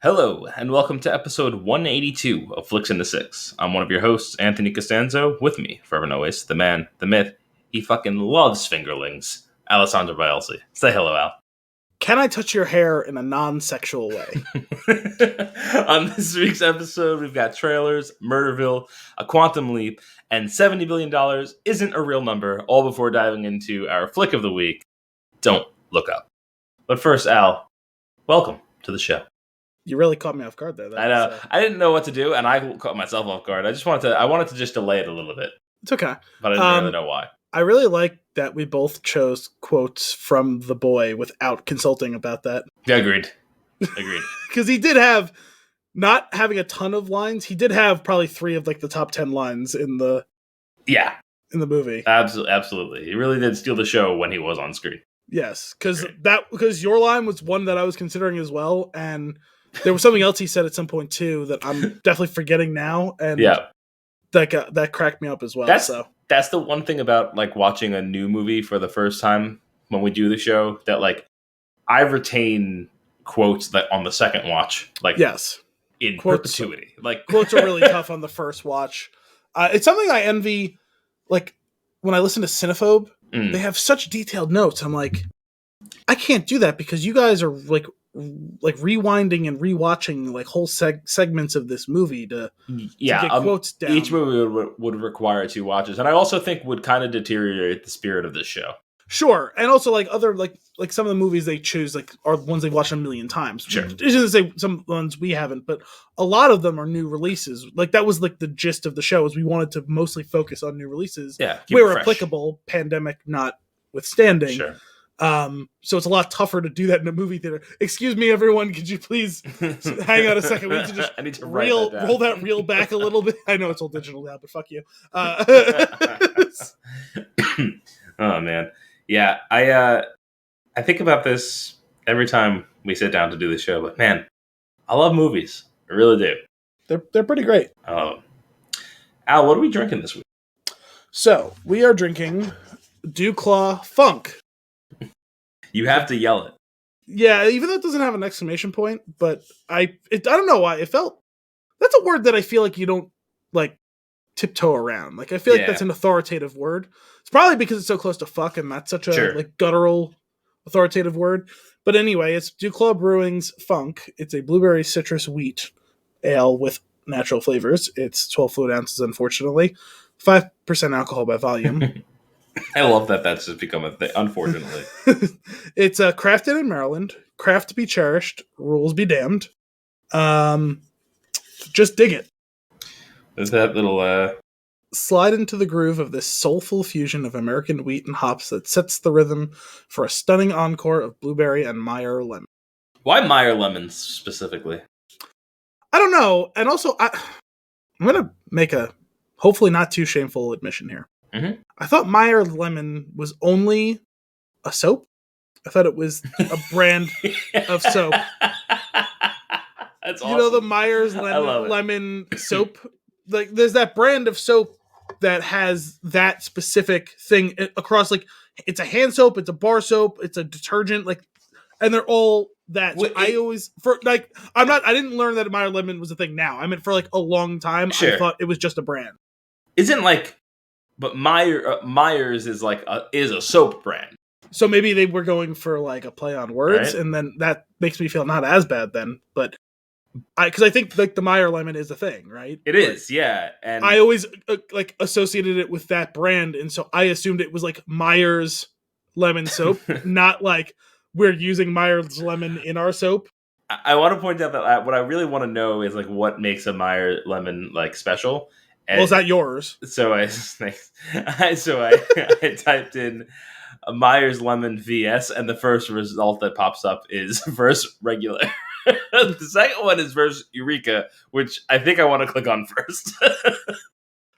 Hello, and welcome to episode 182 of Flix in the Six. I'm one of your hosts, Anthony Costanzo. With me, forever and always, the man, the myth. He fucking loves fingerlings. Alessandro Bielsi. Say hello, Al. Can I touch your hair in a non-sexual way? On this week's episode, we've got trailers, Murderville, a quantum leap, and $70 billion isn't a real number, all before diving into our flick of the week. Don't look up. But first, Al, welcome to the show. You really caught me off guard there. I know. I didn't know what to do, and I caught myself off guard. I wanted to just delay it a little bit. It's okay. But I didn't really know why. I really like that we both chose quotes from The Boy without consulting about that. Yeah, agreed. Because he did have, not having a ton of lines, he did have probably 3 of like the top 10 lines in the movie. Absolutely. He really did steal the show when he was on screen. Yes, because your line was one that I was considering as well, and there was something else he said at some point too that I'm definitely forgetting now, and that cracked me up as well. That's the one thing about like watching a new movie for the first time when we do the show, that like I retain quotes that on the second watch, like in perpetuity. Like quotes are really tough on the first watch. It's something I envy. Like when I listen to Cinephobe, they have such detailed notes. I'm like, I can't do that because you guys are like rewinding and rewatching like whole segments of this movie to get quotes down. Each movie would require 2 watches, and I also think would kind of deteriorate the spirit of this show. Sure, and also like other like some of the movies they choose like are ones they've watched a million times. Sure, isn't to say some ones we haven't, but a lot of them are new releases. Like that was like the gist of the show, is we wanted to mostly focus on new releases. Yeah, where applicable, pandemic notwithstanding. Sure. So it's a lot tougher to do that in a movie theater. Excuse me, everyone. Could you please hang out a second? We need to roll that reel back a little bit. I know it's all digital now, but fuck you. Oh man, yeah. I think about this every time we sit down to do the show. But man, I love movies. I really do. They're pretty great. Al, what are we drinking this week? So we are drinking DuClaw Funk. You have to yell it. Yeah, even though it doesn't have an exclamation point, but I don't know why it felt. That's a word that I feel like you don't like tiptoe around. Like I feel like that's an authoritative word. It's probably because it's so close to fuck, and that's such a like guttural authoritative word. But anyway, it's DuClaw Brewing's Funk. It's a blueberry citrus wheat ale with natural flavors. It's 12 fluid ounces, unfortunately. 5% alcohol by volume. I love that that's just become a thing, unfortunately. It's crafted in Maryland. Craft to be cherished. Rules be damned. Just dig it. There's that little... Slide into the groove of this soulful fusion of American wheat and hops that sets the rhythm for a stunning encore of blueberry and Meyer Lemon. Why Meyer Lemon specifically? I don't know. And also, I'm going to make a hopefully not too shameful admission here. Mm-hmm. I thought Meyer Lemon was only a soap. I thought it was a brand of soap. That's awesome. You know the Meyer's lemon soap? Like there's that brand of soap that has that specific thing across, like it's a hand soap, it's a bar soap, it's a detergent, like, and they're all that. So I didn't learn that Meyer Lemon was a thing now. I meant for like a long time. Sure. I thought it was just a brand. But Myers is like is a soap brand. So maybe they were going for like a play on words, right? And then that makes me feel not as bad then. But because I think like the Meyer Lemon is a thing, right? It is, yeah. And I always like associated it with that brand, and so I assumed it was like Meyer's lemon soap, not like we're using Meyer's lemon in our soap. I want to point out that what I really want to know is like what makes a Meyer Lemon like special. And well, is that yours? So I typed in Meyer's Lemon VS, and the first result that pops up is verse regular. The second one is verse Eureka, which I think I want to click on first.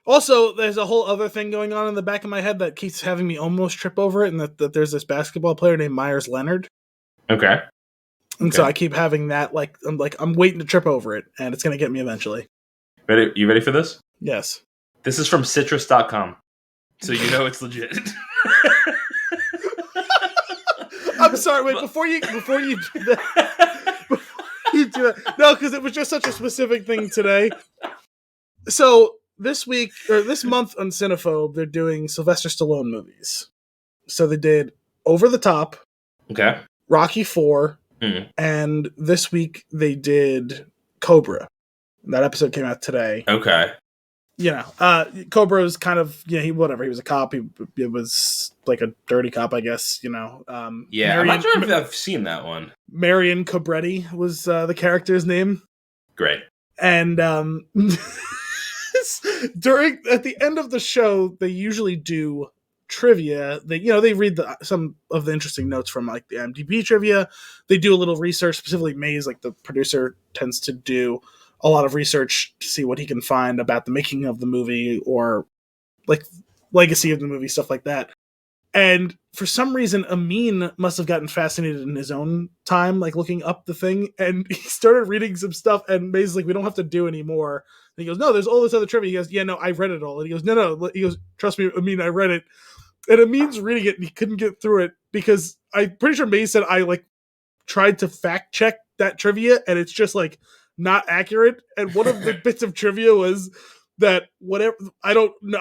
Also, there's a whole other thing going on in the back of my head that keeps having me almost trip over it, and that there's this basketball player named Myers Leonard. Okay. And so I keep having that, I'm waiting to trip over it, and it's going to get me eventually. Ready? You ready for this? Yes. This is from citrus.com, so you know it's legit. I'm sorry, wait, before you do that, before you do that. No, because it was just such a specific thing today. So this month on Cinephobe, they're doing Sylvester Stallone movies. So they did Over the Top, Okay, Rocky IV, and this week they did Cobra. That episode came out today. Okay. Cobra was kind of, he was a cop. It was like a dirty cop, I guess, I'm not sure if I've seen that one. Marion Cobretti was the character's name. Great. And at the end of the show, they usually do trivia. They read some of the interesting notes from like the IMDb trivia. They do a little research, specifically Maze, like the producer, tends to do a lot of research to see what he can find about the making of the movie or like legacy of the movie, stuff like that. And for some reason, Amin must have gotten fascinated in his own time, like looking up the thing, and he started reading some stuff, and Maze like, we don't have to do anymore. And he goes, no, there's all this other trivia. He goes, yeah, no, I read it all. And he goes, no. He goes, trust me, Amin, I read it. And Amin's reading it, and he couldn't get through it because I'm pretty sure Maze said I like tried to fact check that trivia, and it's just like not accurate. And one of the bits of trivia was that I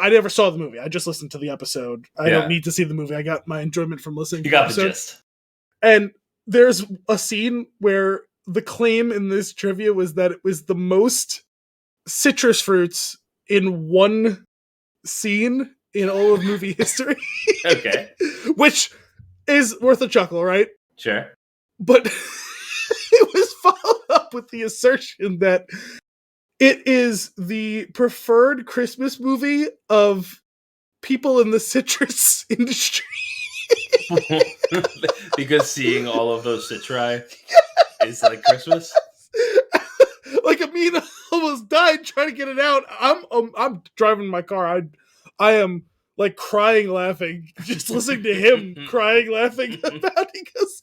never saw the movie. I just listened to the episode. I don't need to see the movie. I got my enjoyment from listening to the episode. You got the gist. And there's a scene where the claim in this trivia was that it was the most citrus fruits in one scene in all of movie history. Okay. Which is worth a chuckle, right? Sure. But it was followed up with the assertion that it is the preferred Christmas movie of people in the citrus industry. Because seeing all of those citri is like Christmas. Like Amin almost died trying to get it out. I'm driving my car. I am like crying, laughing, just listening to him crying, laughing about because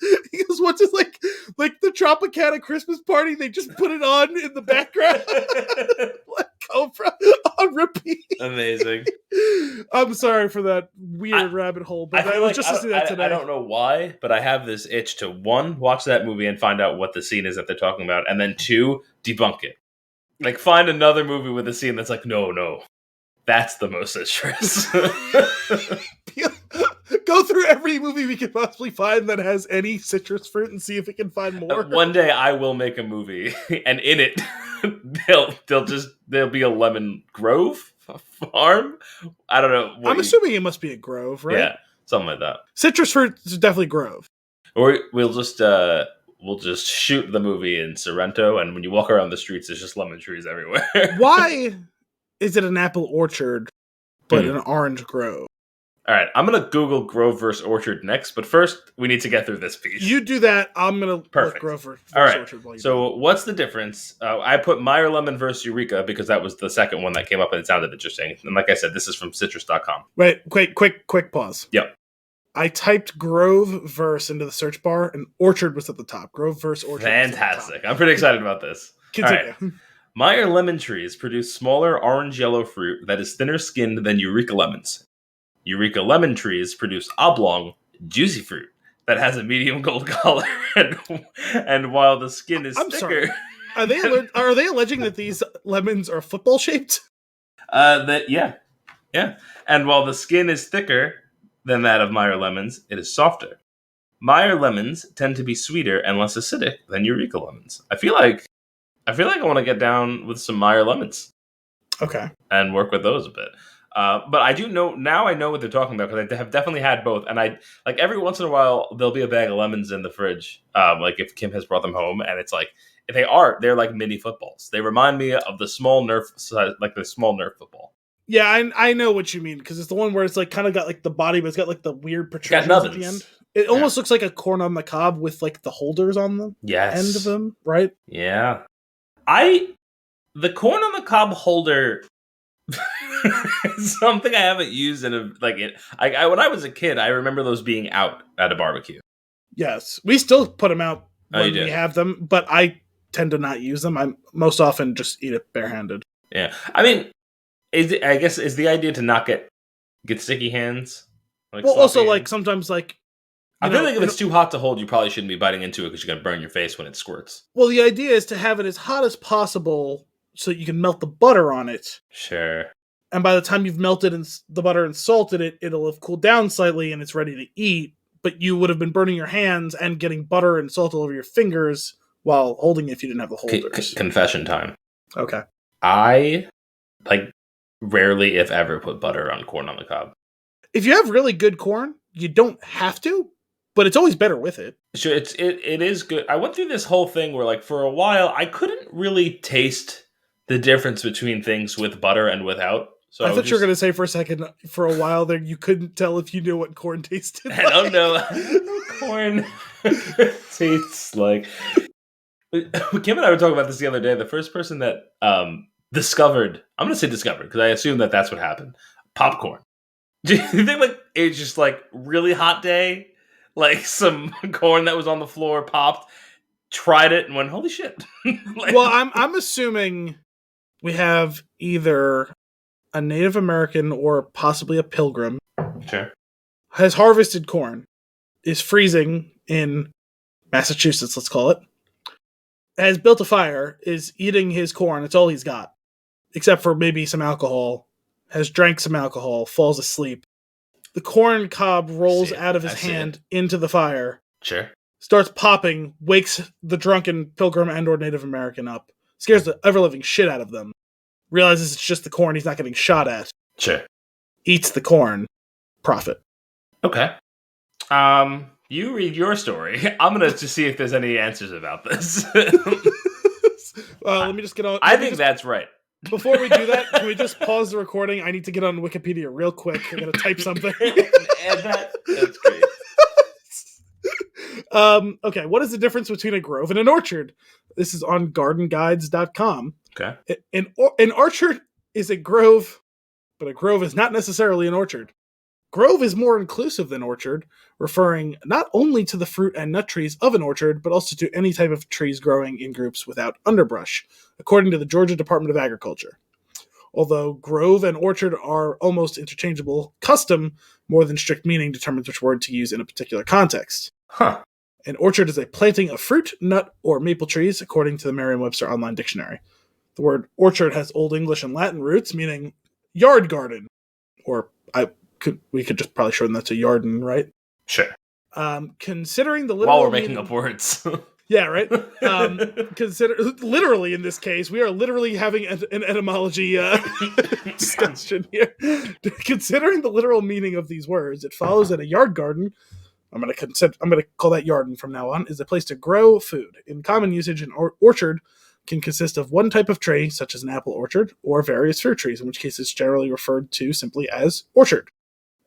what's it like the Tropicana Christmas party? They just put it on in the background, like Cobra on repeat. Amazing. I'm sorry for that weird rabbit hole, but I was just listening to that today. I don't know why, but I have this itch to 1, watch that movie and find out what the scene is that they're talking about, and then 2, debunk it. Like find another movie with a scene that's like, no. That's the most citrus. Go through every movie we can possibly find that has any citrus fruit and see if we can find more. One day I will make a movie, and in it, there'll be a lemon grove farm. I don't know. I'm assuming it must be a grove, right? Yeah, something like that. Citrus fruit is definitely grove. Or we'll just shoot the movie in Sorrento, and when you walk around the streets, there's just lemon trees everywhere. Why is it an apple orchard, but an orange grove? All right, I'm going to Google grove versus orchard next, but first, we need to get through this piece. You do that, I'm going to look grove versus orchard. All right, so what's the difference? I put Meyer Lemon versus Eureka because that was the second one that came up and it sounded interesting. And like I said, this is from citrus.com. Wait, quick pause. Yep. I typed grove verse into the search bar, and orchard was at the top. Grove versus orchard. Fantastic. I'm pretty excited about this. Continue. All right. Meyer lemon trees produce smaller orange-yellow fruit that is thinner skinned than Eureka lemons. Eureka lemon trees produce oblong, juicy fruit that has a medium gold color, and while the skin is thicker... Sorry. Are they alleging that these lemons are football shaped? Yeah. And while the skin is thicker than that of Meyer lemons, it is softer. Meyer lemons tend to be sweeter and less acidic than Eureka lemons. I feel like I want to get down with some Meyer lemons. Okay. And work with those a bit. But I do know, now I know what they're talking about because I have definitely had both. And I, like every once in a while, there'll be a bag of lemons in the fridge. Like if Kim has brought them home and it's like, they're like mini footballs. They remind me of the small Nerf football. Yeah, I know what you mean because it's the one where it's like kind of got like the body, but it's got like the weird protrusions at the end. It almost looks like a corn on the cob with like the holders on the end of them, right? Yeah. The corn on the cob holder is something I haven't used in when I was a kid, I remember those being out at a barbecue. Yes. We still put them out when we have them, but I tend to not use them. I most often just eat it barehanded. Yeah. I mean, is the idea to not get sticky hands? Also, like sometimes like I feel like if it's too hot to hold, you probably shouldn't be biting into it because you're going to burn your face when it squirts. Well, the idea is to have it as hot as possible so you can melt the butter on it. Sure. And by the time you've melted the butter and salted it, it'll have cooled down slightly and it's ready to eat. But you would have been burning your hands and getting butter and salt all over your fingers while holding it if you didn't have the holders. Confession time. Okay. I, rarely, if ever, put butter on corn on the cob. If you have really good corn, you don't have to, but it's always better with it. Sure, it is good. I went through this whole thing where, for a while, I couldn't really taste the difference between things with butter and without. So I thought you were going to say for a second, for a while there, you couldn't tell if you knew what corn tasted like. I don't know. Corn tastes like... Kim and I were talking about this the other day. The first person that discovered... I'm going to say discovered, because I assume that that's what happened. Popcorn. Do you think, it's just, really hot day? Some corn that was on the floor popped, tried it, and went, holy shit. Well, I'm assuming we have either a Native American or possibly a pilgrim. Sure. Has harvested corn, is freezing in Massachusetts, let's call it, has built a fire, is eating his corn, it's all he's got, except for maybe some alcohol, has drank some alcohol, falls asleep. The corn cob rolls out of his hand into the fire. Sure. Starts popping, wakes the drunken pilgrim and or Native American up, scares the ever-living shit out of them, realizes it's just the corn he's not getting shot at. Sure. Eats the corn. Profit. Okay. You read your story. I'm going to just see if there's any answers about this. Let me just get on. I think that's right. Before we do that, can we just pause the recording? I need to get on Wikipedia real quick. I gotta type something. That's great. Okay, what is the difference between a grove and an orchard? This is on gardenguides.com. Okay. An orchard is a grove, but a grove is not necessarily an orchard. Grove is more inclusive than orchard, referring not only to the fruit and nut trees of an orchard, but also to any type of trees growing in groups without underbrush, according to the Georgia Department of Agriculture. Although grove and orchard are almost interchangeable, custom, more than strict meaning, determines which word to use in a particular context. Huh. An orchard is a planting of fruit, nut, or maple trees, according to the Merriam-Webster Online Dictionary. The word orchard has Old English and Latin roots, meaning yard garden, or we could just probably shorten that to yarden, right? Sure. Considering the literal while we're making up words. Yeah, right. Literally in this case, we are literally having an etymology discussion here. Considering the literal meaning of these words, it follows that a yard garden, I'm going to call that yarden from now on, is a place to grow food. In common usage, an orchard can consist of one type of tree, such as an apple orchard, or various fruit trees, in which case it's generally referred to simply as orchard.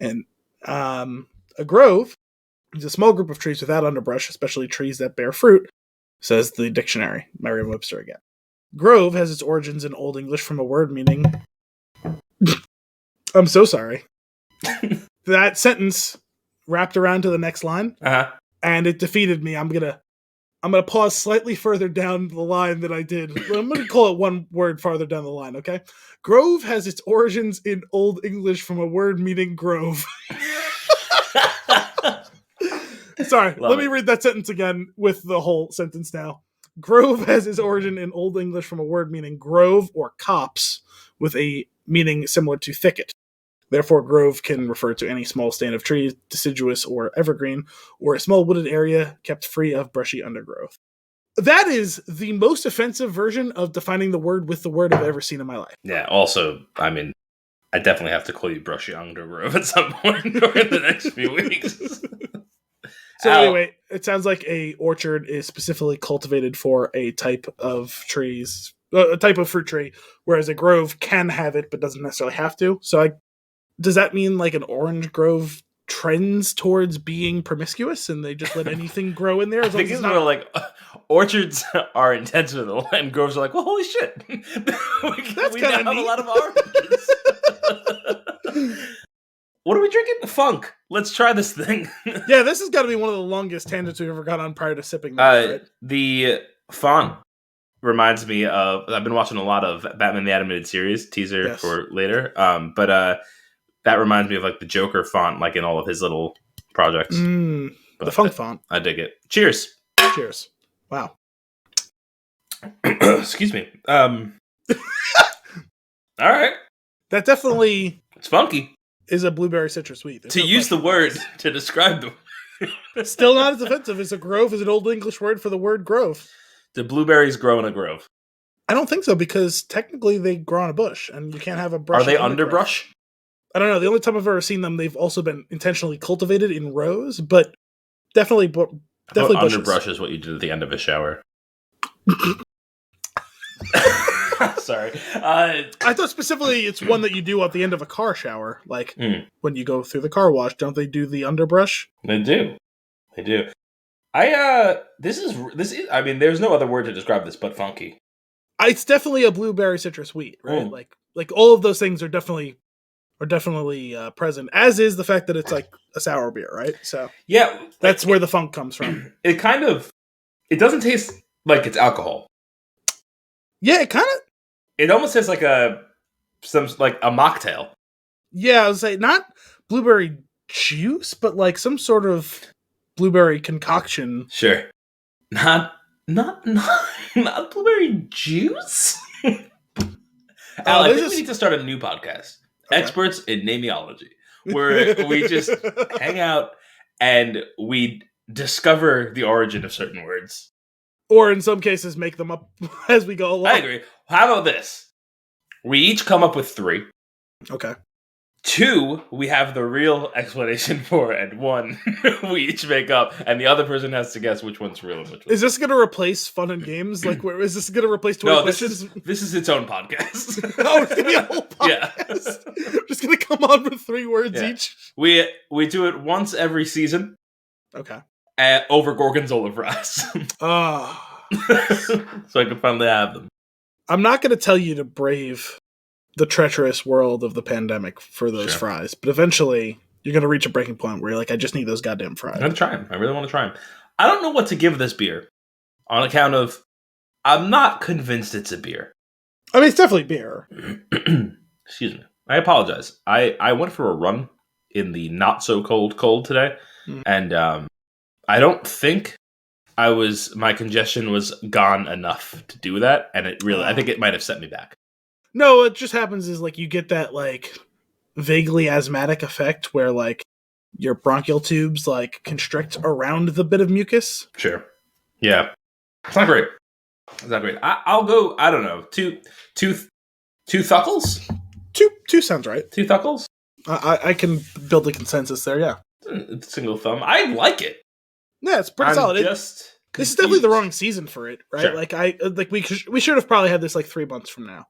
And a grove is a small group of trees without underbrush, especially trees that bear fruit, says the dictionary, Merriam-Webster again. Grove has its origins in Old English from a word meaning... I'm so sorry. That sentence wrapped around to the next line, and it defeated me. I'm gonna pause slightly further down the line than I did. I'm gonna call it one word farther down the line, okay? Grove has its origins in Old English from a word meaning grove. Sorry, let me read that sentence again with the whole sentence now. Grove has its origin in Old English from a word meaning grove or copse, with a meaning similar to thicket. Therefore, grove can refer to any small stand of trees, deciduous or evergreen, or a small wooded area kept free of brushy undergrowth. That is the most offensive version of defining the word with the word I've ever seen in my life. Yeah, also, I mean, I definitely have to call you brushy undergrowth at some point during the next few weeks. So anyway, it sounds like a orchard is specifically cultivated for a type of trees, a type of fruit tree, whereas a grove can have it but doesn't necessarily have to. So does that mean like an orange grove trends towards being promiscuous and they just let anything grow in there? I think it's more like orchards are intentional and groves are like, well, holy shit. we now have a lot of oranges. What are we drinking? Funk. Let's try this thing. Yeah, this has got to be one of the longest tangents we've ever got on prior to sipping. Right? The font reminds me of... I've been watching a lot of Batman the Animated Series, teaser for later. But that reminds me of like the Joker font, like in all of his little projects. The funk font. I dig it. Cheers. Cheers. Wow. Excuse me. All right. That definitely... It's funky. Is a blueberry citrus sweet. To use the word to describe them. Still not as offensive as a grove is an old English word for the word grove. Do blueberries grow in a grove? I don't think so, because technically they grow on a bush, and you can't have a brush. Are they underbrush? I don't know. The only time I've ever seen them, they've also been intentionally cultivated in rows, but definitely bushes. Underbrush is what you did at the end of a shower. Sorry. I thought specifically it's one that you do at the end of a car shower. Like, when you go through the car wash, don't they do the underbrush? They do. They do. This is, I mean, there's no other word to describe this but funky. It's definitely a blueberry citrus wheat, right? Like all of those things are definitely present, as is the fact that it's like a sour beer, right? So yeah, that's where the funk comes from. It doesn't taste like it's alcohol. Yeah, it almost tastes like a mocktail. Yeah, I would say not blueberry juice, but like some sort of blueberry concoction. Sure. Not blueberry juice? I think we need to start a new podcast. Okay. Experts in Nameology. Where we just hang out and we discover the origin of certain words. Or in some cases make them up as we go along. I agree. How about this? We each come up with 3. Okay. 2, we have the real explanation for, and 1, we each make up, and the other person has to guess which one's real and which one's... Is this going to replace Fun and Games? Like, where is this going to replace 20 questions? This is its own podcast. Oh, it's going to be a whole podcast? Yeah. We're just going to come on with 3 words each? We do it once every season. Okay. Over Gorgonzola fries. So I can finally have them. I'm not going to tell you to brave the treacherous world of the pandemic for those fries, but eventually you're going to reach a breaking point where you're like, I just need those goddamn fries. I'm going to try them. I really want to try them. I don't know what to give this beer on account of I'm not convinced it's a beer. I mean, it's definitely beer. Excuse me. I apologize. I went for a run in the not so cold today, and I don't think my congestion was gone enough to do that, and I think it might have set me back. No, what just happens is like you get that like vaguely asthmatic effect where like your bronchial tubes like constrict around the bit of mucus. Sure. Yeah. It's not great. I'll go, I don't know, two thuckles? Two sounds right. 2 thuckles? I can build a consensus there, yeah. Single thumb. I like it. Yeah, it's pretty solid. This is definitely the wrong season for it, right? Sure. Like we should have probably had this like 3 months from now.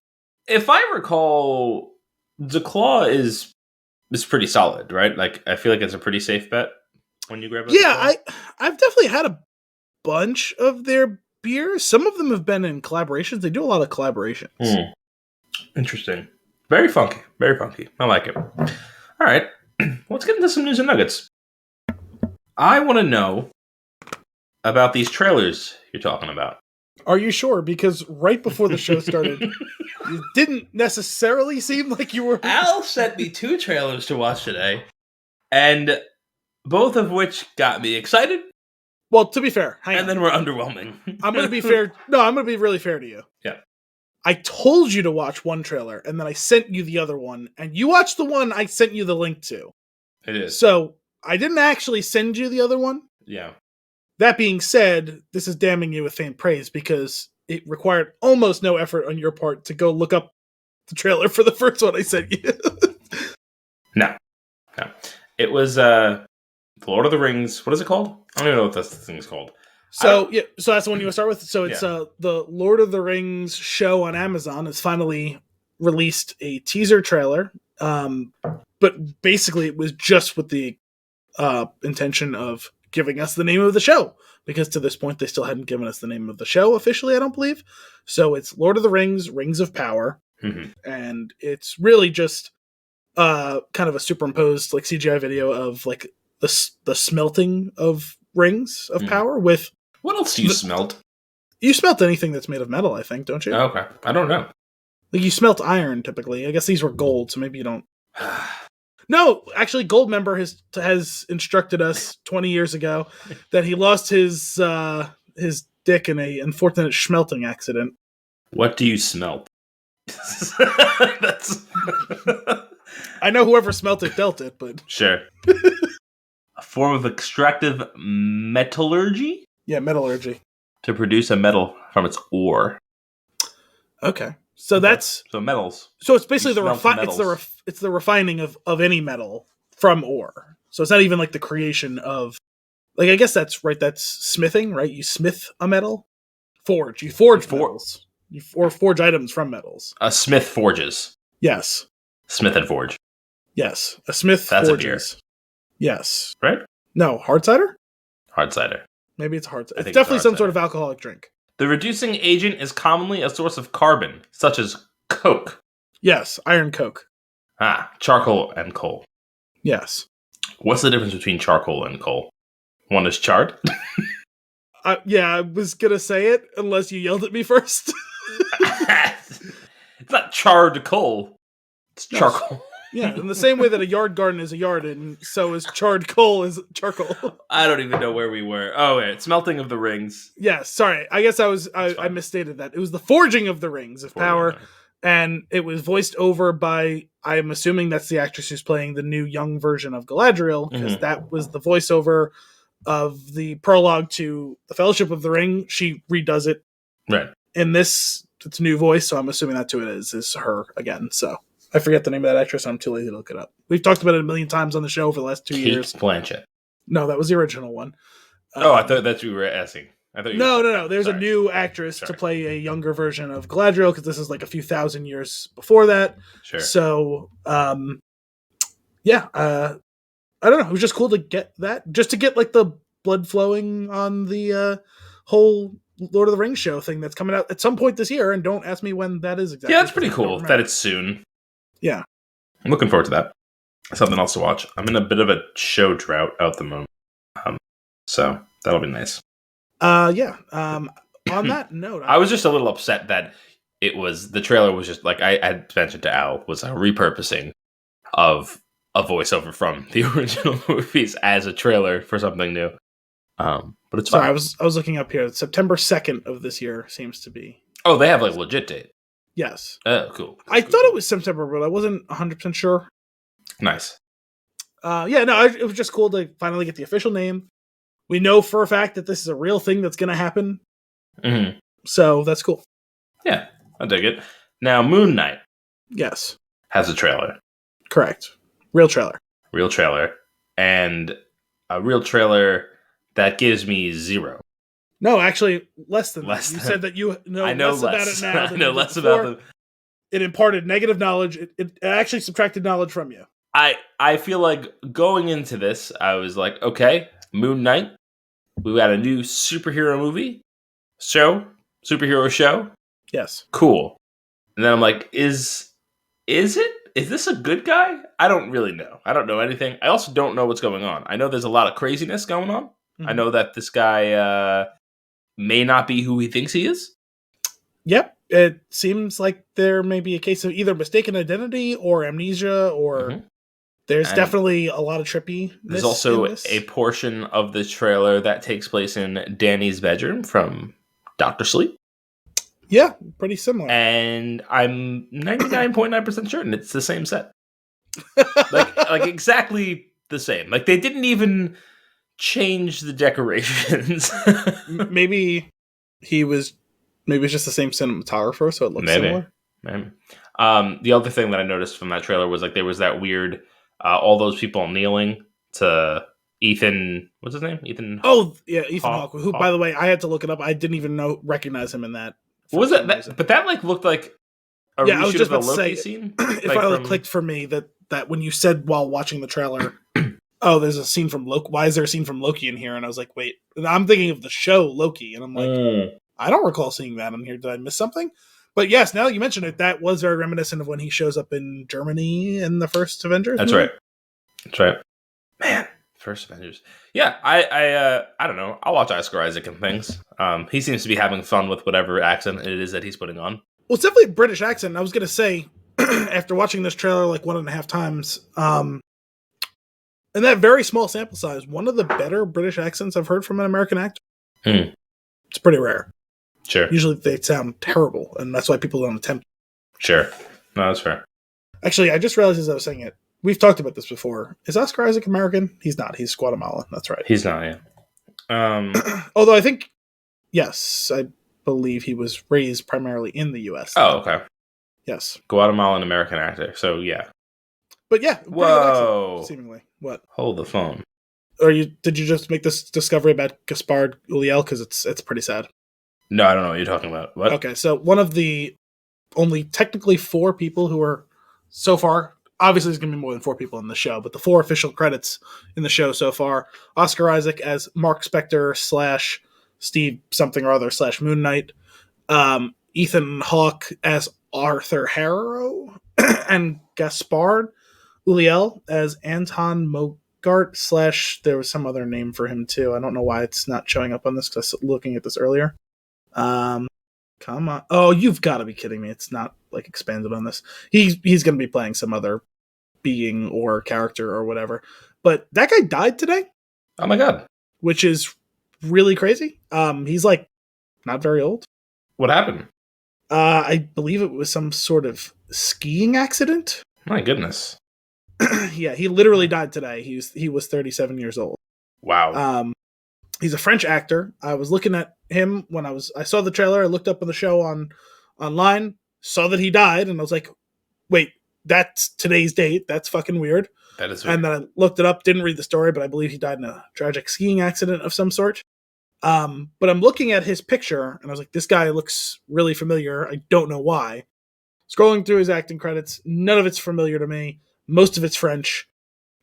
If I recall, DuClaw is pretty solid, right? Like I feel like it's a pretty safe bet when you grab it. Yeah, I've definitely had a bunch of their beers. Some of them have been in collaborations. They do a lot of collaborations. Interesting. Very funky. Very funky. I like it. All right. Let's get into some news and nuggets. I want to know about these trailers you're talking about. Are you sure? Because right before the show started, you didn't necessarily seem like you were... Al sent me 2 trailers to watch today, and both of which got me excited. Well, to be fair, then we're underwhelming. I'm going to be fair. No, I'm going to be really fair to you. Yeah. I told you to watch one trailer, and then I sent you the other one, and you watched the one I sent you the link to. It is. So, I didn't actually send you the other one. Yeah. That being said, this is damning you with faint praise because it required almost no effort on your part to go look up the trailer for the first one I sent you. No. It was The Lord of the Rings. What is it called? I don't even know what this thing's called. So that's the one you want to start with. So it's the Lord of the Rings show on Amazon has finally released a teaser trailer. But basically it was just with the intention of giving us the name of the show, because to this point they still hadn't given us the name of the show officially, I don't believe. So it's Lord of the Rings, Rings of Power, and it's really just kind of a superimposed like CGI video of like the smelting of rings of power with... What else do you smelt? You smelt anything that's made of metal, I think, don't you? Oh, okay. I don't know. Like you smelt iron typically. I guess these were gold, so maybe you don't... No, actually, Goldmember has instructed us 20 years ago that he lost his dick in a unfortunate schmelting accident. What do you smelt? That's I know whoever smelt it dealt it, but sure. A form of extractive metallurgy? Yeah, metallurgy. To produce a metal from its ore. Okay. So that's so metals. So it's basically it's the refining of any metal from ore. So it's not even like the creation of, like, I guess that's right. That's smithing, right? You smith a metal, forge. You forge metals. You forge items from metals. A smith forges. Yes. Smith and forge. Yes, a smith that's forges. A beer. Yes. Right? No, hard cider. Hard cider. Maybe it's hard. It's definitely some sort of alcoholic drink. The reducing agent is commonly a source of carbon, such as coke. Yes, iron coke. Charcoal and coal. Yes. What's the difference between charcoal and coal? One is charred. Yeah, I was gonna say it unless you yelled at me first. It's not charred coal. It's charcoal. Yeah, in the same way that a yard garden is a yard, and so is charred coal is charcoal. I don't even know where we were. Oh, yeah, smelting of the rings. Yeah, sorry. I guess I misstated that. It was the forging of the rings of power, and it was voiced over by, I'm assuming that's the actress who's playing the new young version of Galadriel, because that was the voiceover of the prologue to The Fellowship of the Ring. She redoes it. Right. In this, it's a new voice, so I'm assuming that's who it is her again, so. I forget the name of that actress. I'm too lazy to look it up. We've talked about it a million times on the show for the last 2 years. Kate Blanchett. No, that was the original one. I thought that's what you were asking. No. There's a new actress to play a younger version of Galadriel, because this is like a few thousand years before that. Sure. So, I don't know. It was just cool to get that. Just to get like the blood flowing on the whole Lord of the Rings show thing that's coming out at some point this year. And don't ask me when that is exactly. Yeah, that's pretty cool that it's soon. Yeah. I'm looking forward to that. Something else to watch. I'm in a bit of a show drought at the moment. So that'll be nice. On that note, I was just a little upset that the trailer was just like I had mentioned to Al, was a repurposing of a voiceover from the original movies as a trailer for something new. But it's fine. I was looking up here. September 2nd of this year seems to be. Oh, they have like a legit date. Yes. Oh, cool. I thought it was September, but I wasn't 100% sure. Nice. It was just cool to finally get the official name. We know for a fact that this is a real thing that's going to happen. Mm-hmm. So that's cool. Yeah, I dig it. Now, Moon Knight. Yes. Has a trailer. Correct. Real trailer. And a real trailer that gives me 0. No, actually, less than that. You said that you know less about it now. I know less about it. It imparted negative knowledge. It actually subtracted knowledge from you. I feel like going into this, I was like, okay, Moon Knight. We got a new superhero show. Yes. Cool. And then I'm like, is it? Is this a good guy? I don't really know. I don't know anything. I also don't know what's going on. I know there's a lot of craziness going on. Mm-hmm. I know that this guy may not be who he thinks he is. Yep. It seems like there may be a case of either mistaken identity or amnesia, or there's definitely a lot of trippy. There's also a portion of the trailer that takes place in Danny's bedroom from Dr. Sleep. Yeah, pretty similar. And I'm 99.9% certain it's the same set. like exactly the same. Like they didn't even change the decorations. Maybe it's just the same cinematographer, so it looks similar. Maybe. The other thing that I noticed from that trailer was like there was that weird all those people kneeling to Ethan. What's his name? Ethan. Oh yeah, Ethan Hawke. Who, by the way, I had to look it up. I didn't even recognize him in that. What was that? But that like looked like a reshoot I was just of about the Loki to say, scene. It finally clicked for me that when you said while watching the trailer, oh, there's a scene from Loki. Why is there a scene from Loki in here? And I was like, wait, and I'm thinking of the show Loki, and I'm like, I don't recall seeing that on here. Did I miss something? But yes, now that you mention it, that was very reminiscent of when he shows up in Germany in the first Avengers. That's right. Man, first Avengers. Yeah, I don't know. I'll watch Oscar Isaac and things. He seems to be having fun with whatever accent it is that he's putting on. Well, it's definitely a British accent. I was going to say, after watching this trailer like 1.5 times, in that very small sample size, one of the better British accents I've heard from an American actor. It's pretty rare. Sure. Usually they sound terrible, and that's why people don't attempt. Sure. No, that's fair. Actually, I just realized as I was saying it, we've talked about this before. Is Oscar Isaac American? He's not. He's Guatemalan. That's right. He's not, yeah. Although I think, yes, I believe he was raised primarily in the U.S. Oh, okay. Yes. Guatemalan American actor. So, yeah. But yeah. Whoa. Accent, seemingly. What? Hold the phone. Or did you just make this discovery about Gaspard Ulliel? Because it's pretty sad. No, I don't know what you're talking about. What? Okay, so one of the only technically 4 people who are so far, obviously there's going to be more than 4 people in the show, but the 4 official credits in the show so far, Oscar Isaac as Mark Spector / Steve something or other / Moon Knight, Ethan Hawke as Arthur Harrow, and Gaspard Ulliel as Anton Mogart / there was some other name for him too. I don't know why it's not showing up on this because I was looking at this earlier. Come on. Oh, you've got to be kidding me. It's not like expanded on this. He's going to be playing some other being or character or whatever. But that guy died today. Oh my God. Which is really crazy. He's like not very old. What happened? I believe it was some sort of skiing accident. My goodness. Yeah, he literally died today. He was 37 years old. Wow. He's a French actor. I was looking at him when I saw the trailer. I looked up on the show online, saw that he died, and I was like, wait, that's today's date. That's fucking weird. That is weird. And then I looked it up, didn't read the story, but I believe he died in a tragic skiing accident of some sort. But I'm looking at his picture, and I was like, this guy looks really familiar. I don't know why. Scrolling through his acting credits, none of it's familiar to me. Most of it's French.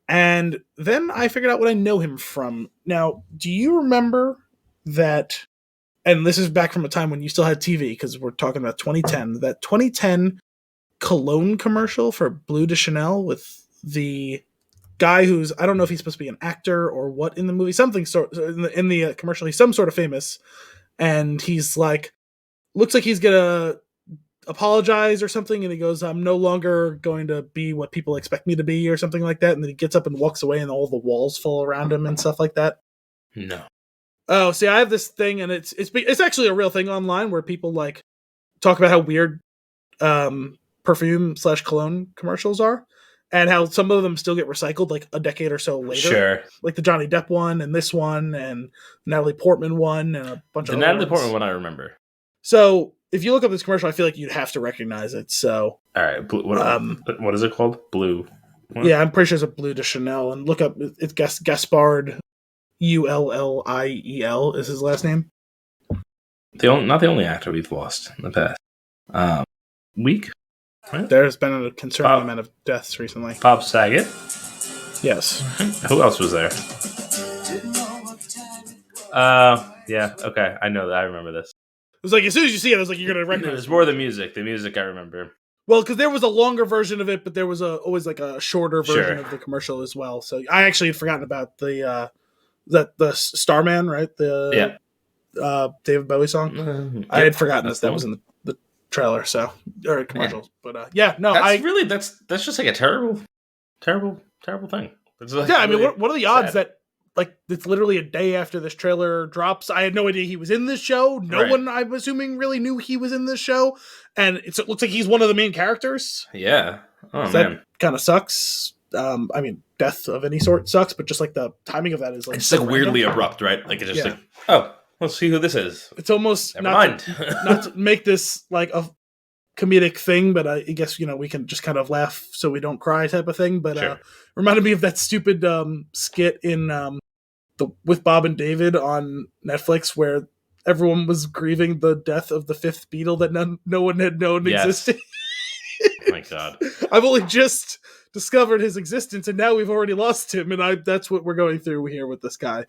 And then I figured out what I know him from. Now, do you remember that, and this is back from a time when you still had TV, because we're talking about 2010, that 2010 cologne commercial for Bleu de Chanel with the guy who's, I don't know if he's supposed to be an actor or what in the movie, something sort in the commercial, he's some sort of famous, and he's like, looks like he's gonna apologize or something, and he goes, I'm no longer going to be what people expect me to be, or something like that, and then he gets up and walks away and all the walls fall around him and stuff like that. No. Oh, see, I have this thing, and it's actually a real thing online where people like talk about how weird perfume / cologne commercials are, and how some of them still get recycled like a decade or so later. Sure. Like the Johnny Depp one, and this one, and Natalie Portman one, and a bunch of the other Natalie ones. Portman one I remember. So if you look up this commercial, I feel like you'd have to recognize it. So all right, what is it called? Blue. What? Yeah, I'm pretty sure it's a Bleu de Chanel. And look up, it's Gaspard Ulliel is his last name. Not the only actor we've lost in the past week. Right? There's been a concerning amount of deaths recently. Bob Saget. Yes. Who else was there? Yeah. Okay, I know that. I remember this. It was like, as soon as you see it, I was like, you're going to recognize it. There's more the music. The music I remember. Well, because there was a longer version of it, but there was always like a shorter version of the commercial as well. So I actually had forgotten about the Starman, right? David Bowie song. I had forgotten that was in the trailer, or commercials. Yeah. But that's just like a terrible thing. It's like, yeah, I mean, what are the odds that like it's literally a day after this trailer drops? I had no idea he was in this show. No one, I'm assuming, really knew he was in this show, and it looks like he's one of the main characters. Yeah. Oh so man, that kind of sucks. I mean, death of any sort sucks, but just like the timing of that is like it's like weirdly abrupt, right? Like it's just like, oh, let's see who this is. It's almost not to make this like a comedic thing, but I guess we can just kind of laugh so we don't cry type of thing. But reminded me of that stupid skit in with Bob and David on Netflix where everyone was grieving the death of the fifth Beatle that no one had known existed. Oh my God. I've only just discovered his existence, and now we've already lost him, and that's what we're going through here with this guy.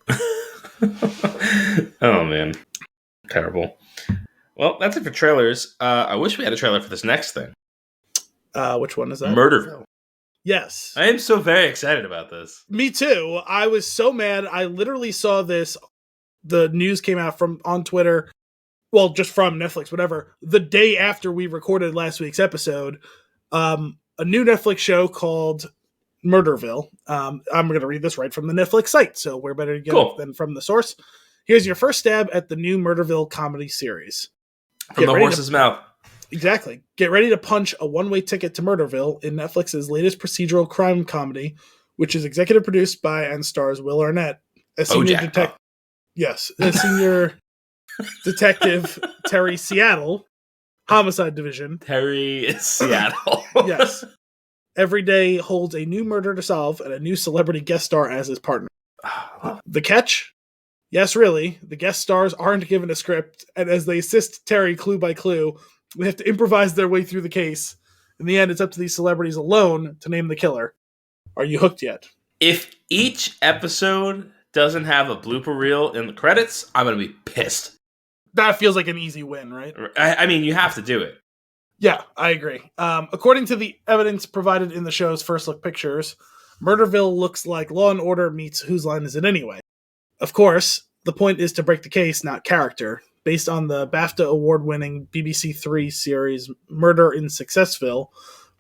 Oh, man. Terrible. Well, that's it for trailers. I wish we had a trailer for this next thing. Which one is that? Murderville. Yes. I am so very excited about this. Me too. I was so mad. I literally saw this. The news came out on Twitter. Well, just from Netflix, whatever. The day after we recorded last week's episode, a new Netflix show called Murderville. I'm going to read this right from the Netflix site, so we're better to get it than from the source. Here's your first stab at the new Murderville comedy series. From the horse's mouth. Exactly. Get ready to punch a one-way ticket to Murderville in Netflix's latest procedural crime comedy, which is executive produced by and stars Will Arnett as senior detective. Yes, as senior detective Terry Seattle, Homicide Division. Terry Seattle. Yes. Every day holds a new murder to solve and a new celebrity guest star as his partner. The catch? Yes, really. The guest stars aren't given a script, and as they assist Terry clue by clue, they have to improvise their way through the case. In the end, it's up to these celebrities alone to name the killer. Are you hooked yet? If each episode doesn't have a blooper reel in the credits, I'm going to be pissed. That feels like an easy win, right? I mean, you have to do it. Yeah, I agree. According to the evidence provided in the show's first look pictures, Murderville looks like Law and Order meets Whose Line Is It Anyway? Of course, the point is to break the case, not character. Based on the BAFTA award-winning BBC Three series Murder in Successville,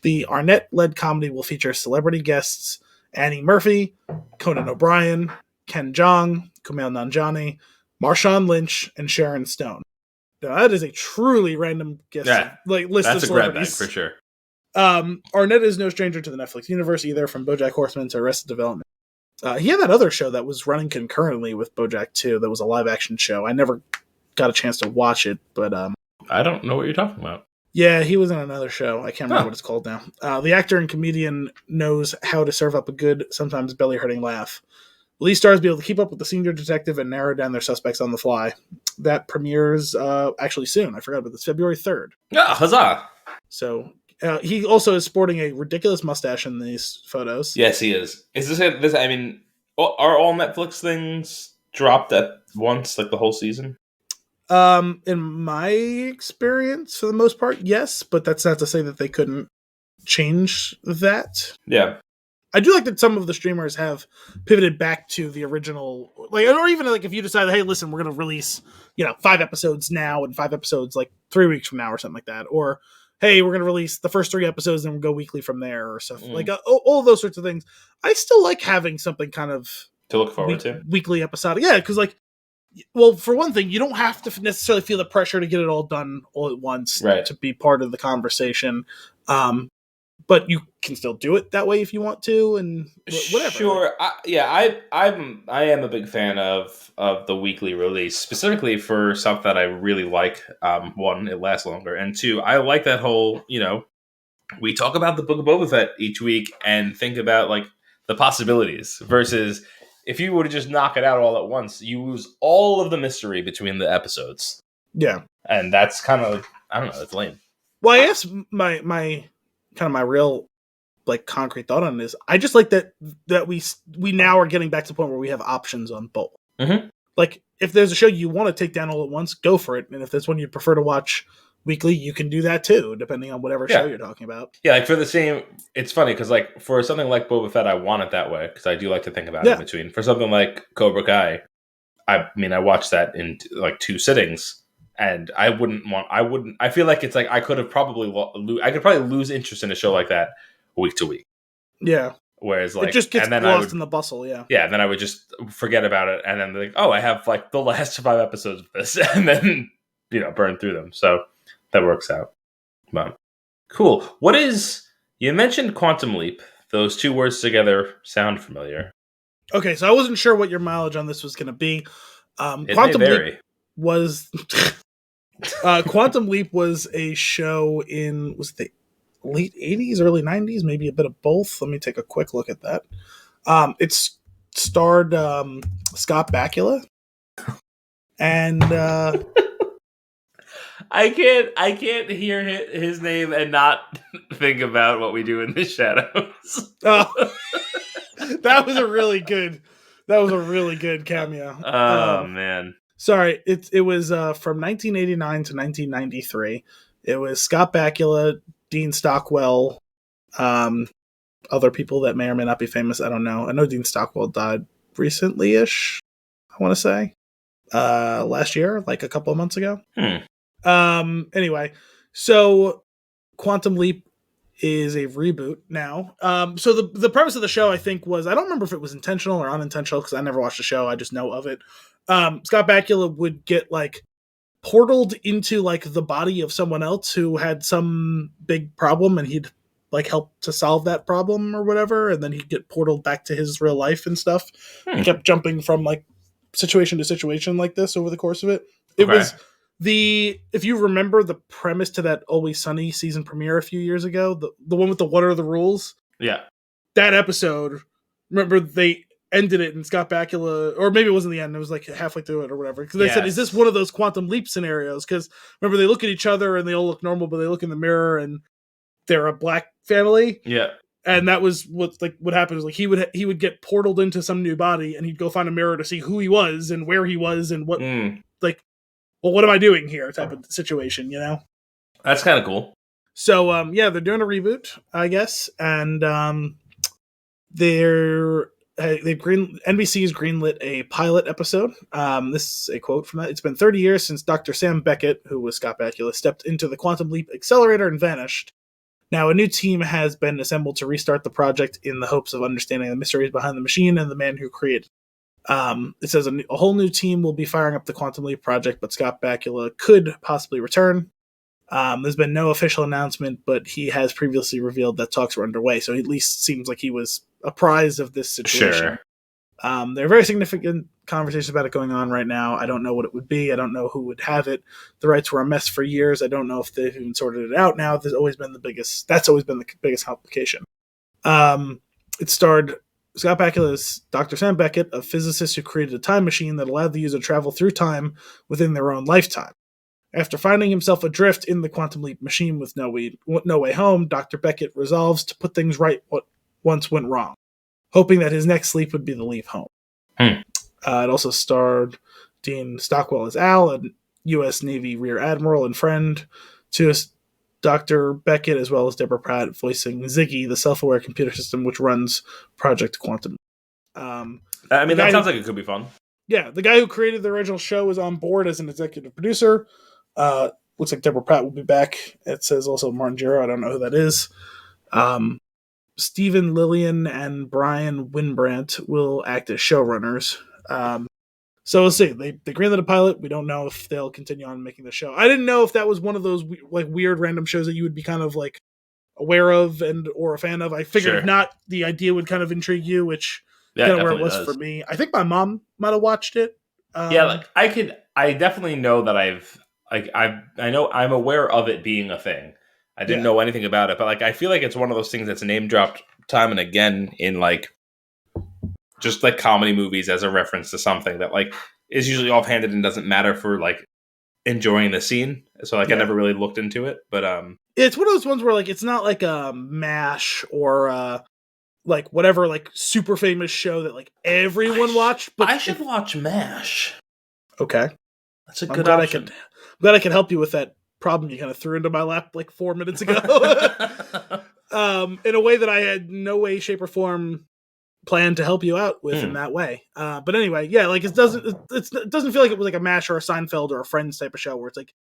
the Arnett-led comedy will feature celebrity guests Annie Murphy, Conan O'Brien, Ken Jeong, Kumail Nanjiani, Marshawn Lynch, and Sharon Stone. Now, that is a truly list of celebrities. That's a grab bag for sure. Arnett is no stranger to the Netflix universe either, from BoJack Horseman to Arrested Development. He had that other show that was running concurrently with BoJack too. That was a live action show. I never got a chance to watch it, but I don't know what you're talking about. Yeah, he was in another show. I can't remember what it's called now. The actor and comedian knows how to serve up a good, sometimes belly-hurting laugh. Will these stars be able to keep up with the senior detective and narrow down their suspects on the fly? That premieres actually soon. I forgot about this. February 3rd. Yeah, huzzah! So he also is sporting a ridiculous mustache in these photos. Yes, he is. Is this? I mean, are all Netflix things dropped at once, like the whole season? In my experience, for the most part, yes. But that's not to say that they couldn't change that. Yeah. I do like that some of the streamers have pivoted back to the original, like, or even like if you decide, hey, listen, we're going to release, 5 episodes now and 5 episodes like 3 weeks from now or something like that. Or, hey, we're going to release the first 3 episodes and we'll go weekly from there or stuff like all those sorts of things. I still like having something kind of to look forward to. Weekly episodic. Yeah. Cause well, for one thing, you don't have to necessarily feel the pressure to get it all done all at once to be part of the conversation. But you can still do it that way if you want to, and whatever. Sure, I am a big fan of the weekly release, specifically for stuff that I really like. One, it lasts longer, and two, I like that whole. We talk about the Book of Boba Fett each week and think about like the possibilities. Versus if you were to just knock it out all at once, you lose all of the mystery between the episodes. Yeah, and that's kind of I don't know, it's lame. Well, I guess my kind of my real concrete thought on this, I just like that we now are getting back to the point where we have options on both. Mm-hmm. Like if there's a show you want to take down all at once, go for it, and if there's one you prefer to watch weekly, you can do that too, depending on whatever show you're talking about. Yeah, like for the same, it's funny because like for something like Boba Fett, I want it that way because I do like to think about it in between. For something like Cobra Kai, I watched that in like 2 sittings. And I feel like it's like I could probably lose interest in a show like that week to week. Yeah. Whereas like it just gets lost in the bustle. Yeah. Yeah. And then I would just forget about it. And then like, oh, I have like the last 5 episodes of this and then, burn through them. So that works out. But cool. You mentioned Quantum Leap. Those 2 words together sound familiar. Okay. So I wasn't sure what your mileage on this was going to be. Quantum Leap was Quantum Leap was a show in the late 80s, early 90s, maybe a bit of both. Let me take a quick look at that. It starred Scott Bakula, and I can't hear his name and not think about What We Do in the Shadows. That was a really good cameo. Oh man. Sorry, it was from 1989 to 1993. It was Scott Bakula, Dean Stockwell, other people that may or may not be famous. I don't know. I know Dean Stockwell died recently-ish, I want to say. Last year, like a couple of months ago. Anyway, so Quantum Leap is a reboot now. So the premise of the show, I think, was, I don't remember if it was intentional or unintentional because I never watched the show. I just know of it. Scott Bakula would get like portaled into like the body of someone else who had some big problem, and he'd like help to solve that problem or whatever, and then he'd get portaled back to his real life and stuff. He kept jumping from like situation to situation like this over the course of it. It was if you remember the premise to that Always Sunny season premiere a few years ago, the one with the what are the rules? Yeah. That episode, remember they ended it and Scott Bakula, or maybe it wasn't the end, it was like halfway through it or whatever. Because they said, is this one of those quantum leap scenarios? Because remember, they look at each other and they all look normal, but they look in the mirror and they're a black family. Yeah. And that was what happened was like he would get portaled into some new body and he'd go find a mirror to see who he was and where he was and what like, well, what am I doing here type of situation, you know? That's kind of cool. So, yeah, they're doing a reboot, I guess. And NBC's greenlit a pilot episode. This is a quote from that. It's been 30 years since Dr. Sam Beckett, who was Scott Bakula, stepped into the Quantum Leap accelerator and vanished. Now, a new team has been assembled to restart the project in the hopes of understanding the mysteries behind the machine and the man who created it. It says a whole new team will be firing up the Quantum Leap project, but Scott Bakula could possibly return. There's been no official announcement, but he has previously revealed that talks were underway, so he at least seems like he was apprised of this situation. Sure. There are very significant conversations about it going on right now. I don't know what it would be. I don't know who would have it. The rights were a mess for years. I don't know if they've even sorted it out now. That's always been the biggest complication. It starred Scott Bakula's Dr. Sam Beckett, a physicist who created a time machine that allowed the user to travel through time within their own lifetime. After finding himself adrift in the Quantum Leap machine with no way home, Dr. Beckett resolves to put things right what once went wrong, hoping that his next leap would be the leap home. It also starred Dean Stockwell as Al, a U.S. Navy Rear Admiral and friend to Dr. Beckett, as well as Deborah Pratt voicing Ziggy, the self-aware computer system which runs Project Quantum. I mean, that sounds like it could be fun. Yeah, the guy who created the original show is on board as an executive producer. Looks like Deborah Pratt will be back. It says also Martin Gero. I don't know who that is. Stephen Lillian and Brian Winbrandt will act as showrunners. So we'll see. They greenlit a pilot. We don't know if they'll continue on making the show. I didn't know if that was one of those like weird random shows that you would be kind of like aware of or a fan of. I figured if not, the idea would kind of intrigue you, which kind of where it was for me. I think my mom might have watched it. I definitely know that I know I'm aware of it being a thing. I didn't know anything about it, but like I feel like it's one of those things that's name dropped time and again in like just like comedy movies as a reference to something that like is usually offhanded and doesn't matter for like enjoying the scene. So like I never really looked into it, but it's one of those ones where like it's not like a MASH or like whatever like super famous show that like everyone watched. But I should watch MASH. Okay, that's a good option. I'm glad I can help you with that problem you kind of threw into my lap like 4 minutes ago. In a way that I had no way, shape, or form planned to help you out with in that way. But anyway, yeah, like it doesn't feel like it was like a MASH or a Seinfeld or a Friends type of show where it's like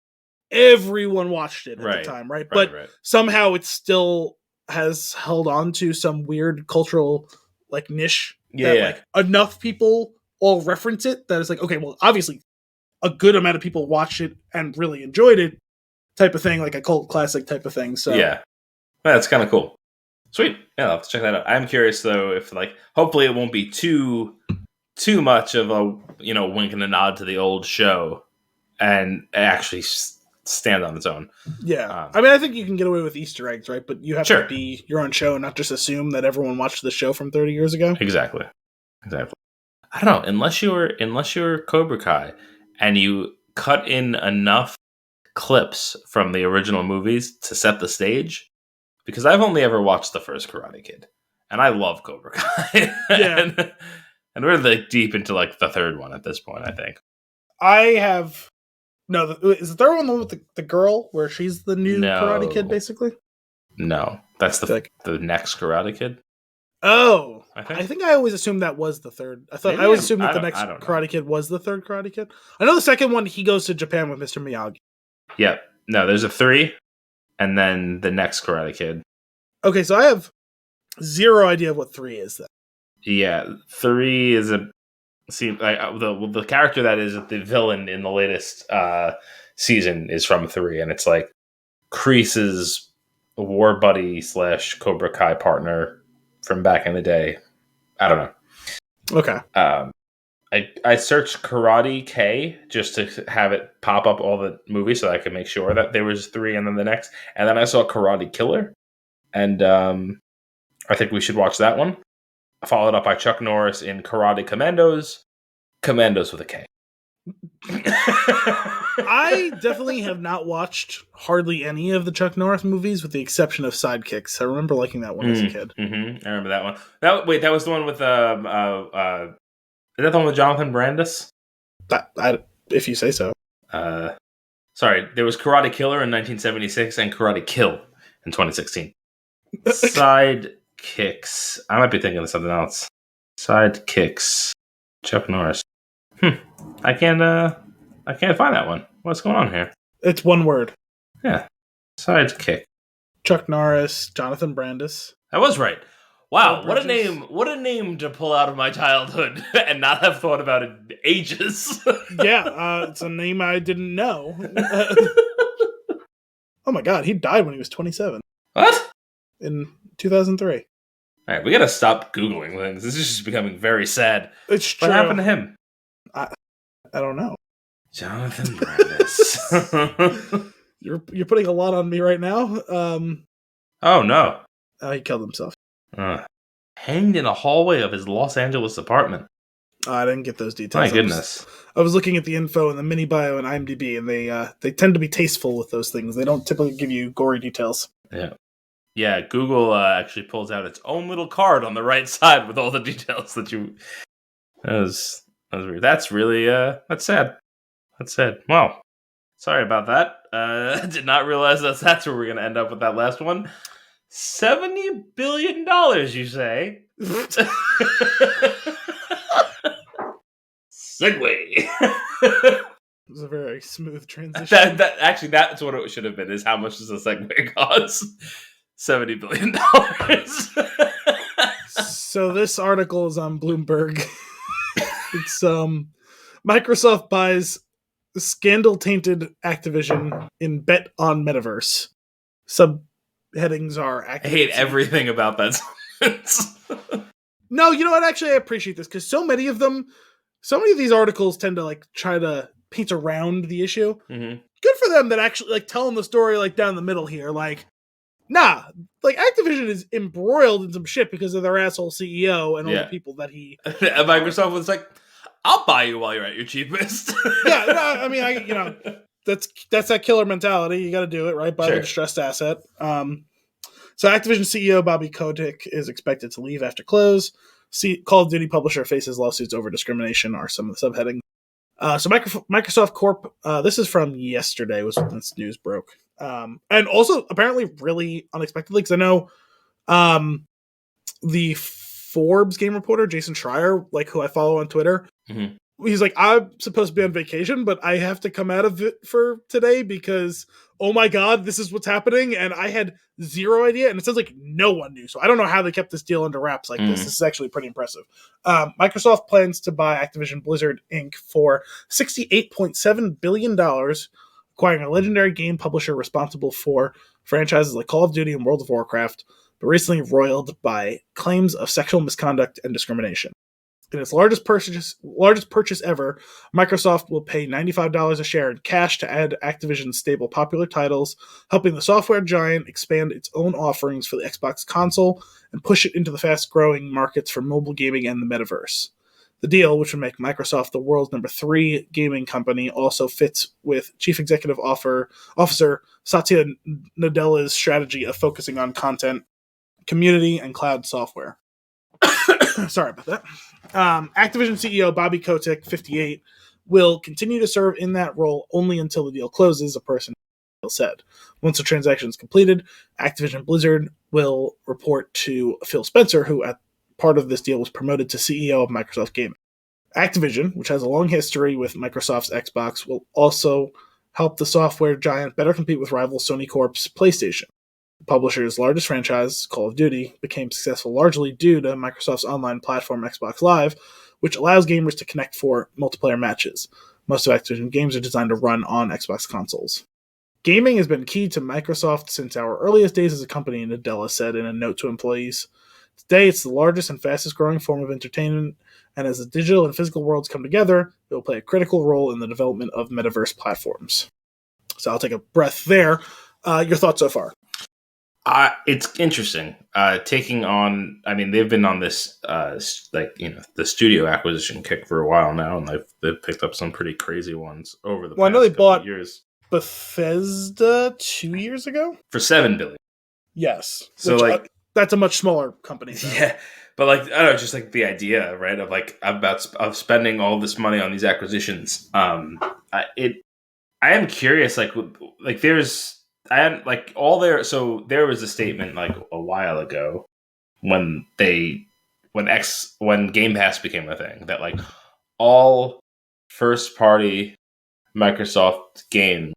everyone watched it at the time, right? But somehow it still has held on to some weird cultural like niche that like enough people all reference it that it's like, okay, well, obviously a good amount of people watched it and really enjoyed it type of thing, like a cult classic type of thing. So yeah, that's kind of cool. Sweet. Yeah, I'll have to check that out. I'm curious though if like hopefully it won't be too much of a wink and a nod to the old show and actually stand on its own. Yeah. I mean, I think you can get away with Easter eggs, right? But you have to be your own show and not just assume that everyone watched the show from 30 years ago. Exactly. I don't know, unless you're Cobra Kai and you cut in enough clips from the original movies to set the stage, because I've only ever watched the first Karate Kid and I love Cobra Kai. and we're like deep into like the third one at this point, I think. Is the third one the one with the girl where she's the new Karate Kid basically? No, that's the next Karate Kid. Oh, I think I always assumed that was the third. I always assumed that the next Karate Kid was the third Karate Kid. I know the second one, he goes to Japan with Mr. Miyagi. Yeah. No, there's a 3, and then the next Karate Kid. Okay, so I have zero idea of what 3 is then. Yeah, 3 is the character that is the villain in the latest season is from 3, and it's like Kreese's war buddy / Cobra Kai partner from back in the day. I don't know. Okay. I searched Karate K just to have it pop up all the movies so I could make sure that there was 3 and then the next. And then I saw Karate Killer, and I think we should watch that one. Followed up by Chuck Norris in Karate Commandos. Commandos with a K. I definitely have not watched hardly any of the Chuck Norris movies with the exception of Sidekicks. I remember liking that one as a kid. Mm-hmm. I remember that one. That was the one with is that the one with Jonathan Brandis? If you say so. Sorry, there was Karate Killer in 1976 and Karate Kill in 2016. Sidekicks. I might be thinking of something else. Sidekicks. Chuck Norris. I can't find that one. What's going on here? It's one word. Yeah. Sidekick. Chuck Norris, Jonathan Brandis. I was right. Wow, what a name! What a name to pull out of my childhood and not have thought about it in ages. Yeah, it's a name I didn't know. Oh my god, he died when he was 27. What? In 2003. All right, we gotta stop Googling things. This is just becoming very sad. It's true. What happened to him? I don't know. Jonathan Brandis. You're putting a lot on me right now. Oh no. He killed himself. Hanged in a hallway of his Los Angeles apartment. I didn't get those details. My goodness. I was looking at the info in the mini bio and IMDb, and they tend to be tasteful with those things. They don't typically give you gory details. Yeah. Google actually pulls out its own little card on the right side with all the details that you. That was weird. That's really that's sad. That's sad. Well, sorry about that. I did not realize that's where we're gonna end up with that last one. $70 billion, you say? Segue. It was a very smooth transition. That's what it should have been, is how much does a segue cost? $70 billion. So this article is on Bloomberg. It's Microsoft buys scandal-tainted Activision in bet on metaverse. Subheadings are Activision. I hate everything about that sentence. No, you know what? Actually, I appreciate this because so many of these articles tend to like try to paint around the issue. Mm-hmm. Good for them that actually like telling the story like down the middle here. Like, nah, like Activision is embroiled in some shit because of their asshole CEO and all the people that he. Microsoft was like, "I'll buy you while you're at your cheapest." Yeah, no, I mean, that's that killer mentality. You got to do it, right? Buy the distressed asset. So Activision CEO Bobby Kotick is expected to leave after close. Call of Duty publisher faces lawsuits over discrimination are some of the subheadings. So Microsoft Corp, this is from yesterday, was when this news broke. And also apparently really unexpectedly, because I know the Forbes game reporter, Jason Schreier, like who I follow on Twitter, he's like, I'm supposed to be on vacation, but I have to come out of it for today because, oh my God, this is what's happening. And I had zero idea. And it sounds like no one knew. So I don't know how they kept this deal under wraps like this. This is actually pretty impressive. Microsoft plans to buy Activision Blizzard Inc. for $68.7 billion, acquiring a legendary game publisher responsible for franchises like Call of Duty and World of Warcraft, but recently roiled by claims of sexual misconduct and discrimination. In its largest purchase ever, Microsoft will pay $95 a share in cash to add Activision's stable popular titles, helping the software giant expand its own offerings for the Xbox console and push it into the fast-growing markets for mobile gaming and the metaverse. The deal, which would make Microsoft the world's number 3 gaming company, also fits with Chief Executive Officer Satya Nadella's strategy of focusing on content, community, and cloud software. Sorry about that. Activision CEO Bobby Kotick, 58, will continue to serve in that role only until the deal closes, a person said. Once the transaction is completed, Activision Blizzard will report to Phil Spencer, who at part of this deal was promoted to CEO of Microsoft Gaming. Activision, which has a long history with Microsoft's Xbox, will also help the software giant better compete with rival Sony Corp's PlayStation. The publisher's largest franchise, Call of Duty, became successful largely due to Microsoft's online platform Xbox Live, which allows gamers to connect for multiplayer matches. Most of Activision games are designed to run on Xbox consoles. Gaming has been key to Microsoft since our earliest days as a company, Nadella said in a note to employees. Today, it's the largest and fastest growing form of entertainment, and as the digital and physical worlds come together, it will play a critical role in the development of metaverse platforms. So I'll take a breath there. Your thoughts so far? It's interesting. Taking on, I mean, they've been on this, the studio acquisition kick for a while now, and they've picked up some pretty crazy ones over the past couple of years. Bethesda 2 years ago for $7 billion. Yes, so which, that's a much smaller company. Though. Yeah, but I don't know, just the idea, right, of spending all this money on these acquisitions. I am curious, there's. There was a statement a while ago when Game Pass became a thing that all first party Microsoft games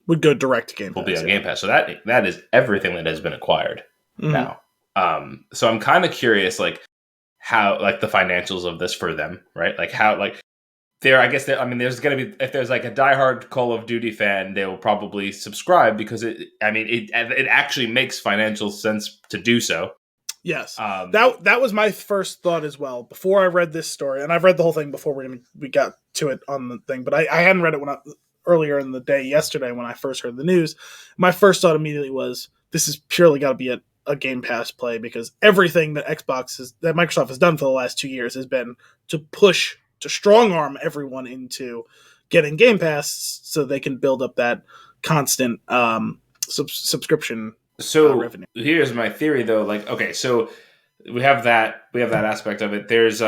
would go direct to Game Pass. Will be on Game Pass. So that is everything that has been acquired now. So I'm kind of curious how the financials of this for them, right? There's going to be, if there's a diehard Call of Duty fan, they will probably subscribe because it actually makes financial sense to do so. Yes. That was my first thought as well before I read this story, and I've read the whole thing before we got to it on the thing, but I hadn't read it earlier in the day yesterday when I first heard the news. My first thought immediately was, this is purely got to be a Game Pass play, because everything that Microsoft has done for the last 2 years has been to strong arm everyone into getting Game Pass so they can build up that constant subscription revenue. Here's my theory though. So we have that aspect of it. There's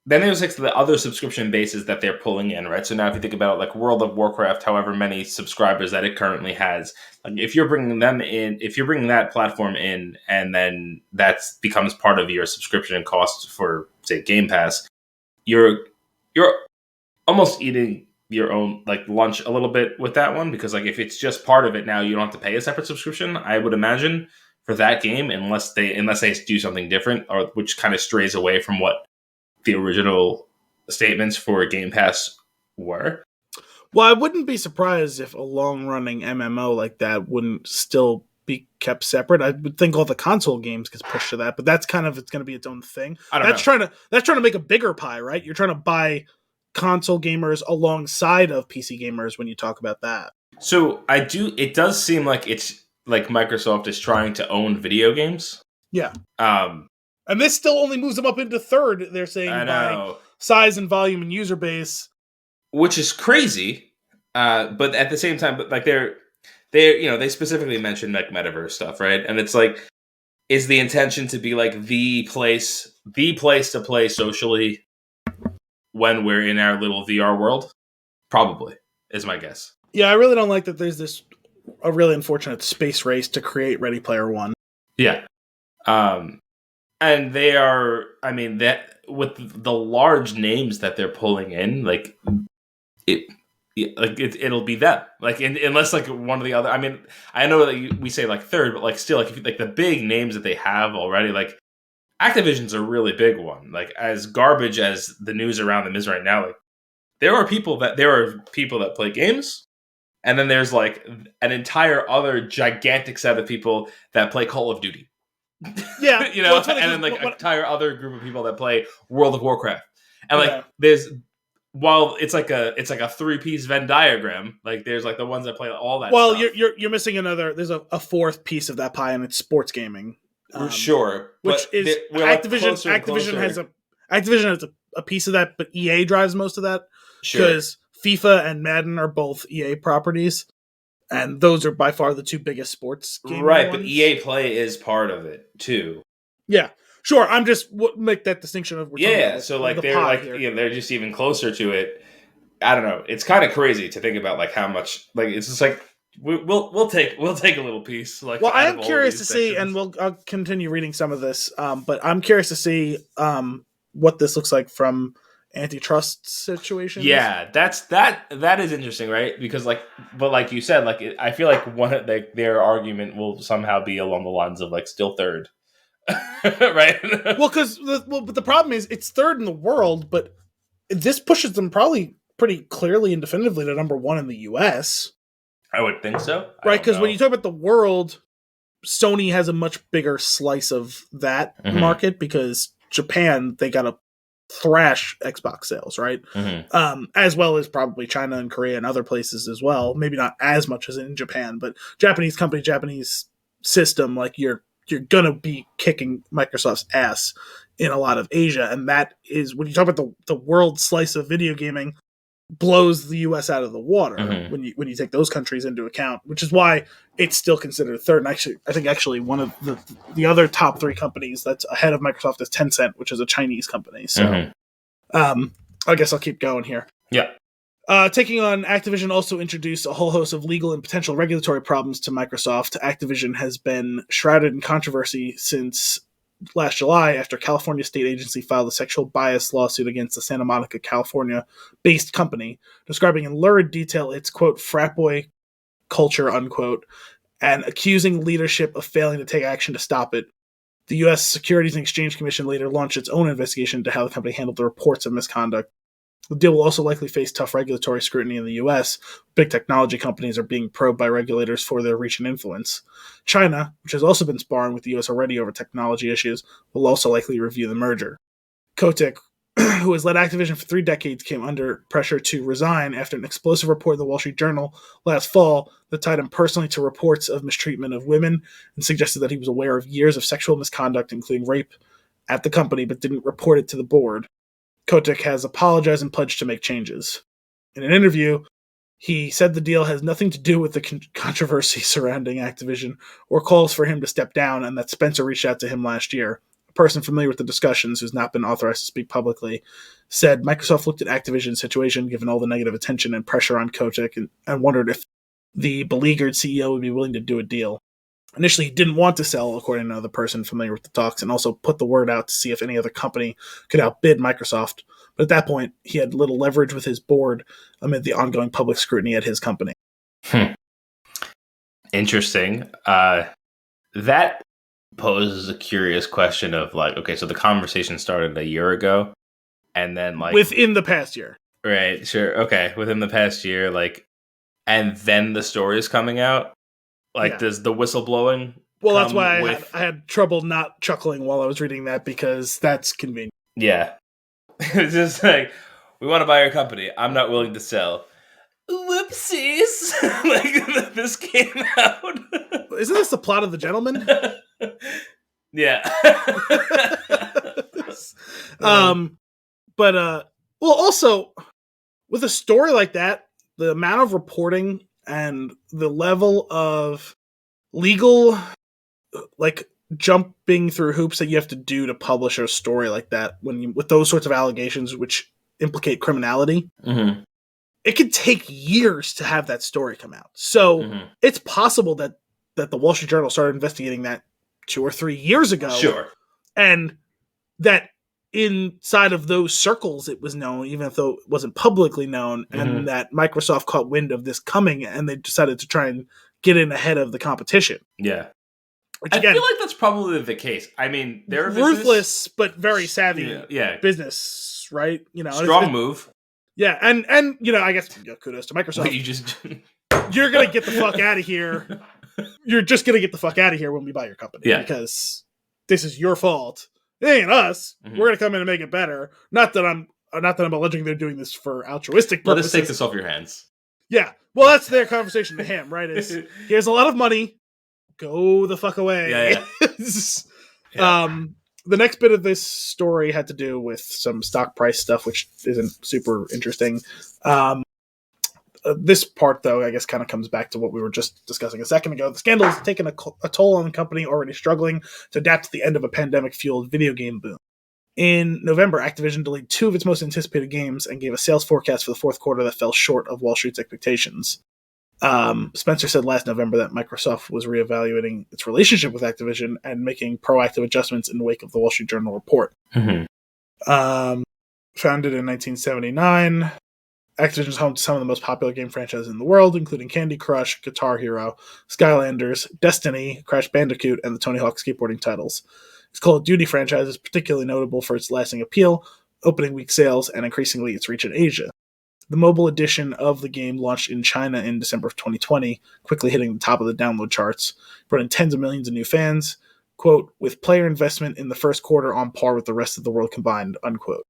then there's the other subscription bases that they're pulling in, right? So now if you think about World of Warcraft, however many subscribers that it currently has, if you're bringing them in, if you're bringing that platform in, and then that becomes part of your subscription cost for, say, Game Pass, you're almost eating your own lunch a little bit with that one, because if it's just part of it now, you don't have to pay a separate subscription, I would imagine, for that game, unless they do something different, or which kind of strays away from what the original statements for Game Pass were. Well, I wouldn't be surprised if a long-running MMO like that wouldn't still be kept separate. I would think all the console games gets pushed to that, but that's it's going to be its own thing. That's trying to make a bigger pie, right? You're trying to buy console gamers alongside of PC gamers when you talk about that. So it does seem like it's Microsoft is trying to own video games. Yeah. And this still only moves them up into third, they're saying, by size and volume and user base. Which is crazy. But at the same time, they specifically mentioned metaverse stuff, right? And it's is the intention to be the place to play socially when we're in our little VR world? Probably, is my guess. Yeah, I really don't like that there's a really unfortunate space race to create Ready Player One. Yeah. And they are, that with the large names that they're pulling in, it'll be them. Unless one of the other. I know that we say third, but still, if the big names that they have already, Activision's a really big one. As garbage as the news around them is right now, there are people that play games, and then there's an entire other gigantic set of people that play Call of Duty. Yeah, and then an entire other group of people that play World of Warcraft, and there's, while it's a 3-piece Venn diagram, there's the ones that play all that. Well, stuff. you're missing another. There's a fourth piece of that pie, and it's sports gaming. Sure, which is Activision has a piece of that, but EA drives most of that, because FIFA and Madden are both EA properties. And those are by far the two biggest sports games. Right, but EA Play is part of it, too. Yeah, sure. I'm just make that distinction of so they're just even closer to it. I don't know. It's kind of crazy to think about how much it's just we'll take a little piece. Well, I am curious to see, and I'll continue reading some of this. But I'm curious to see what this looks like from antitrust situations. Yeah, that is interesting, right? Because but like you said, I feel like their argument will somehow be along the lines of still third, right? Well, but the problem is it's third in the world, but this pushes them probably pretty clearly and definitively to number one in the U.S. I would think so, right? Because when you talk about the world, Sony has a much bigger slice of that market because Japan, they got to thrash Xbox sales, right? As well as probably China and Korea and other places as well. Maybe not as much as in Japan, but Japanese company, Japanese system, you're gonna be kicking Microsoft's ass in a lot of Asia, and that is when you talk about the world slice of video gaming, blows the US out of the water when you take those countries into account, which is why it's still considered third. And actually, I think one of the other top three companies that's ahead of Microsoft is Tencent, which is a Chinese company. So I guess I'll keep going here. Yeah. Taking on Activision also introduced a whole host of legal and potential regulatory problems to Microsoft. Activision has been shrouded in controversy since last July after California state agency filed a sexual bias lawsuit against the Santa Monica, California-based company, describing in lurid detail its, quote, frat boy culture, unquote, and accusing leadership of failing to take action to stop it. The U.S. Securities and Exchange Commission later launched its own investigation into how the company handled the reports of misconduct. The deal will also likely face tough regulatory scrutiny in the U.S. Big technology companies are being probed by regulators for their reach and influence. China, which has also been sparring with the U.S. already over technology issues, will also likely review the merger. Kotick, who has led Activision for 3 decades, came under pressure to resign after an explosive report in the Wall Street Journal last fall that tied him personally to reports of mistreatment of women and suggested that he was aware of years of sexual misconduct, including rape, at the company, but didn't report it to the board. Kotick has apologized and pledged to make changes. In an interview, he said the deal has nothing to do with the controversy surrounding Activision or calls for him to step down, and that Spencer reached out to him last year. A person familiar with the discussions, who's not been authorized to speak publicly, said Microsoft looked at Activision's situation, given all the negative attention and pressure on Kotick, and wondered if the beleaguered CEO would be willing to do a deal. Initially, he didn't want to sell, according to another person familiar with the talks, and also put the word out to see if any other company could outbid Microsoft. But at that point, he had little leverage with his board amid the ongoing public scrutiny at his company. Interesting. That poses a curious question of okay, so the conversation started a year ago, and then within the past year. Right, sure. Okay, within the past year, and then the story is coming out. Does the whistleblowing? Well, that's why I had trouble not chuckling while I was reading that, because that's convenient. Yeah. It's just we want to buy your company. I'm not willing to sell. Whoopsies. This came out. Isn't this the plot of The Gentleman? Yeah. Well, also, with a story like that, the amount of reporting and the level of legal, jumping through hoops that you have to do to publish a story like that, with those sorts of allegations which implicate criminality, it could take years to have that story come out. So it's possible that the Wall Street Journal started investigating that 2 or 3 years ago. Sure. And that inside of those circles it was known, even though it wasn't publicly known, and that Microsoft caught wind of this coming and they decided to try and get in ahead of the competition. Yeah. Which, I again, feel like that's probably the case. I mean, they're ruthless but very savvy yeah. business, right? Strong move. Yeah, and I guess kudos to Microsoft. You're gonna get the fuck out of here. You're just gonna get the fuck out of here when we buy your company, because this is your fault. It ain't us. We're gonna come in and make it better. Not that I'm alleging they're doing this for altruistic purposes. Let us take this off your hands. Yeah. Well, that's their conversation to him, right? Is here's a lot of money. Go the fuck away. Yeah. The next bit of this story had to do with some stock price stuff, which isn't super interesting. This part, though, I guess kind of comes back to what we were just discussing a second ago. The scandal has taken a toll on the company already struggling to adapt to the end of a pandemic-fueled video game boom. In November, Activision delayed 2 of its most anticipated games and gave a sales forecast for the fourth quarter that fell short of Wall Street's expectations. Spencer said last November that Microsoft was reevaluating its relationship with Activision and making proactive adjustments in the wake of the Wall Street Journal report. Founded in 1979, Activision is home to some of the most popular game franchises in the world, including Candy Crush, Guitar Hero, Skylanders, Destiny, Crash Bandicoot, and the Tony Hawk skateboarding titles. Its Call of Duty franchise is particularly notable for its lasting appeal, opening week sales, and increasingly its reach in Asia. The mobile edition of the game launched in China in December of 2020, quickly hitting the top of the download charts, brought in tens of millions of new fans, quote, with player investment in the first quarter on par with the rest of the world combined, unquote.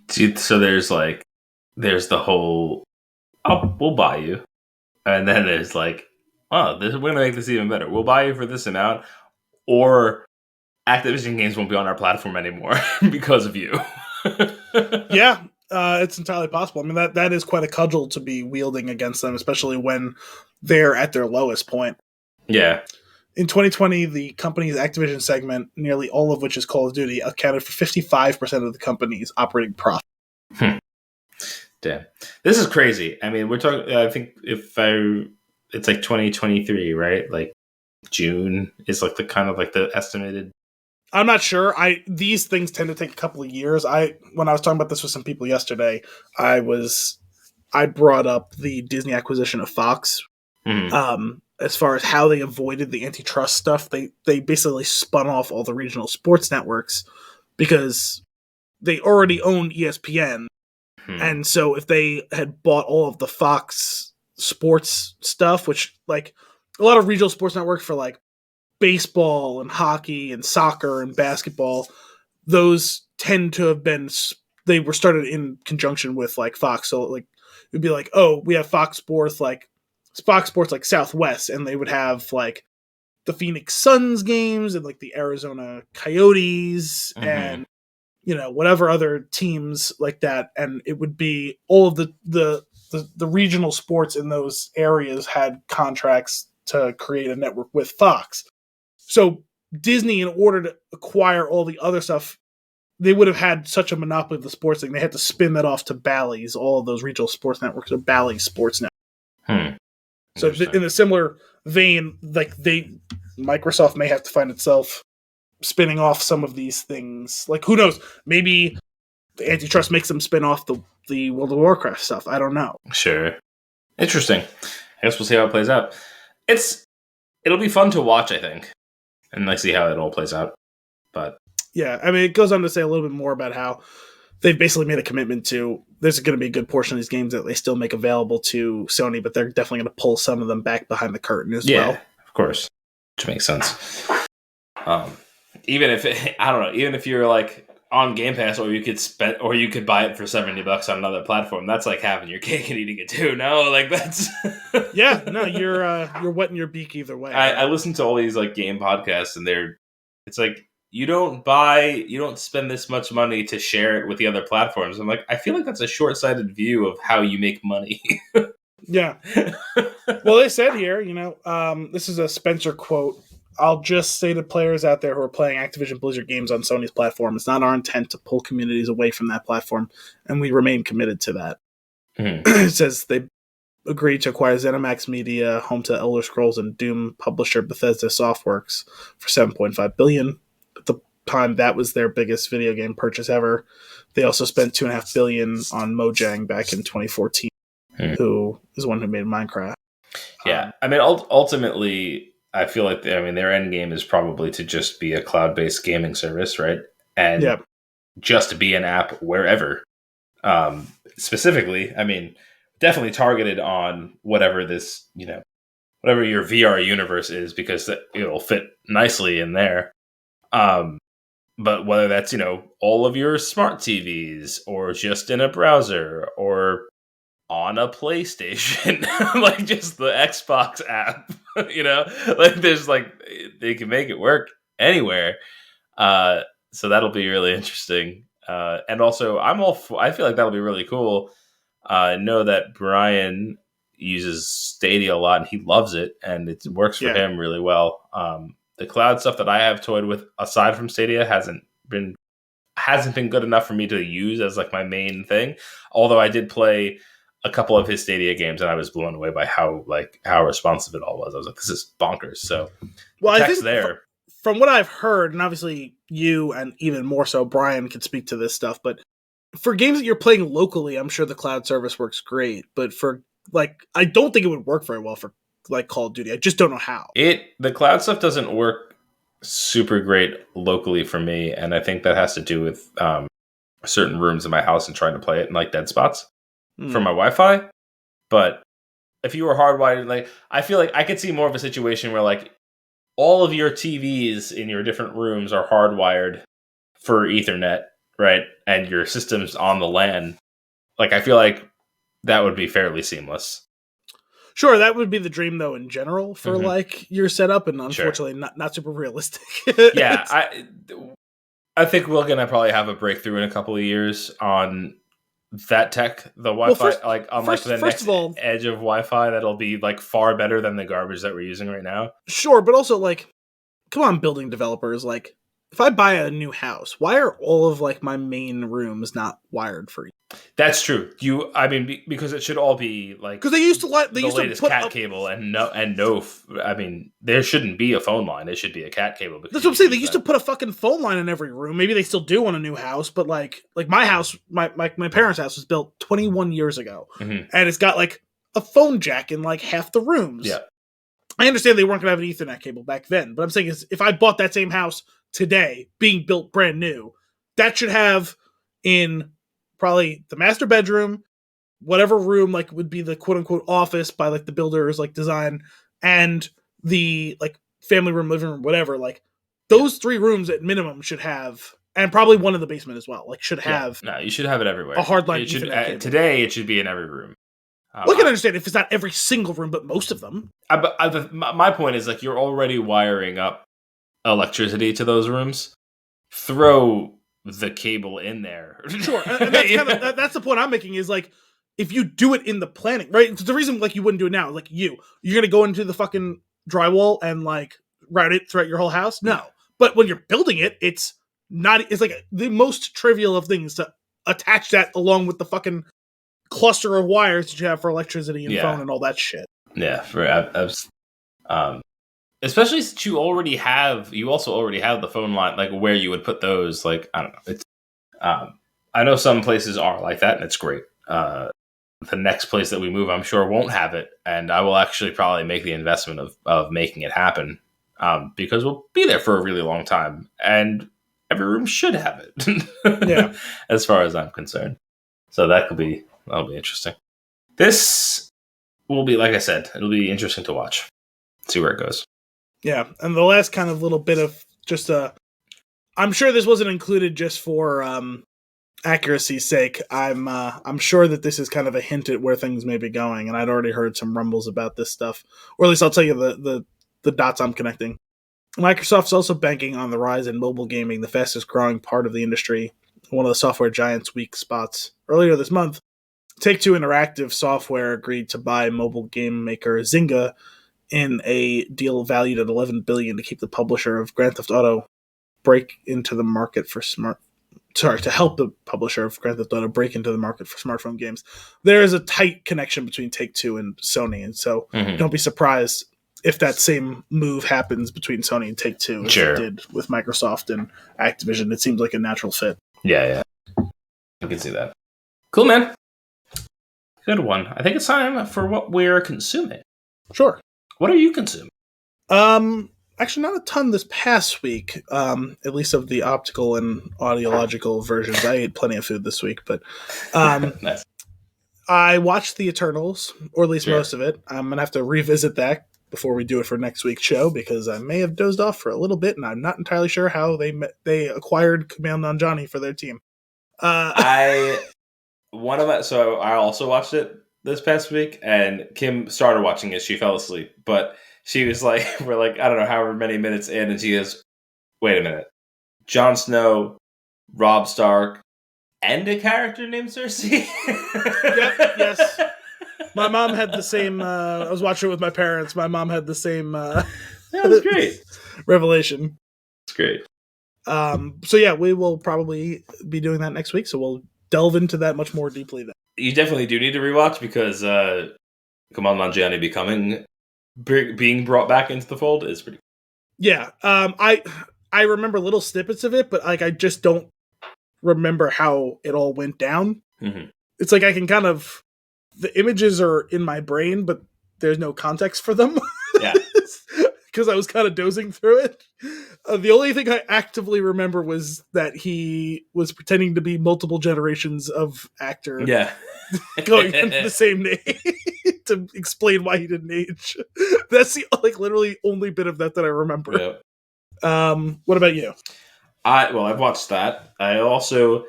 So there's the whole, oh, we'll buy you. And then there's like, oh, we're going to make this even better. We'll buy you for this amount, or Activision games won't be on our platform anymore because of you. Yeah, it's entirely possible. I mean, that is quite a cudgel to be wielding against them, especially when they're at their lowest point. Yeah. In 2020, the company's Activision segment, nearly all of which is Call of Duty, accounted for 55% of the company's operating profit. Damn. This is crazy. I mean, we're talking, I think it's like 2023, right? Like June is like the kind of like the estimated. I'm not sure. These things tend to take a couple of years. When I was talking about this with some people yesterday, I brought up the Disney acquisition of Fox. Mm-hmm. As far as how they avoided the antitrust stuff, they basically spun off all the regional sports networks because they already owned ESPN. And so if they had bought all of the Fox sports stuff, which like a lot of regional sports networks for like baseball and hockey and soccer and basketball, those tend to have been, they were started in conjunction with like Fox. So like it'd be like, oh, we have Fox Sports like Southwest, and they would have like the Phoenix Suns games and like the Arizona Coyotes and whatever other teams like that, and it would be all of the regional sports in those areas had contracts to create a network with Fox. So Disney, in order to acquire all the other stuff, they would have had such a monopoly of the sports thing. They had to spin that off to Bally's. All of those regional sports networks are Bally's sports networks. So in a similar vein, like Microsoft may have to find itself spinning off some of these things. Like, who knows? Maybe the antitrust makes them spin off the World of Warcraft stuff. I don't know. Sure. Interesting. I guess we'll see how it plays out. It'll be fun to watch, I think, and like see how it all plays out. But yeah, I mean, it goes on to say a little bit more about how they've basically made a commitment to, there's going to be a good portion of these games that they still make available to Sony, but they're definitely going to pull some of them back behind the curtain as well. Yeah, of course. Which makes sense. Even if you're like on Game Pass, or you could buy it for $70 on another platform, that's like having your cake and eating it too. No, like that's yeah, no, you're wetting your beak either way. I listen to all these like game podcasts, and it's like, you don't spend this much money to share it with the other platforms. I'm like, I feel like that's a short-sighted view of how you make money. Yeah. Well, they said here, this is a Spencer quote. I'll just say to players out there who are playing Activision Blizzard games on Sony's platform, it's not our intent to pull communities away from that platform, and we remain committed to that. It says they agreed to acquire ZeniMax Media, home to Elder Scrolls and Doom publisher Bethesda Softworks, for $7.5 billion. At the time, that was their biggest video game purchase ever. They also spent $2.5 billion on Mojang back in 2014, who is the one who made Minecraft. Yeah, I mean, ultimately, I feel like their end game is probably to just be a cloud-based gaming service, right? And just to be an app wherever. Specifically, I mean, definitely targeted on whatever this, whatever your VR universe is, because it'll fit nicely in there. But whether that's, all of your smart TVs, or just in a browser, or on a PlayStation, like just the Xbox app, like there's they can make it work anywhere. So that'll be really interesting. And also I feel like that'll be really cool. I know that Brian uses Stadia a lot, and he loves it, and it works for him really well. The cloud stuff that I have toyed with aside from Stadia hasn't been good enough for me to use as like my main thing. Although I did play a couple of his Stadia games, and I was blown away by how responsive it all was. I was like, this is bonkers. So, well, I think from what I've heard, and obviously you and even more so Brian can speak to this stuff, but for games that you're playing locally, I'm sure the cloud service works great. But for I don't think it would work very well for Call of Duty. I just don't know how. The cloud stuff doesn't work super great locally for me, and I think that has to do with certain rooms in my house and trying to play it in dead spots for my Wi-Fi. But if you were hardwired, I feel like I could see more of a situation where all of your TVs in your different rooms are hardwired for Ethernet, right? And your system's on the LAN. I feel like that would be fairly seamless. Sure, that would be the dream, though, in general for your setup, and unfortunately, not super realistic. Yeah, I think we're gonna probably have a breakthrough in a couple of years on that tech, the Wi-Fi, the next edge of Wi-Fi that'll be far better than the garbage that we're using right now. Sure, but also come on, building developers, if I buy a new house, why are all of my main rooms not wired for you? That's true. Because it should all be because they used to the latest cat cable and no. There shouldn't be a phone line. It should be a cat cable. That's what I'm saying. They used to put a fucking phone line in every room. Maybe they still do on a new house, but my house, my parents' house was built 21 years ago, and it's got a phone jack in half the rooms. Yeah, I understand they weren't gonna have an Ethernet cable back then, but I'm saying is if I bought that same house today, being built brand new, that should have in probably the master bedroom, whatever room would be the quote unquote office by the builder's design, and the family room, living room, whatever. Those three rooms at minimum should have, and probably one in the basement as well. Should have. No, you should have it everywhere. A hardline. Today it should be in every room. I can understand if it's not every single room, but most of them. My point is you're already wiring up electricity to those rooms. Throw the cable in there. Sure. And that's the point I'm making is if you do it in the planning, right? The reason you wouldn't do it now, you're going to go into the fucking drywall and route it throughout your whole house. No. But when you're building it, it's the most trivial of things to attach that along with the fucking cluster of wires that you have for electricity and phone and all that shit. Yeah. Especially since you also already have the phone line, where you would put those. I don't know. It's, I know some places are like that, and it's great. The next place that we move, I'm sure, won't have it, and I will actually probably make the investment of making it happen, because we'll be there for a really long time, and every room should have it. Yeah, as far as I'm concerned. So that'll be interesting. This will be, like I said, it'll be interesting to watch, see where it goes. Yeah, and the last kind of little bit of just I'm sure this wasn't included just for accuracy's sake. I'm sure that this is kind of a hint at where things may be going, and I'd already heard some rumbles about this stuff, or at least I'll tell you the dots I'm connecting. Microsoft's also banking on the rise in mobile gaming, the fastest growing part of the industry, one of the software giants' weak spots. Earlier this month, Take-Two Interactive Software agreed to buy mobile game maker Zynga in a deal valued at $11 billion to keep the publisher of Grand Theft Auto break into the market for to help the publisher of Grand Theft Auto break into the market for smartphone games. There is a tight connection between Take-Two and Sony, and so don't be surprised if that same move happens between Sony and Take-Two as it did with Microsoft and Activision. It seems like a natural fit. Yeah. I can see that. Cool, man. Good one. I think it's time for what we're consuming. Sure. What are you consuming? Actually, not a ton this past week, at least of the optical and audiological versions. I ate plenty of food this week, but nice. I watched The Eternals, or at least most of it. I'm going to have to revisit that before we do it for next week's show, because I may have dozed off for a little bit, and I'm not entirely sure how they acquired Kumail Nanjiani for their team. I also watched it this past week, and Kim started watching it. She fell asleep, but she was we're I don't know, however many minutes in, and she goes, wait a minute. Jon Snow, Robb Stark, and a character named Cersei? Yep, yes. My mom had the same, I was watching it with my parents. My mom had the same that was great. revelation. It's great. So yeah, we will probably be doing that next week, so we'll delve into that much more deeply then. You definitely do need to rewatch, because Kumail Nanjiani being brought back into the fold is pretty cool. Yeah. I remember little snippets of it, but I just don't remember how it all went down. Mm-hmm. It's like I can kind of, the images are in my brain, but there's no context for them. Yeah. Because I was kind of dozing through it. The only thing I actively remember was that he was pretending to be multiple generations of actor. Yeah. Going under the same name to explain why he didn't age. That's the literally only bit of that I remember. Yeah. What about you? I've watched that. I also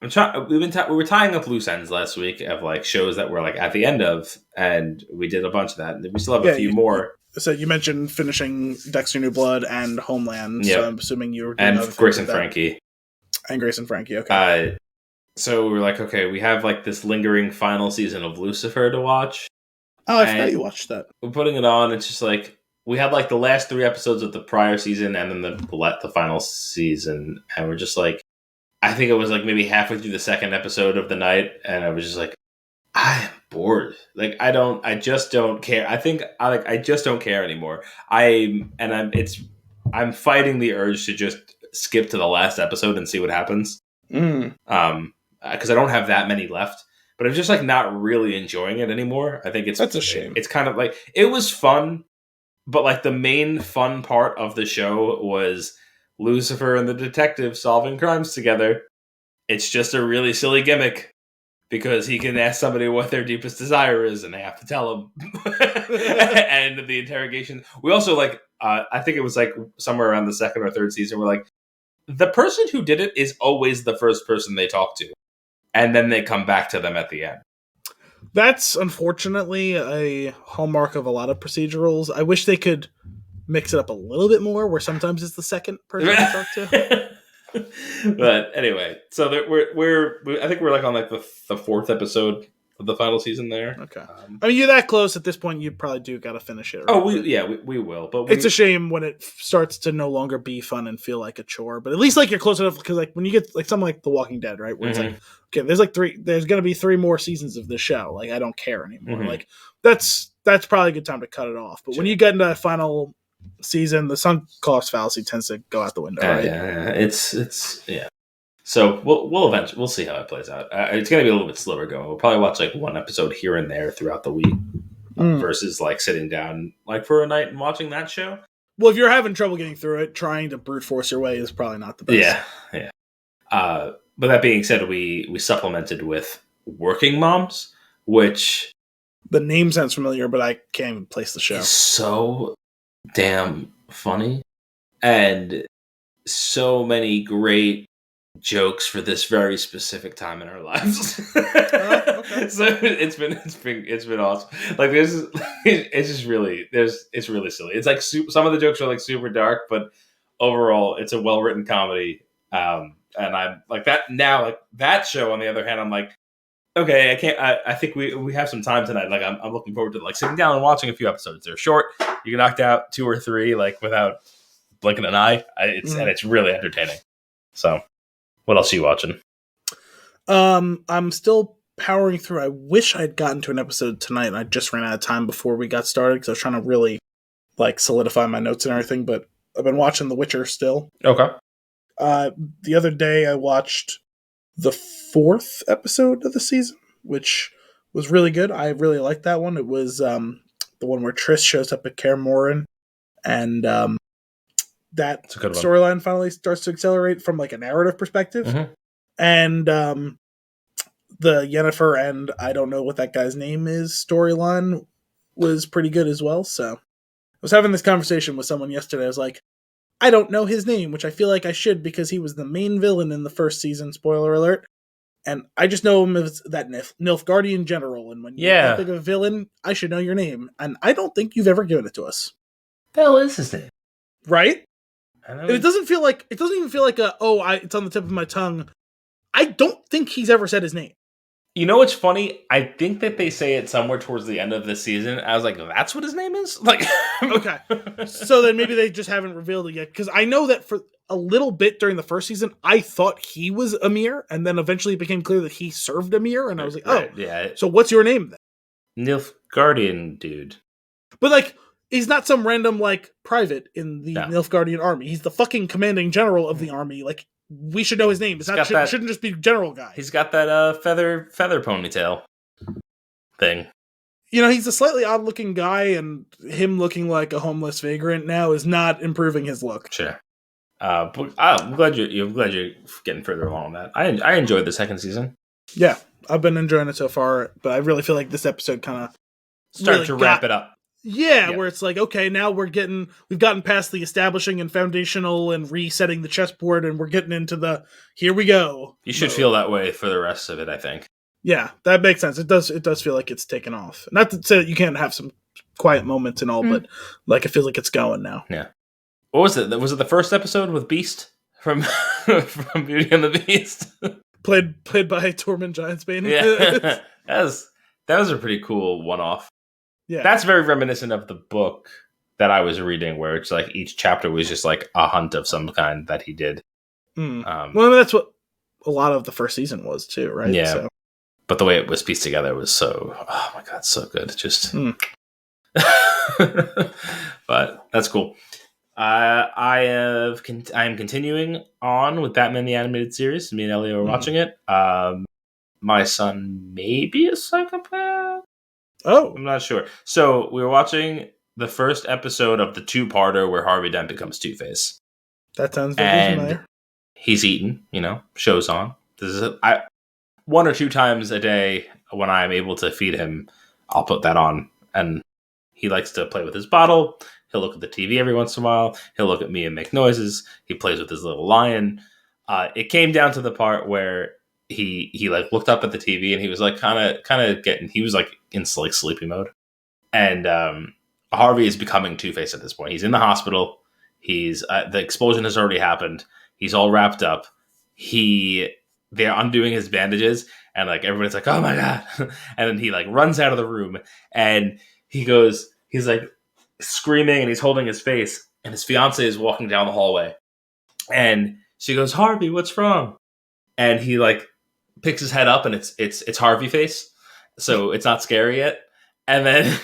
we were tying up loose ends last week of like shows that we're like at the end of, and we did a bunch of that. And we still have a few more. So you mentioned finishing Dexter New Blood and Homeland. Yep. So I'm assuming you were doing and Grace and Frankie. And Grace and Frankie. Okay. So we were like, okay, we have like this lingering final season of Lucifer to watch. Oh, I forgot you watched that. We're putting it on. It's just like we had like the last 3 episodes of the prior season and then the final season, and we're just like, I think it was like maybe halfway through the second episode of the night, and I was just like, I'm bored. Like I just don't care. I just don't care anymore. I'm fighting the urge to just skip to the last episode and see what happens. Because I don't have that many left, but I'm just like not really enjoying it anymore. I think that's a shame. It's kind of like, it was fun, but like the main fun part of the show was Lucifer and the detective solving crimes together. It's just a really silly gimmick because he can ask somebody what their deepest desire is and they have to tell him. And the interrogation. We also like, I think it was like somewhere around the 2nd or 3rd season, we're like, the person who did it is always the first person they talk to. And then they come back to them at the end. That's unfortunately a hallmark of a lot of procedurals. I wish they could mix it up a little bit more, where sometimes it's the second person they talk to. But anyway, so I think we're like on like the 4th episode of the final season there. Okay. I mean, you're that close at this point. You probably do got to finish it. Right? Oh, we will. But it's a shame when it starts to no longer be fun and feel like a chore. But at least like you're close enough, because like when you get like something like The Walking Dead, right, where it's like, okay, there's going to be 3 more seasons of this show. Like I don't care anymore. Like that's probably a good time to cut it off. But when you get into that final season, the sunk cost fallacy tends to go out the window. Right? Yeah. It's yeah. So we'll see how it plays out. It's going to be a little bit slower going. We'll probably watch like 1 episode here and there throughout the week versus like sitting down like for a night and watching that show. Well, if you're having trouble getting through it, trying to brute force your way is probably not the best. Yeah. But that being said, we supplemented with Working Moms, which the name sounds familiar, but I can't even place the show. It's so damn funny and so many great jokes for this very specific time in our lives. Okay. So it's been awesome. Like it's really silly. It's like some of the jokes are like super dark, but overall it's a well-written comedy. And I'm like that now. Like that show, on the other hand, I'm like, okay, I can't. I think we have some time tonight. Like I'm looking forward to like sitting down and watching a few episodes. They're short. You can knock out 2 or 3 like without blinking an eye. And it's really entertaining. So, what else are you watching? I'm still powering through. I wish I'd gotten to an episode tonight, and I just ran out of time before we got started because I was trying to really like solidify my notes and everything. But I've been watching The Witcher still. Okay. The other day I watched the 4th episode of the season, which was really good. I really liked that one. It was the one where Triss shows up at Kaer Morhen, and that storyline finally starts to accelerate from like a narrative perspective. Mm-hmm. And the Yennefer and I don't know what that guy's name is storyline was pretty good as well. So I was having this conversation with someone yesterday. I was like, I don't know his name, which I feel like I should because he was the main villain in the first season, spoiler alert. And I just know him as that Nilfgaardian general. And when you think of a villain, I should know your name. And I don't think you've ever given it to us. The hell is his name? Right? And it doesn't even feel like it's on the tip of my tongue. I don't think he's ever said his name. You know what's funny? I think that they say it somewhere towards the end of the season. I was like, that's what his name is? Like, okay. So then maybe they just haven't revealed it yet. Because I know that for a little bit during the first season, I thought he was Emir. And then eventually it became clear that he served Emir. And I was like, oh, yeah. So what's your name then? Nilfgaardian dude. But like, he's not some random like private in the Nilfgaardian army. He's the fucking commanding general of the army. Like, we should know his name. It's not shouldn't just be general guy. He's got that feather ponytail thing. You know, he's a slightly odd looking guy, and him looking like a homeless vagrant now is not improving his look. Sure. But I'm glad you're getting further along on that. I enjoyed the second season. Yeah, I've been enjoying it so far, but I really feel like this episode kind of started to wrap it up. Yeah, where it's like, okay, now we've gotten past the establishing and foundational and resetting the chessboard, and we're getting into the here we go. You should feel that way for the rest of it, I think. Yeah, that makes sense. It does feel like it's taken off. Not to say that you can't have some quiet moments and all, but like it feels like it's going now. Yeah. What was it? Was it the first episode with Beast from Beauty and the Beast? Played by Tormund Giantsbane. Yeah. that was a pretty cool one-off. Yeah. That's very reminiscent of the book that I was reading, where it's like each chapter was just like a hunt of some kind that he did. Well, I mean, that's what a lot of the first season was too, right? Yeah. So. But the way it was pieced together was oh my God, so good. Just, but that's cool. I am continuing on with Batman the Animated Series. Me and Ellie are watching it. My son may be a psychopath. Oh, I'm not sure. So we were watching the first episode of the two-parter where Harvey Dent becomes Two-Face. That sounds very familiar. He's eaten, show's on. This is one or two times a day when I'm able to feed him, I'll put that on. And he likes to play with his bottle. He'll look at the TV every once in a while. He'll look at me and make noises. He plays with his little lion. It came down to the part where he like looked up at the TV and he was like kind of getting, he was like in like sleepy mode. And Harvey is becoming Two-Face at this point. He's in the hospital. He's the explosion has already happened. He's all wrapped up. They're undoing his bandages and like everybody's like, oh my God. And then he like runs out of the room and he's like screaming and he's holding his face and his fiance is walking down the hallway and she goes, Harvey, what's wrong? And he like picks his head up and it's Harvey face. So it's not scary yet. And then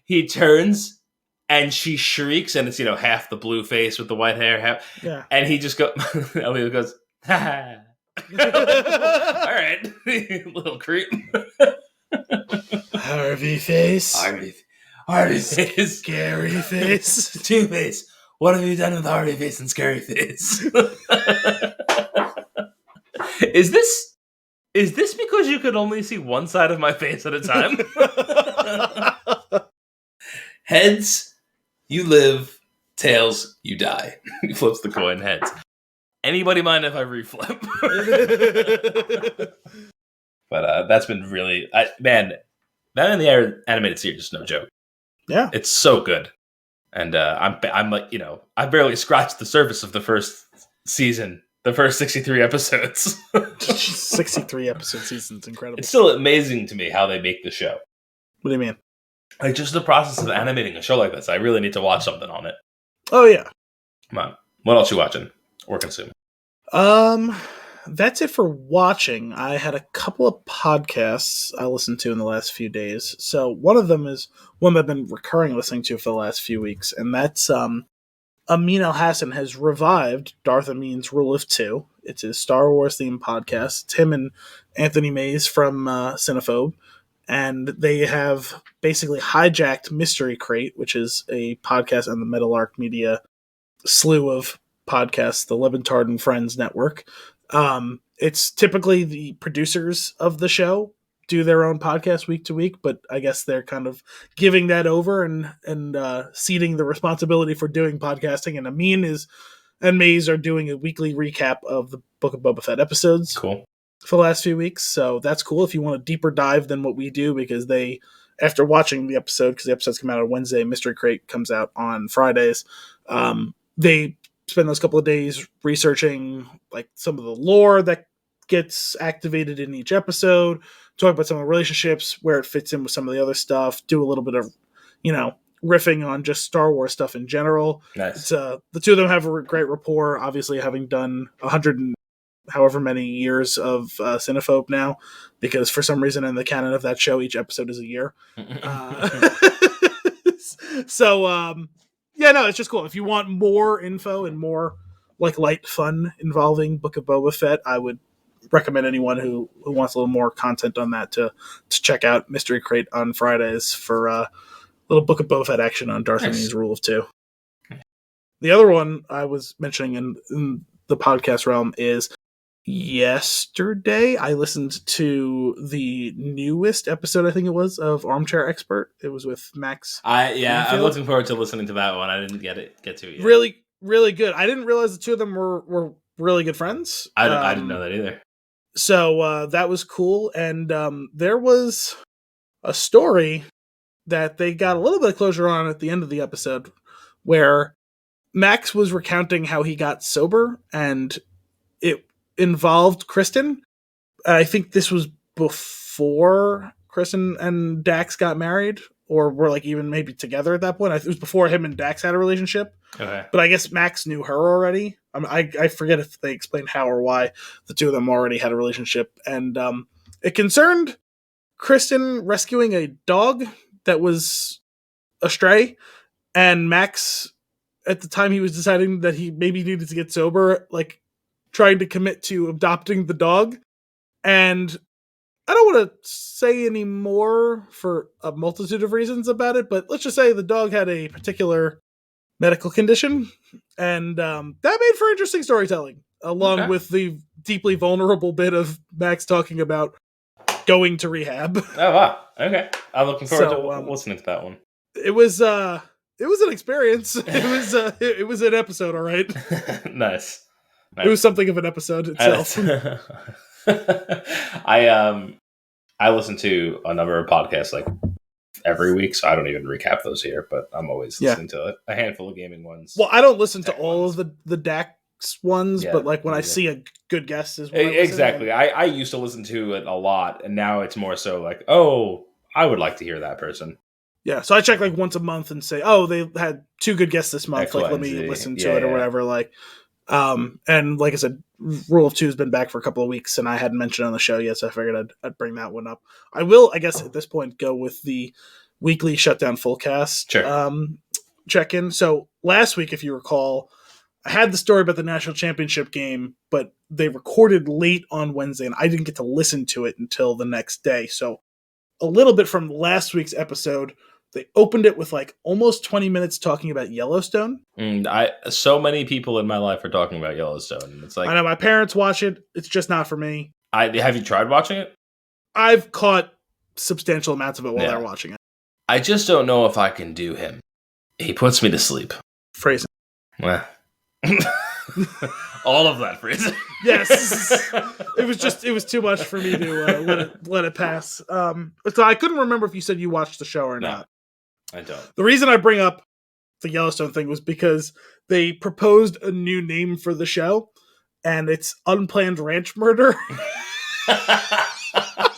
he turns and she shrieks and it's, half the blue face with the white hair. And he just Elliot goes, ha ha. All right. Little creep. Harvey face. Harvey face. Scary face. Two-Face. What have you done with Harvey face and scary face? Is this because you could only see one side of my face at a time? Heads, you live. Tails, you die. He flips the coin. Heads. Anybody mind if I reflip? But that's been really... Batman in the Animated Series is no joke. Yeah. It's so good. And I'm like, I barely scratched the surface of the first season. The first 63 episodes. 63 episode season's incredible. It's still amazing to me how they make the show. What do you mean? Like, just the process of animating a show like this. I really need to watch something on it. Oh, yeah. Come on. What else you watching or consuming? That's it for watching. I had a couple of podcasts I listened to in the last few days. So one of them is one I've been recurring listening to for the last few weeks, and that's Amin Al-Hassan has revived Darth Amin's Rule of Two. It's his Star Wars themed podcast. It's him and Anthony Mays from Cinephobe, and they have basically hijacked Mystery Crate, which is a podcast on the Metal-Arc Media slew of podcasts, the Leventard and Friends network. It's typically the producers of the show do their own podcast week to week, but I guess they're kind of giving that over and ceding the responsibility for doing podcasting. And Amin and Maze are doing a weekly recap of the Book of Boba Fett episodes. Cool. For the last few weeks. So that's cool if you want a deeper dive than what we do, because they, after watching the episode, because the episodes come out on Wednesday, Mystery Crate comes out on Fridays. They spend those couple of days researching like some of the lore that gets activated in each episode, talk about some of the relationships, where it fits in with some of the other stuff, do a little bit of, riffing on just Star Wars stuff in general. Nice. The two of them have a great rapport, obviously having done 100 and however many years of Cinephobe now, because for some reason in the canon of that show, each episode is a year. So, it's just cool. If you want more info and more like light fun involving Book of Boba Fett, I would recommend anyone who wants a little more content on that to check out Mystery Crate on Fridays for a little Book of Boba Fett action on Darth Renee's Rule of Two. The other one I was mentioning in the podcast realm is yesterday I listened to the newest episode, I think it was, of Armchair Expert. It was with Max. I'm looking forward to listening to that one. I didn't get to it yet. Really, really good. I didn't realize the two of them were really good friends. I didn't know that either. So that was cool. And there was a story that they got a little bit of closure on at the end of the episode where Max was recounting how he got sober, and it involved Kristen. I think this was before Kristen and Dax got married, or were like even maybe together at that point. It was before him and Dax had a relationship. Okay. But I guess Max knew her already. I forget if they explained how or why the two of them already had a relationship. And it concerned Kristen rescuing a dog that was astray, and Max, at the time he was deciding that he maybe needed to get sober, like trying to commit to adopting the dog. And I don't want to say any more for a multitude of reasons about it, but let's just say the dog had a particular medical condition, and that made for interesting storytelling, along with the deeply vulnerable bit of Max talking about going to rehab. Oh wow! Okay, I'm looking forward to listening to that one. It was an experience. It was an episode, all right. Nice. It was something of an episode itself. I listen to a number of podcasts like every week, so I don't even recap those here, but I'm always listening to a handful of gaming ones. Well, I don't listen to all of the Dax ones, but like when I see a good guest is exactly. I used to listen to it a lot, and now it's more so like, oh, I would like to hear that person. Yeah, so I check like once a month and say, oh, they had 2 good guests this month. Like, let me listen to it or whatever. Like, and like I said, Rule of Two has been back for a couple of weeks, and I hadn't mentioned it on the show yet, so I figured I'd bring that one up. I will, I guess, at this point, go with the weekly Shutdown Fullcast check-in. So last week, if you recall, I had the story about the national championship game, but they recorded late on Wednesday, and I didn't get to listen to it until the next day. So a little bit from last week's episode, they opened it with like almost 20 minutes talking about Yellowstone. So many people in my life are talking about Yellowstone. It's like, I know my parents watch it. It's just not for me. Have you tried watching it? I've caught substantial amounts of it while they're watching it. I just don't know if I can do him. He puts me to sleep. Phrasing. All of that phrasing. Yes. It was too much for me to let it pass. So I couldn't remember if you said you watched the show or not. I don't. The reason I bring up the Yellowstone thing was because they proposed a new name for the show, and it's Unplanned Ranch Murder. I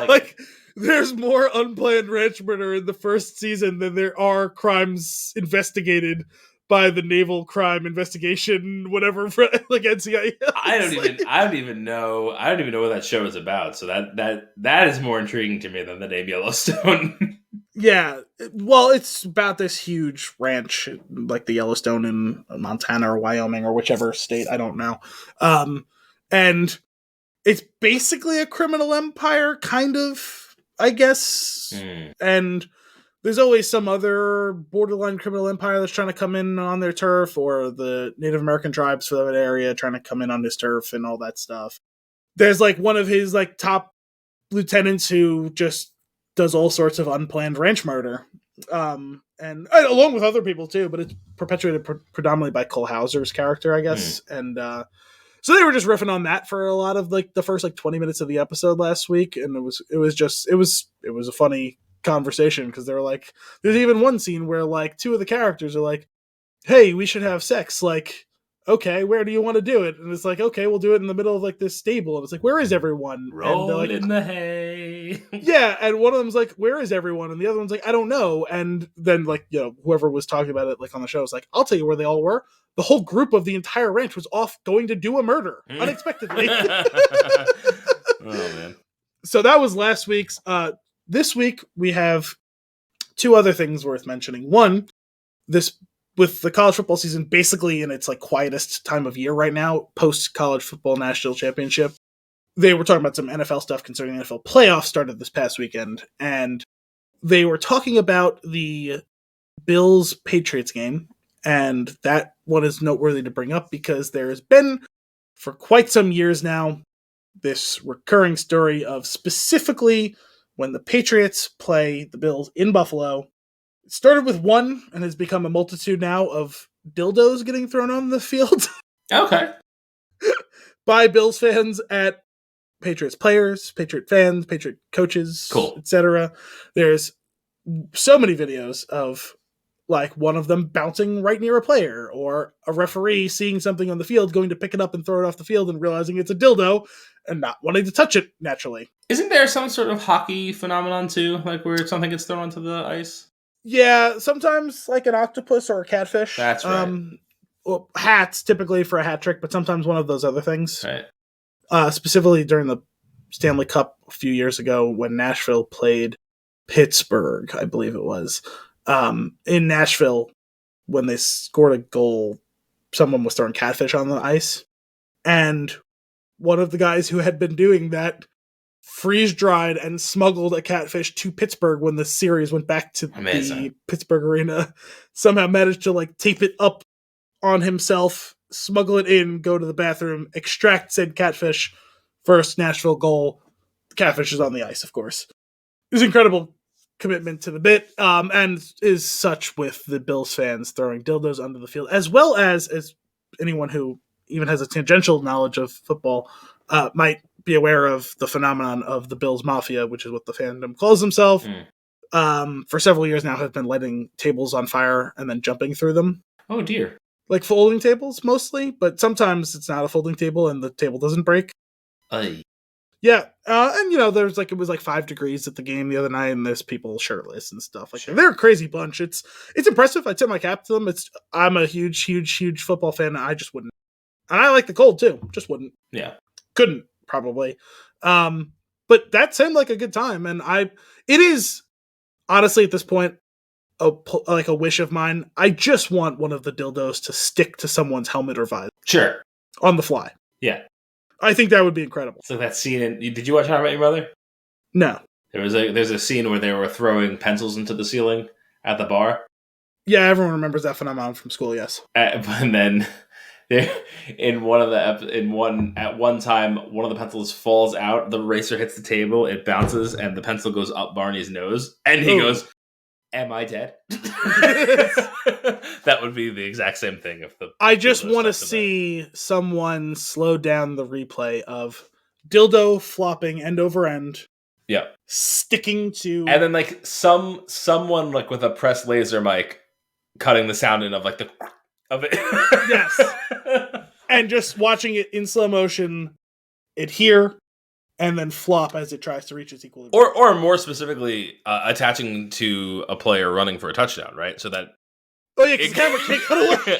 like it. There's more unplanned ranch murder in the first season than there are crimes investigated by the Naval Crime Investigation, whatever, like NCIS. I don't even know what that show is about. So that is more intriguing to me than the name Yellowstone. Yeah, well, it's about this huge ranch, like the Yellowstone in Montana or Wyoming or whichever state, I don't know. And it's basically a criminal empire, kind of, I guess. And there's always some other borderline criminal empire that's trying to come in on their turf, or the Native American tribes for that area trying to come in on his turf and all that stuff. There's like one of his like top lieutenants who just does all sorts of unplanned ranch murder. And along with other people too, but it's perpetuated predominantly by Cole Hauser's character, I guess. And so they were just riffing on that for a lot of like the first like 20 minutes of the episode last week, and it was a funny conversation because they were like, there's even one scene where like 2 of the characters are like, hey, we should have sex. Like, okay, where do you want to do it? And it's like, okay, we'll do it in the middle of like this stable. And it's like, where is everyone? Roll like, in the hay. Yeah, and one of them's like, where is everyone? And the other one's like, I don't know. And then like, you know, whoever was talking about it like on the show was like, I'll tell you where they all were. The whole group of the entire ranch was off going to do a murder unexpectedly. Oh man. So that was last week's. This week we have 2 other things worth mentioning. One, this with the college football season basically in its like quietest time of year right now, post college football national championship, they were talking about some NFL stuff concerning the NFL playoffs started this past weekend, and they were talking about the Bills Patriots game, and that one is noteworthy to bring up because there has been for quite some years now this recurring story of specifically when the Patriots play the Bills in Buffalo. It started with one and has become a multitude now of dildos getting thrown on the field. Okay. By Bills fans at Patriots players, Patriot fans, Patriot coaches, cool, etc. There's so many videos of like one of them bouncing right near a player, or a referee seeing something on the field, going to pick it up and throw it off the field and realizing it's a dildo and not wanting to touch it naturally. Isn't there some sort of hockey phenomenon too, like where something gets thrown onto the ice? Yeah, sometimes like an octopus or a catfish. That's right. Well, hats typically for a hat trick, but sometimes one of those other things. Right. Specifically during the Stanley Cup a few years ago when Nashville played Pittsburgh, I believe it was. In Nashville, when they scored a goal, someone was throwing catfish on the ice. And one of the guys who had been doing that freeze-dried and smuggled a catfish to Pittsburgh when the series went back to the Pittsburgh arena, somehow managed to like tape it up on himself, smuggle it in, go to the bathroom, extract said catfish. First Nashville goal. The catfish is on the ice, of course. It was incredible commitment to the bit, and is such with the Bills fans throwing dildos under the field, as well as anyone who even has a tangential knowledge of football might be aware of the phenomenon of the Bills Mafia, which is what the fandom calls themselves. For several years now have been lighting tables on fire and then jumping through them. Oh dear. Like folding tables mostly, but sometimes it's not a folding table and the table doesn't break. Yeah, and you know, there's like, it was like 5 degrees at the game the other night, and there's people shirtless and stuff. Like, they're a crazy bunch. It's impressive. I tip my cap to them. I'm a huge football fan. I just wouldn't, and I like the cold too. Just wouldn't. Yeah, couldn't probably. But that seemed like a good time, and it is honestly at this point like a wish of mine. I just want one of the dildos to stick to someone's helmet or visor. Sure, on the fly. Yeah. I think that would be incredible. So that scene did you watch How I Met Your Mother? No. There's a scene where they were throwing pencils into the ceiling at the bar. Yeah, everyone remembers that phenomenon from school. Yes. And then at one time, one of the pencils falls out. The eraser hits the table. It bounces, and the pencil goes up Barney's nose, and he goes, "Am I dead?" That would be the exact same thing if the. I just want to see someone slow down the replay of dildo flopping end over end. Yeah, sticking to, and then like someone like with a press laser mic cutting the sound in of like the of it. Yes, and just watching it in slow motion, adhere, and then flop as it tries to reach its equilibrium. Or more specifically, attaching to a player running for a touchdown, right? So that. Oh yeah, because camera can't cut away.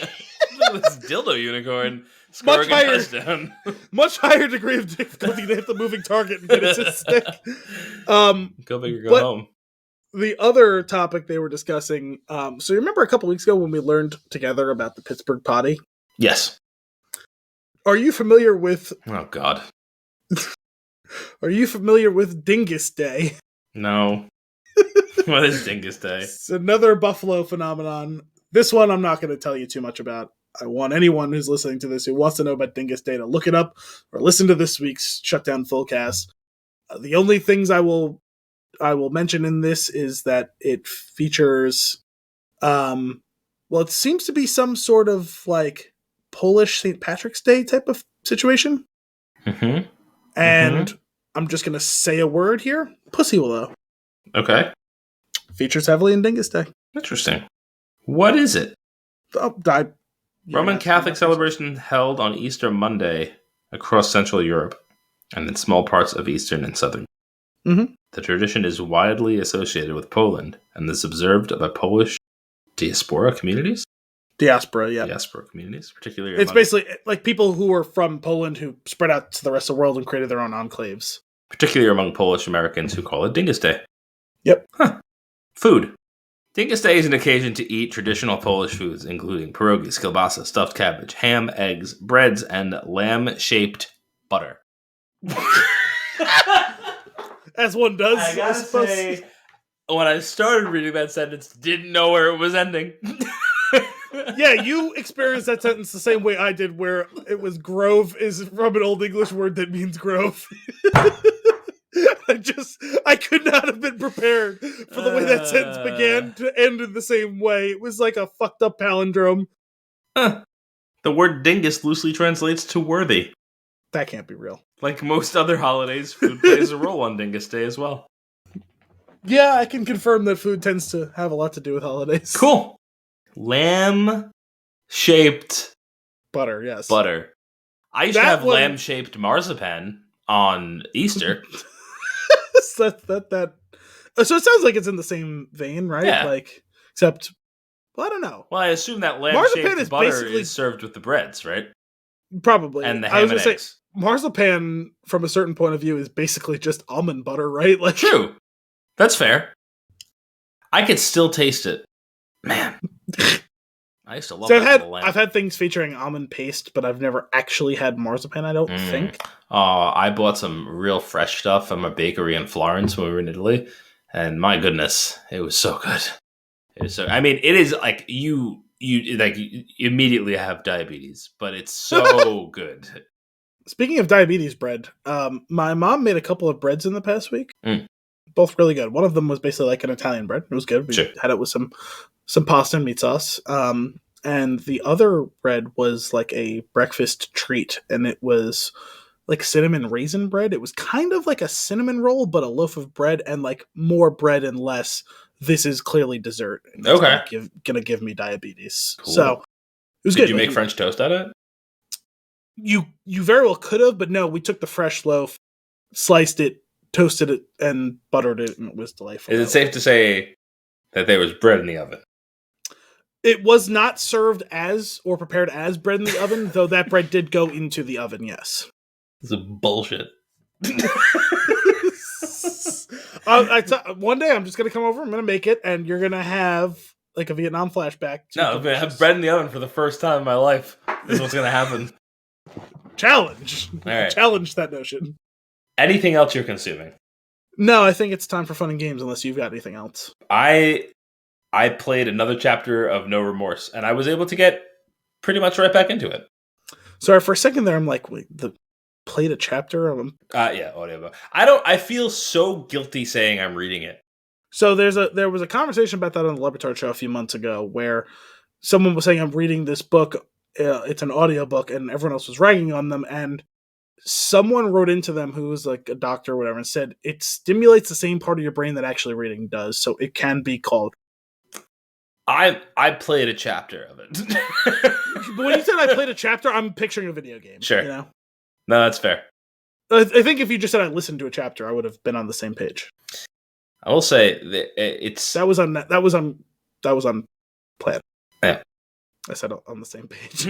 This dildo unicorn scoring a touchdown. Much higher degree of difficulty to hit the moving target and get it to stick. Go big or go home. The other topic they were discussing, so you remember a couple weeks ago when we learned together about the Pittsburgh potty? Yes. Are you familiar with... Oh, God. Are you familiar with Dingus Day? No. What is Dingus Day? It's another Buffalo phenomenon. This one I'm not going to tell you too much about. I want anyone who's listening to this who wants to know about Dingus Day to look it up or listen to this week's Shutdown Fullcast. The only things I will mention in this is that it features, it seems to be some sort of like Polish St. Patrick's Day type of situation. Mm-hmm. And I'm just going to say a word here. Pussy willow. Okay. Features heavily in Dingus Day. Interesting. What is it? Roman Catholic celebration held on Easter Monday across Central Europe and in small parts of Eastern and Southern. Mm-hmm. The tradition is widely associated with Poland and is observed by Polish diaspora communities. Diaspora, yeah. Diaspora communities, particularly. It's basically like people who are from Poland who spread out to the rest of the world and created their own enclaves. Particularly among Polish Americans who call it Dingus Day. Yep. Huh. Food. Dingus Day is an occasion to eat traditional Polish foods, including pierogies, kielbasa, stuffed cabbage, ham, eggs, breads, and lamb-shaped butter. As one does, I gotta say, when I started reading that sentence, didn't know where it was ending. Yeah, you experienced that sentence the same way I did, where it was grove is from an Old English word that means grove. I could not have been prepared for the way that sentence began to end in the same way. It was like a fucked up palindrome. The word dingus loosely translates to worthy. That can't be real. Like most other holidays, food plays a role on Dingus Day as well. Yeah, I can confirm that food tends to have a lot to do with holidays. Cool. Lamb-shaped butter, yes. Butter. I used to have lamb-shaped marzipan on Easter. So it sounds like it's in the same vein, right? Yeah. Like, except, well, I don't know. Well, I assume that lamb-shaped butter is served with the breads, right? Probably. And the ham and eggs. Marzipan, from a certain point of view, is basically just almond butter, right? Like, true. That's fair. I could still taste it. Man. I used to love that. I've had things featuring almond paste, but I've never actually had marzipan, I don't think. I bought some real fresh stuff from a bakery in Florence when we were in Italy, and my goodness, it was so good. It is like you immediately have diabetes, but it's so good. Speaking of diabetes bread, my mom made a couple of breads in the past week. Both really good. One of them was basically like an Italian bread. It was good. We had it with some pasta and meat sauce. And the other bread was like a breakfast treat, and it was like cinnamon raisin bread. It was kind of like a cinnamon roll, but a loaf of bread, and like more bread and less. This is clearly dessert. Okay. Gonna give me diabetes. Cool. So it was good. Did you make French toast out of it? You very well could have, but no, we took the fresh loaf, sliced it, toasted it, and buttered it, and it was delightful. Is it safe to say that there was bread in the oven? It was not served as or prepared as bread in the oven, though that bread did go into the oven, yes. This is bullshit. One day I'm just going to come over, I'm going to make it, and you're going to have like a Vietnam flashback. No, I'm going to have bread in the oven for the first time in my life. This is what's going to happen. Challenge. All right. Challenge that notion. Anything else you're consuming? No, I think it's time for fun and games, unless you've got anything else. I played another chapter of No Remorse, and I was able to get pretty much right back into it. Sorry, for a second there, I'm like, wait, played a chapter? Yeah, audiobook. I feel so guilty saying I'm reading it. So there was a conversation about that on the Lebertard show a few months ago, where someone was saying, I'm reading this book, it's an audiobook, and everyone else was ragging on them, and someone wrote into them who was like a doctor or whatever and said, it stimulates the same part of your brain that actually reading does, so it can be called. I played a chapter of it. But when you said I played a chapter, I'm picturing a video game. Sure. You know? No, that's fair. I think if you just said I listened to a chapter, I would have been on the same page. I will say it's that was on plan. Yeah. I said on the same page.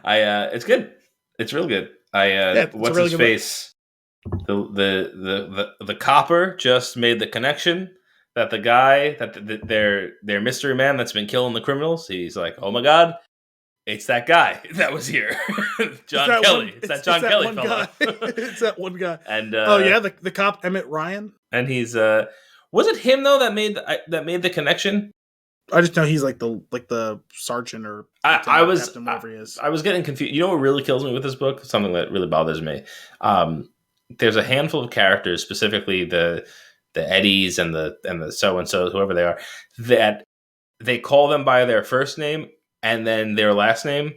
It's good. It's real good. What's his face? The copper just made the connection that the guy their mystery man that's been killing the criminals. He's like, oh my god, it's that guy that was here, John Kelly. It's that John Kelly fella. It's that one guy. And the cop Emmett Ryan. And he's was it him though that made the connection? I just know he's like the sergeant or I was captain, whatever he is. I was getting confused. You know what really kills me with this book? Something that really bothers me. There's a handful of characters, specifically the Eddies and the so and so, whoever they are, that they call them by their first name and then their last name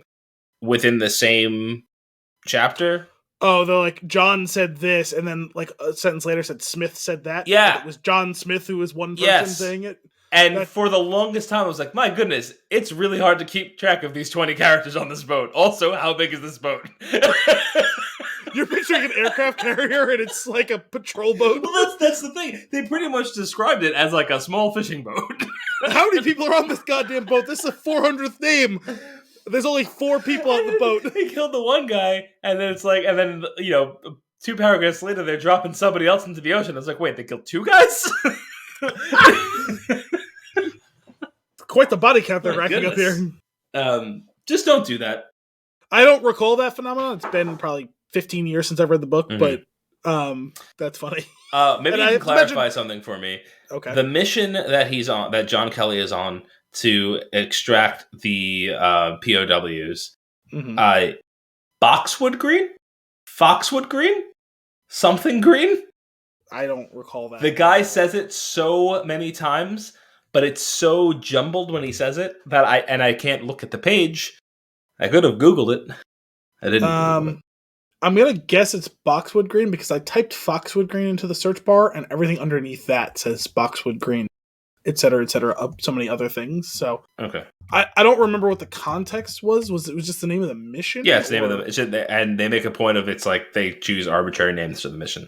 within the same chapter. Oh, they're like, John said this, and then like a sentence later said Smith said that. Yeah, it was John Smith who was one person saying it. And for the longest time, I was like, my goodness, it's really hard to keep track of these 20 characters on this boat. Also, how big is this boat? You're picturing an aircraft carrier, and it's like a patrol boat. Well, that's the thing. They pretty much described it as like a small fishing boat. How many people are on this goddamn boat? This is the 400th name. There's only 4 people on the boat. They killed the one guy, and then it's like, and then, 2 paragraphs later, they're dropping somebody else into the ocean. I was like, wait, they killed 2 guys? Quite the body count they're racking up here. Just don't do that. I don't recall that phenomenon. It's been probably 15 years since I've read the book, but that's funny. Maybe you can clarify something for me. Okay. The mission that he's on, that John Kelly is on to extract the POWs, Boxwood Green? Foxwood Green? Something Green? I don't recall that. The guy says it so many times, but it's so jumbled when he says it that I can't look at the page. I could have Googled it. I didn't Google it. I'm going to guess it's Boxwood Green because I typed Foxwood Green into the search bar and everything underneath that says Boxwood Green, et cetera, so many other things. So okay. I don't remember what the context was. Was it just the name of the mission? Yeah, it's the name of the mission. And they make a point of it's like they choose arbitrary names for the mission.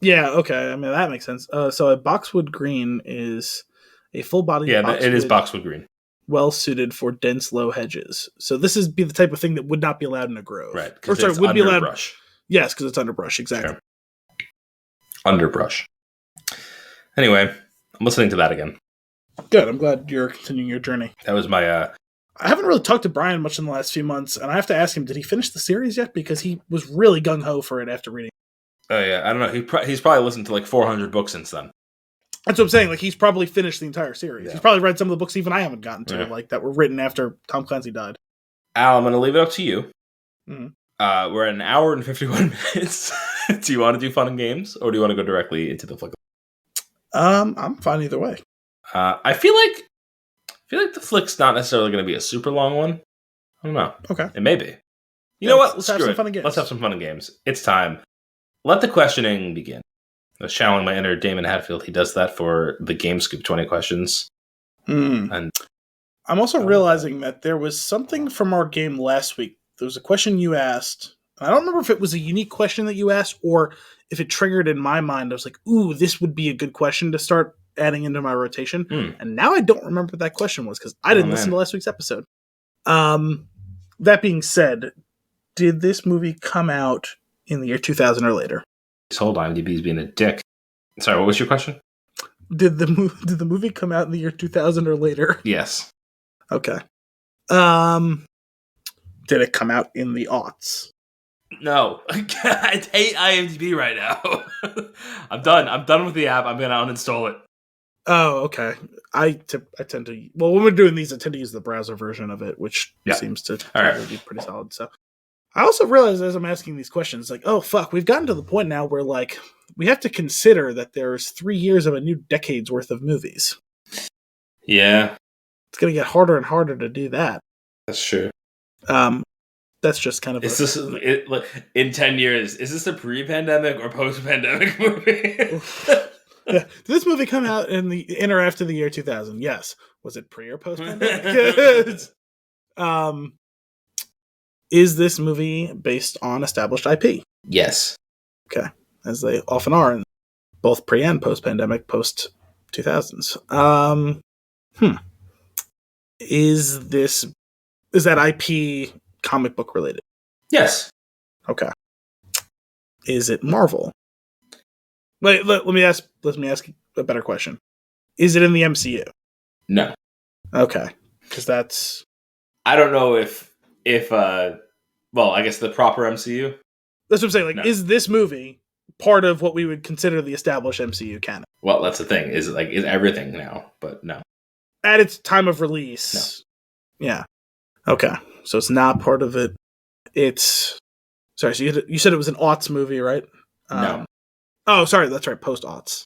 Yeah, okay. I mean, that makes sense. So a Boxwood Green is a full-bodied boxwood. It is Boxwood Green. Well-suited for dense, low hedges. So this is be the type of thing that would not be allowed in a grove. Right. Or sorry, would be allowed. Brush. Yes, because it's underbrush, exactly. Sure. Underbrush. Anyway, I'm listening to that again. Good. I'm glad you're continuing your journey. That was my... I haven't really talked to Brian much in the last few months, and I have to ask him, did he finish the series yet? Because he was really gung-ho for it after reading. Oh, yeah. I don't know. He's probably listened to like 400 books since then. That's what I'm saying. Like, he's probably finished the entire series. Yeah. He's probably read some of the books even I haven't gotten to, like, that were written after Tom Clancy died. Al, I'm going to leave it up to you. Mm-hmm. We're at an hour and 51 minutes. Do you want to do fun and games, or do you want to go directly into the flick? I'm fine either way. I feel like the flick's not necessarily going to be a super long one. I don't know. Okay. It may be. You know what? Let's have some fun and games. Let's have some fun and games. It's time. Let the questioning begin. I was channeling my inner Damon Hatfield. He does that for the Game Scoop 20 questions. And I'm also realizing that there was something from our game last week. There was a question you asked. I don't remember if it was a unique question that you asked or if it triggered in my mind. I was like, ooh, this would be a good question to start adding into my rotation. And now I don't remember what that question was because I didn't listen to last week's episode. That being said, did this movie come out in the year 2000 or later? Hold on, IMDb's being a dick. Sorry, what was your question? Did the movie come out in the year 2000 or later? Yes. Okay. Did it come out in the aughts? No. I hate IMDb right now. I'm done. I'm done with the app. I'm going to uninstall it. Oh, okay. I tend to... Well, when we're doing these, I tend to use the browser version of it, which seems to be pretty solid. So I also realized as I'm asking these questions, like, oh, fuck, we've gotten to the point now where, like, we have to consider that there's 3 years of a new decade's worth of movies. Yeah. It's going to get harder and harder to do that. That's true. That's just kind of... in 10 years, is this a pre-pandemic or post-pandemic movie? Yeah. Did this movie come out in or after the year 2000? Yes. Was it pre or post-pandemic? Is this movie based on established IP? Yes. Okay. As they often are in both pre and post-pandemic, post-2000s. Is that IP comic book related? Yes. Okay. Is it Marvel? Let me ask a better question. Is it in the MCU? No. Okay. Because that's... I don't know if I guess the proper MCU. That's what I'm saying. Like, no. Is this movie part of what we would consider the established MCU canon? Well, that's the thing. Is everything now? But no. At its time of release. No. Yeah. Okay. So it's not part of it. It's... Sorry, so you said it was an aughts movie, right? No. Oh, sorry. That's right. Post-aughts.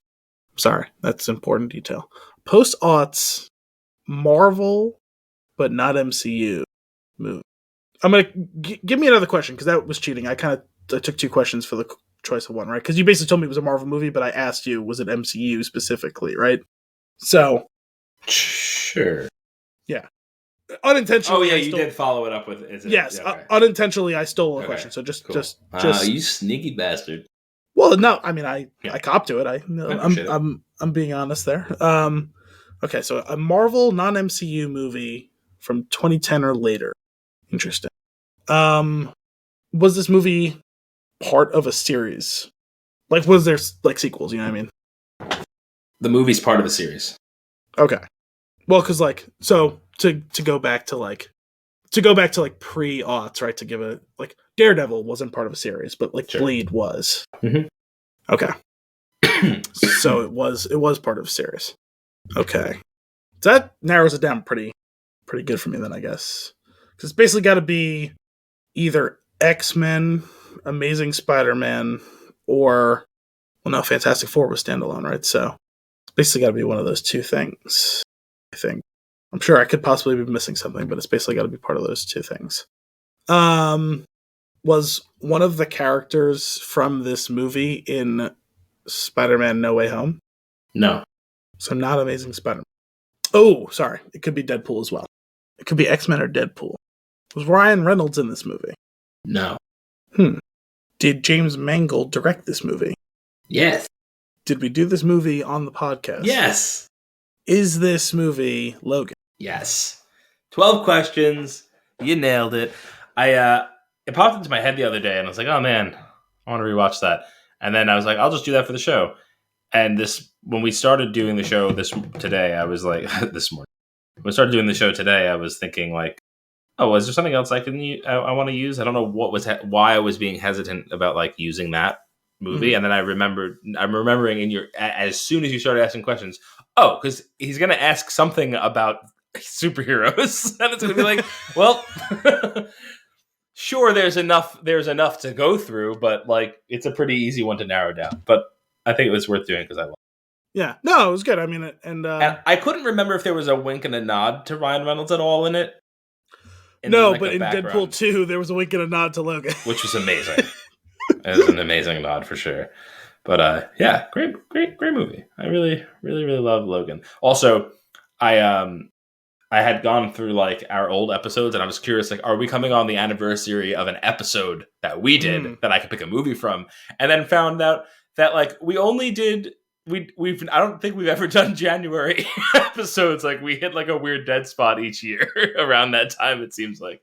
Sorry. That's an important detail. Post-aughts, Marvel, but not MCU movie. I'm going to... Give me another question, because that was cheating. I took 2 questions for the choice of one, right? Because you basically told me it was a Marvel movie, but I asked you, was it MCU specifically, right? So... Sure. Yeah. Unintentionally. Oh, yeah, you did follow it up with... Yes. Yeah, okay. Unintentionally, I stole a question. So just... you sneaky bastard. Well, no, I mean, I cop to it. I'm being honest there. Okay, so a Marvel non-MCU movie from 2010 or later. Interesting. Was this movie part of a series? Like, was there like sequels? You know what I mean? The movie's part of a series. Okay. Well, because like to go back to like pre-aughts, right? To give it like Daredevil wasn't part of a series, but like Sure. Blade was. Mm-hmm. Okay. So it was part of a series. Okay. So that narrows it down pretty good for me then, I guess. Because it's basically got to be either X-Men, Amazing Spider-Man, or Fantastic Four was standalone, right? So it's basically got to be one of those two things, I think. I'm sure I could possibly be missing something, but it's basically got to be part of those two things. Was one of the characters from this movie in Spider-Man No Way Home? No. So not Amazing Spider-Man. Oh, sorry. It could be Deadpool as well. It could be X-Men or Deadpool. Was Ryan Reynolds in this movie? No. Did James Mangold direct this movie? Yes. Did we do this movie on the podcast? Yes. Is this movie Logan? Yes. 12 questions. You nailed it. It popped into my head the other day, and I was like, oh man, I want to rewatch that. And then I was like, I'll just do that for the show. And when we started doing the show today, I was like, this morning. When we started doing the show today, I was thinking like, oh, is there something else I want to use? I don't know why I was being hesitant about like using that movie. And then I'm remembering as soon as you started asking questions, oh, because he's going to ask something about superheroes. And it's going to be like, well, sure, there's enough to go through, but like it's a pretty easy one to narrow down. But I think it was worth doing because I love it. Yeah, no, it was good. I mean, and I couldn't remember if there was a wink and a nod to Ryan Reynolds at all in it. No, but in Deadpool 2, there was a wink and a nod to Logan, which was amazing. It was an amazing nod for sure. But yeah, great movie. I really, really, really love Logan. Also, I had gone through like our old episodes, and I was curious, like, are we coming on the anniversary of an episode that we did that I could pick a movie from? And then found out that like we only did. I don't think we've ever done January episodes. Like we hit like a weird dead spot each year around that time. It seems like.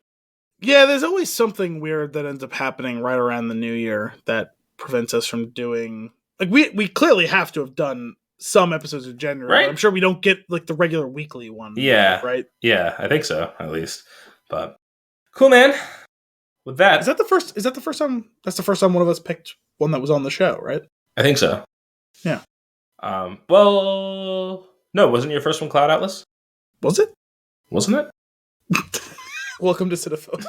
Yeah, there's always something weird that ends up happening right around the new year that prevents us from doing. Like we clearly have to have done some episodes of January. Right? But I'm sure we don't get like the regular weekly one. Yeah. Right. Yeah, I think so at least. But cool, man. With that, is that the first time? That's the first time one of us picked one that was on the show, right? I think so. Yeah. Well, no, wasn't your first one Cloud Atlas? Was it? Wasn't it? Welcome to Cinephone.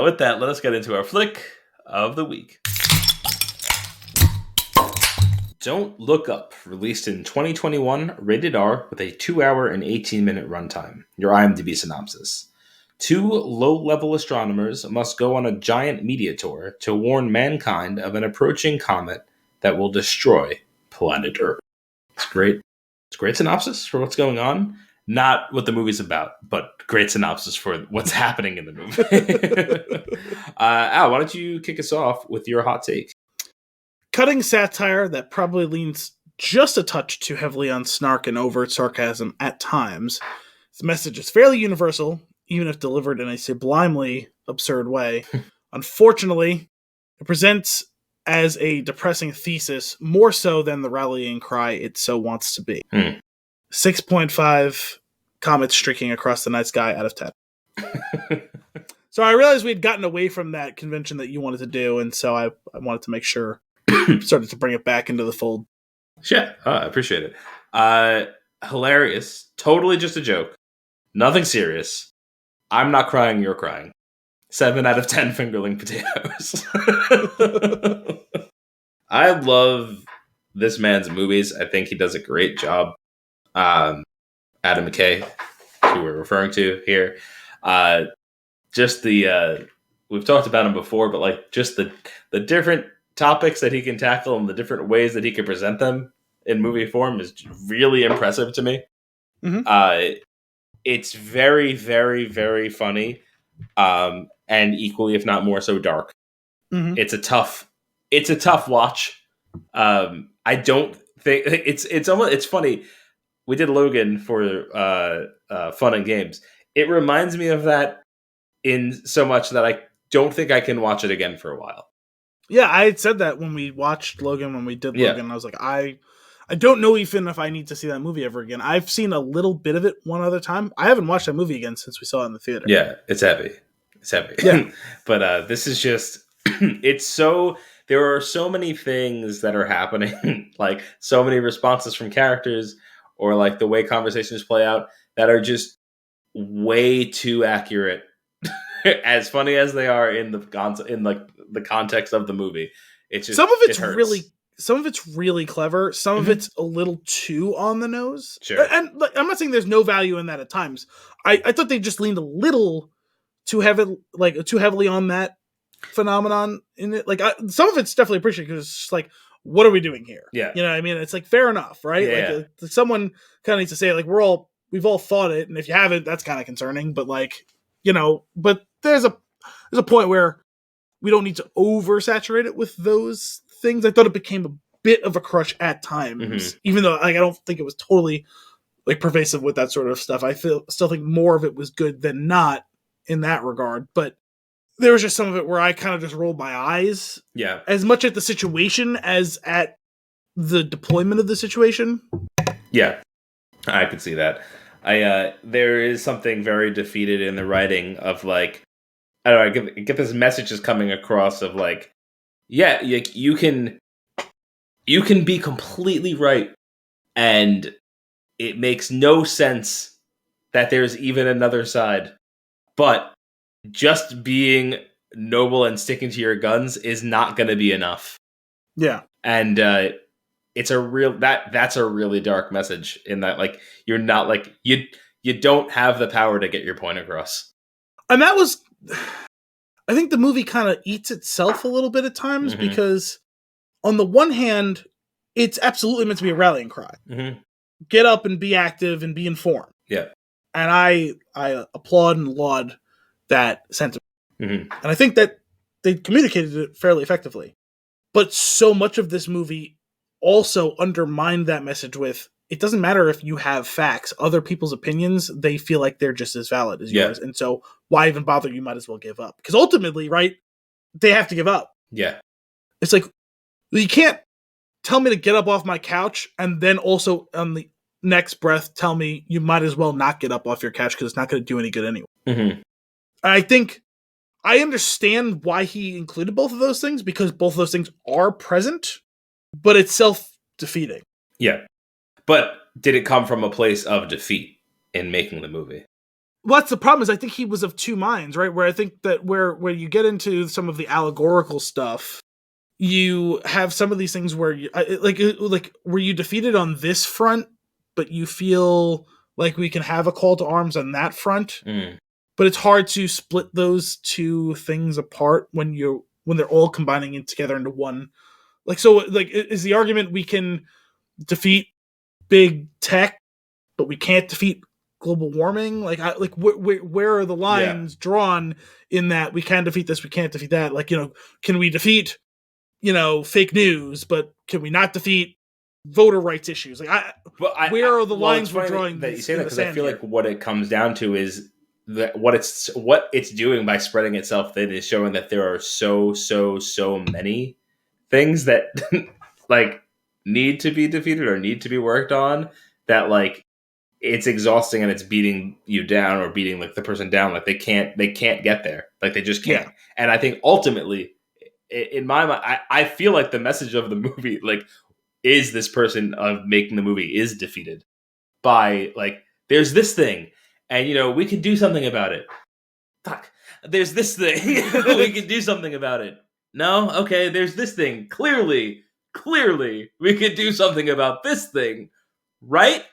With that, let us get into our flick of the week. Don't Look Up, released in 2021, rated R, with a 2-hour and 18-minute runtime. Your IMDb synopsis. 2 low-level astronomers must go on a giant media tour to warn mankind of an approaching comet that will destroy planet Earth. It's great. It's a great synopsis for what's going on. Not what the movie's about, but great synopsis for what's happening in the movie. Al, why don't you kick us off with your hot take? Cutting satire that probably leans just a touch too heavily on snark and overt sarcasm at times. The message is fairly universal, even if delivered in a sublimely absurd way. Unfortunately, it presents as a depressing thesis more so than the rallying cry it so wants to be. 6.5 comets streaking across the night sky out of 10. So I realized we had gotten away from that convention that you wanted to do, and so I wanted to make sure started to bring it back into the fold. Yeah, I appreciate it. Hilarious. Totally just a joke. Nothing serious. I'm not crying, you're crying. 7 out of 10 fingerling potatoes. I love this man's movies. I think he does a great job. Adam McKay, who we're referring to here. Just the we've talked about him before, but like just the different topics that he can tackle and the different ways that he can present them in movie form is really impressive to me. It's very, very, very funny, and equally, if not more so, dark. It's a tough watch. I don't think it's funny. We did Logan for Fun and Games. It reminds me of that in so much that I don't think I can watch it again for a while. Yeah, I had said that when we watched Logan, when we did Yeah. Logan. I was like, I don't know even if I need to see that movie ever again. I've seen a little bit of it one other time. I haven't watched that movie again since we saw it in the theater. Yeah, it's heavy. It's heavy. Yeah. But this is just it's so there are so many things that are happening, like so many responses from characters or like the way conversations play out that are just way too accurate. As funny as they are in the context of the movie. It's just some of it's really clever. Some of Mhm. it's a little too on the nose. Sure. And like, I'm not saying there's no value in that at times. I thought they just leaned a little too heavily on that phenomenon in it. Like some of it's definitely appreciated because it's just like, what are we doing here? Yeah. You know what I mean? It's like fair enough, right? Yeah. Like someone kind of needs to say it. Like we've all thought it, and if you haven't, that's kind of concerning. But like, but there's a point where we don't need to oversaturate it with those things. I thought it became a bit of a crutch at times, even though like I don't think it was totally like pervasive with that sort of stuff. I still think more of it was good than not in that regard. But there was just some of it where I kind of just rolled my eyes. Yeah. As much at the situation as at the deployment of the situation. Yeah. I could see that. There is something very defeated in the writing of like, I don't know, I get this message is coming across of like, yeah, you can be completely right, and it makes no sense that there's even another side. But just being noble and sticking to your guns is not going to be enough. Yeah. And it's a real that's a really dark message in that like you're not like you don't have the power to get your point across. And that was I think the movie kind of eats itself a little bit at times because on the one hand, it's absolutely meant to be a rallying cry. Get up and be active and be informed. Yeah. And I applaud and laud that sentiment. And I think that they communicated it fairly effectively. But so much of this movie also undermined that message with, it doesn't matter if you have facts. Other people's opinions, they feel like they're just as valid as yours. And so why even bother? You might as well give up. Because ultimately, right, they have to give up. Yeah. It's like, you can't tell me to get up off my couch and then also on the next breath tell me you might as well not get up off your couch because it's not going to do any good anyway. I think I understand why he included both of those things because both of those things are present, but it's self-defeating. Yeah. But did it come from a place of defeat in making the movie? Well, that's the problem is I think he was of two minds, right? Where I think that where you get into some of the allegorical stuff, you have some of these things where you like were you defeated on this front, but you feel like we can have a call to arms on that front. But it's hard to split those two things apart when they're all combining it together into one. Like, so like is the argument we can defeat big tech, but we can't defeat global warming? Like, where are the lines drawn in that we can defeat this, we can't defeat that? Like, can we defeat, fake news, but can we not defeat voter rights issues? Like, where are the lines we're drawing? That you say that because I feel like what it comes down to is that what it's doing by spreading itself thin is showing that there are so many things that like need to be defeated or need to be worked on, that like it's exhausting and it's beating you down or beating like the person down. Like they can't get there. Like they just can't. And I think ultimately in my mind, I feel like the message of the movie like is this person of making the movie is defeated by like there's this thing and we can do something about it. Fuck. There's this thing. We can do something about it. No? Okay, there's this thing. Clearly, we could do something about this thing. Right?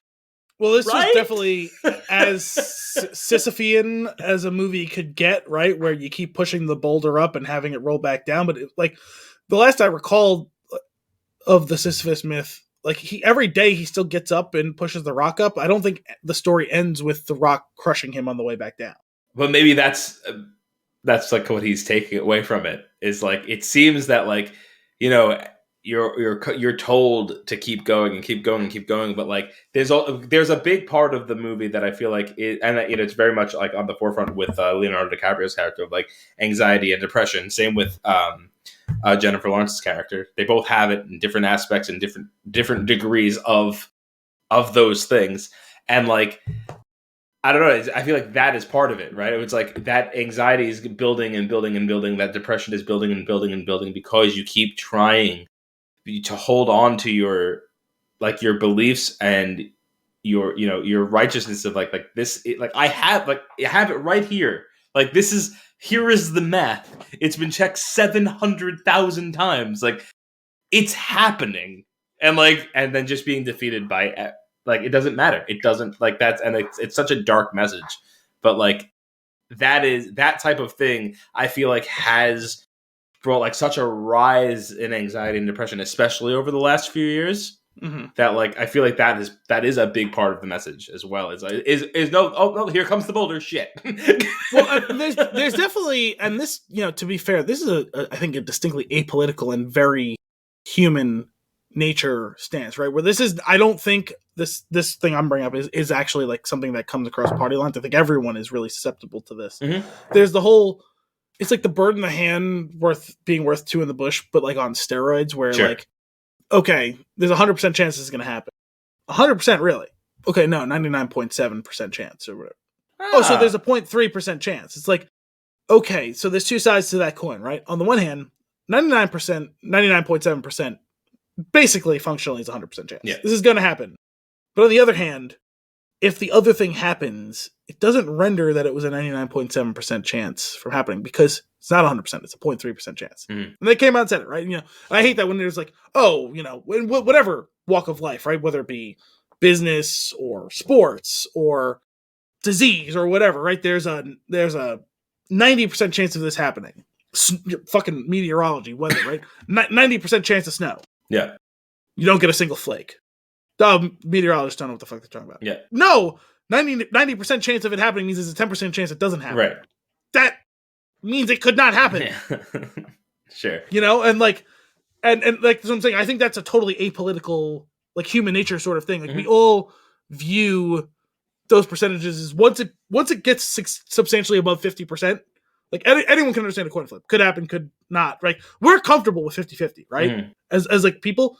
Well, this was definitely as Sisyphean as a movie could get, right? Where you keep pushing the boulder up and having it roll back down. But like the last I recalled of the Sisyphus myth, like every day he still gets up and pushes the rock up. I don't think the story ends with the rock crushing him on the way back down. But maybe that's like what he's taking away from it is like it seems that like you're told to keep going and keep going and keep going, but like there's a big part of the movie that I feel like it's very much like on the forefront with Leonardo DiCaprio's character of like anxiety and depression. Same with Jennifer Lawrence's character. They both have it in different aspects and different degrees of those things. And like, I don't know. I feel like that is part of it, right? It's like that anxiety is building and building and building. That depression is building and building and building because you keep trying to hold on to your beliefs and your righteousness of like this. I have it right here. Like here is the math. It's been checked 700,000 times. Like it's happening, and then just being defeated by. Like it doesn't matter. It doesn't it's such a dark message, but like that type of thing I feel like has brought like such a rise in anxiety and depression, especially over the last few years. Mm-hmm. That like I feel like that is a big part of the message as well. Is no, here comes the boulder shit. Well, there's definitely, and this, to be fair, this is I think a distinctly apolitical and very human nature stance, right? Where this is, I don't think this thing I'm bringing up is actually like something that comes across party lines. I think everyone is really susceptible to this. Mm-hmm. There's the whole, it's like the bird in the hand being worth two in the bush, but like on steroids, where sure. Like, okay, there's 100% chance this is going to happen. 100% really? Okay, no, 99.7% chance or whatever. Oh, so there's a 0.3% chance. It's like, okay, so there's two sides to that coin, right? On the one hand, 99.7% basically functionally is 100% chance. Yeah. This is going to happen. But on the other hand, if the other thing happens, it doesn't render that it was a 99.7% chance from happening because it's not 100%. It's a 0.3% chance. Mm-hmm. And they came out and said it, right? I hate that when there's like, in whatever walk of life, right? Whether it be business or sports or disease or whatever, right? There's a 90% chance of this happening. Fucking meteorology, weather, right? 90% chance of snow. Yeah. You don't get a single flake. Meteorologists don't know what the fuck they're talking about. Yeah. No, 90% chance of it happening means there's a 10% chance it doesn't happen. Right. That means it could not happen. Yeah. Sure. And like that's what I'm saying. I think that's a totally apolitical, like human nature sort of thing. Like mm-hmm. We all view those percentages as once it gets substantially above 50%, like anyone can understand a coin flip. Could happen, could not, right? We're comfortable with 50-50, right? Mm-hmm. As like people,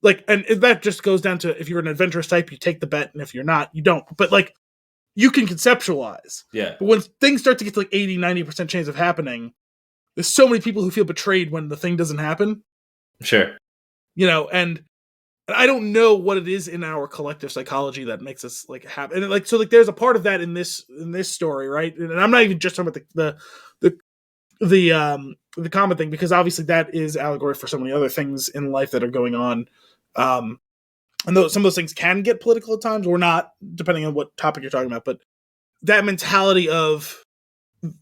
like, and that just goes down to if you're an adventurous type, you take the bet, and if you're not, you don't. But like, you can conceptualize. Yeah. But when things start to get to like 80-90% chance of happening, there's so many people who feel betrayed when the thing doesn't happen. Sure. And I don't know what it is in our collective psychology that makes us like happen. And like, so like, there's a part of that in this story, right? And I'm not even just talking about the common thing, because obviously that is allegory for so many other things in life that are going on. And some of those things can get political at times or not, depending on what topic you're talking about. But that mentality of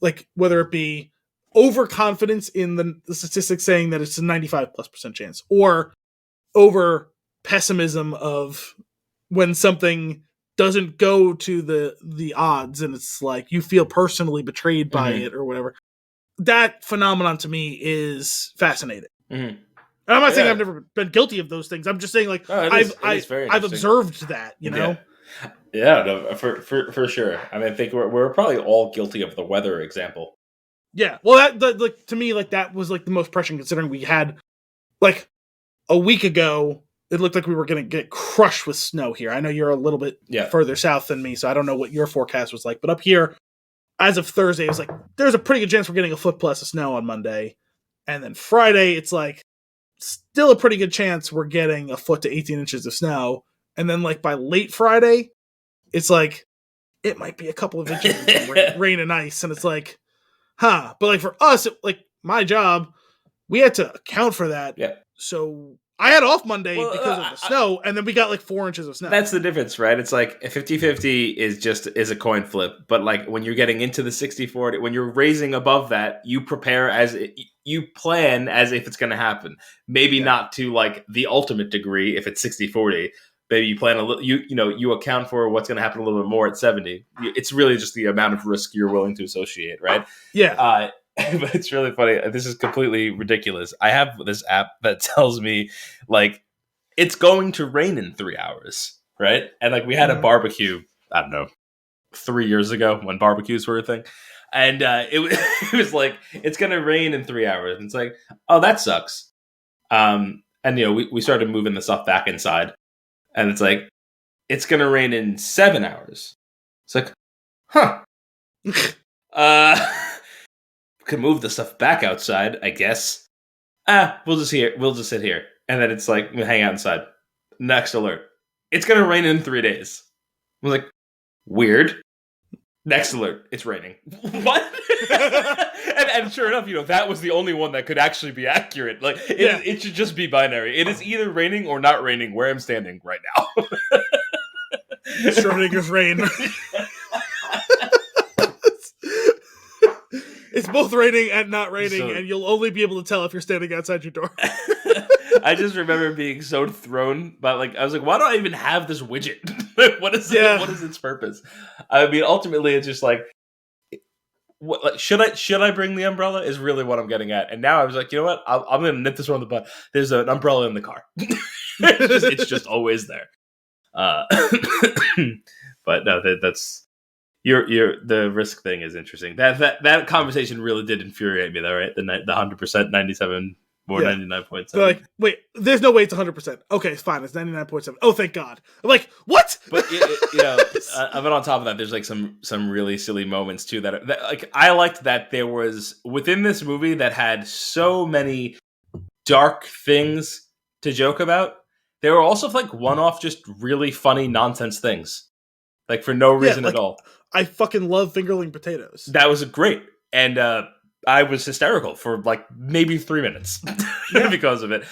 like, whether it be overconfidence in the statistics saying that it's a 95+% chance, or over pessimism of when something doesn't go to the odds and it's like you feel personally betrayed by mm-hmm. it or whatever. That phenomenon to me is fascinating. Mm-hmm. I'm not saying I've never been guilty of those things. I'm just saying like I've observed that, know? Yeah, no, for sure. I mean, I think we're probably all guilty of the weather example. Yeah. Well, that like to me, like that was like the most pressing, considering we had like a week ago, it looked like we were going to get crushed with snow here. I know you're a little bit further south than me, so I don't know what your forecast was like. But up here, as of Thursday, it was like, there's a pretty good chance we're getting a foot plus of snow on Monday. And then Friday, it's like, still a pretty good chance we're getting a foot to 18 inches of snow. And then like by late Friday, it's like, it might be a couple of inches of rain and ice. And it's like, huh. But like for us, like my job, we had to account for that. Yeah. So I had off Monday because of the snow, and then we got like 4 inches of snow. That's the difference, right? It's like a 50-50 is a coin flip, but like when you're getting into the 60-40, when you're raising above that, you plan as if it's going to happen. Maybe not to like the ultimate degree if it's 60-40. Maybe you plan a little. You account for what's going to happen a little bit more at 70. It's really just the amount of risk you're willing to associate, right? Yeah. But it's really funny. This is completely ridiculous. I have this app that tells me like it's going to rain in 3 hours, right? And like we had a barbecue, I don't know, 3 years ago when barbecues were a thing. And it was like, it's going to rain in 3 hours. And it's like, oh, that sucks. And, we started moving the stuff back inside. And it's like, it's going to rain in 7 hours. It's like, huh. Could move the stuff back outside, I guess. We'll just sit here. And then it's like, hang out inside. Next alert. It's going to rain in 3 days. I was like, weird. Next alert. It's raining. What? and sure enough, that was the only one that could actually be accurate. Like, it should just be binary. It is either raining or not raining where I'm standing right now. Schrodinger's rain. It's both raining and not raining, and you'll only be able to tell if you're standing outside your door. I just remember being so thrown by, I was like, why do I even have this widget? What is its purpose? I mean, ultimately, it's just like, should I bring the umbrella? Is really what I'm getting at. And now I was like, you know what? I'm going to nip this one on the butt. There's an umbrella in the car. It's just always there. But no, that's. The risk thing is interesting. That conversation really did infuriate me, though, right? The 100%, 97 or 99.7. They're like, wait, there's no way it's 100%. Okay, it's fine. It's 99.7. Oh, thank God. I'm like, what? But but on top of that, there's like some really silly moments too. That like I liked that there was within this movie that had so many dark things to joke about. There were also like one-off, just really funny nonsense things, like for no reason at all. I fucking love fingerling potatoes. That was great. And I was hysterical for like maybe 3 minutes because of it.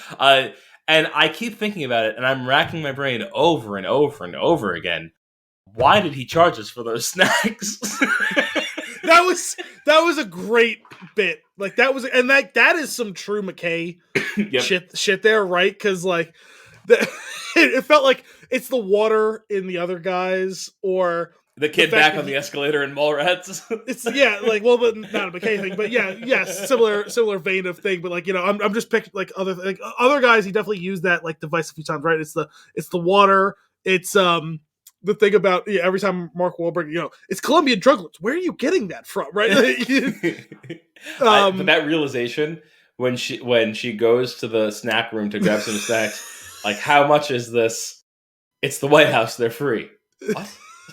And I keep thinking about it, and I'm racking my brain over and over and over again. Why did he charge us for those snacks? That was a great bit. Like that was, and that is some true McKay shit there, right? Because like it felt like it's the water in the other guys, or the kid back on the escalator in Mallrats. It's but not a McKay thing, but yes, similar vein of thing. But like I'm just picking like other guys. He definitely used that like device a few times, right? It's the water. It's the thing about every time Mark Wahlberg, it's Colombian drug lords. Where are you getting that from, right? But that realization when she goes to the snack room to grab some snacks, like how much is this? It's the White House. They're free. What?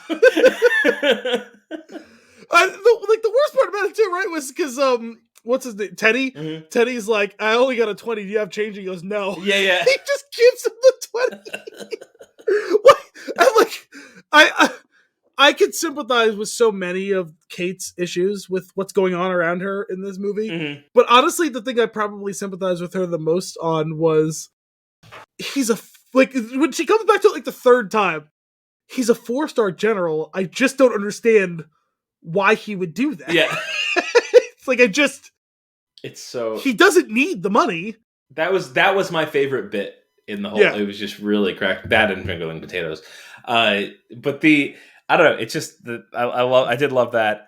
The worst part about it too, right, was because what's his name, Teddy? Mm-hmm. Teddy's like, I only got a 20. Do you have change? He goes, no. Yeah. He just gives him the 20. What? I'm like, I could sympathize with so many of Kate's issues with what's going on around her in this movie, mm-hmm. But honestly, the thing I probably sympathized with her the most on was when she comes back to it like the third time. He's a 4-star general. I just don't understand why he would do that. Yeah. It's like it's so he doesn't need the money. That was my favorite bit in the whole. Yeah. It was just really cracked. That and fingerling potatoes. But I don't know. It's just I did love that.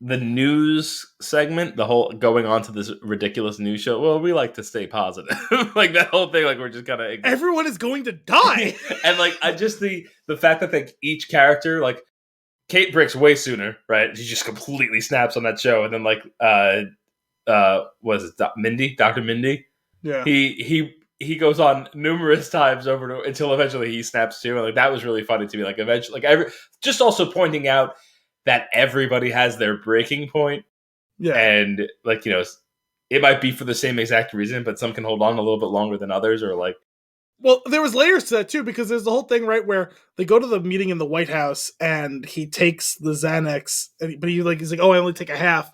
The news segment, the whole going on to this ridiculous news show. Well, we like to stay positive. Like that whole thing, like we're just kind of everyone is going to die. And like I just the fact that each character, like Kate breaks way sooner, right? She just completely snaps on that show, and then like was it Dr. Mindy? Yeah. He goes on numerous times until eventually he snaps too. And like that was really funny to me. Like eventually, just also pointing out that everybody has their breaking point. Yeah. And like, it might be for the same exact reason, but some can hold on a little bit longer than others, or like. Well, there was layers to that too, because there's the whole thing, right, where they go to the meeting in the White House and he takes the Xanax, but he's like, oh, I only take a half.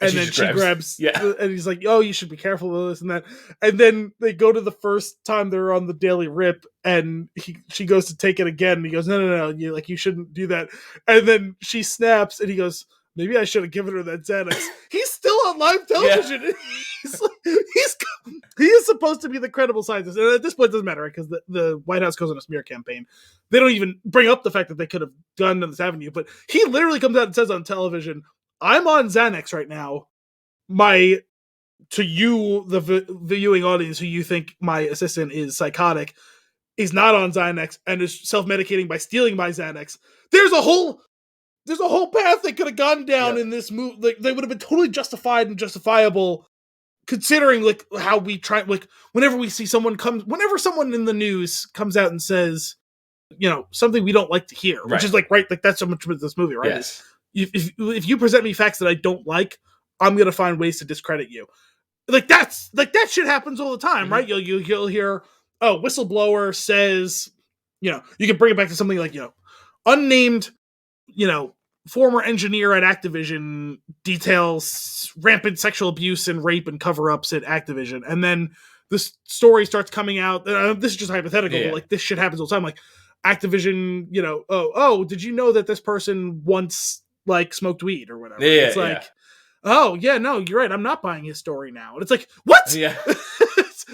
And then she grabs, and he's like, "Oh, you should be careful of this and that." And then they go to the first time they're on the Daily Rip, and she goes to take it again. And he goes, "No, you shouldn't do that." And then she snaps, and he goes, "Maybe I should have given her that Xanax." He's still on live television. Yeah. He is supposed to be the credible scientist, and at this point, it doesn't matter because the White House goes on a smear campaign. They don't even bring up the fact that they could have gone down this avenue, but he literally comes out and says on television, I'm on Xanax right now. To you, the viewing audience, who you think my assistant is psychotic, is not on Xanax and is self-medicating by stealing my Xanax. There's a whole path they could have gone down in this movie. Like, they would have been totally justified and justifiable, considering like how we try. Like, whenever someone in the news comes out and says, something we don't like to hear, which is like that's so much with this movie, right? Yes. If you present me facts that I don't like, I'm gonna find ways to discredit you. That shit happens all the time, right? You'll hear, whistleblower says, you can bring it back to something like, unnamed, former engineer at Activision details rampant sexual abuse and rape and cover-ups at Activision, and then this story starts coming out. This is just hypothetical, but like, this shit happens all the time. Like, Activision, did you know that this person once like smoked weed or whatever? It's like, oh yeah, no, you're right, I'm not buying his story now. And it's like, what? Yeah.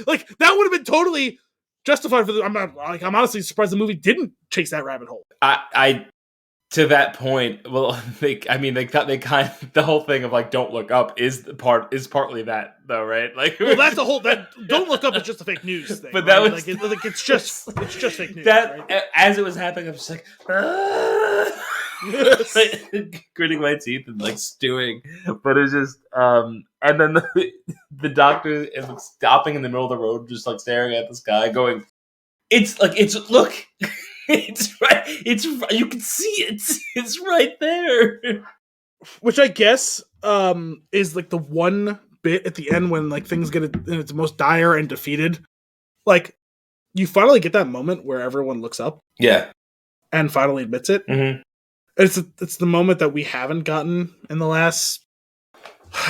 Like, that would have been totally justified for I'm honestly surprised the movie didn't chase that rabbit hole. I to that point, well, the whole thing of like, don't look up is partly that though, right? Like, well, that's the whole, that don't look up is just a fake news thing. But that was like it's just fake news. That, right? As it was happening, I was just like, gritting my teeth and like stewing. But it was just, and then the doctor is stopping in the middle of the road, just like staring at the sky, going, look. It's right. You can see it. It's right there. Which I guess is like the one bit at the end when like things get in its most dire and defeated. Like, you finally get that moment where everyone looks up. Yeah. And finally admits it. Mm-hmm. It's the moment that we haven't gotten in the last,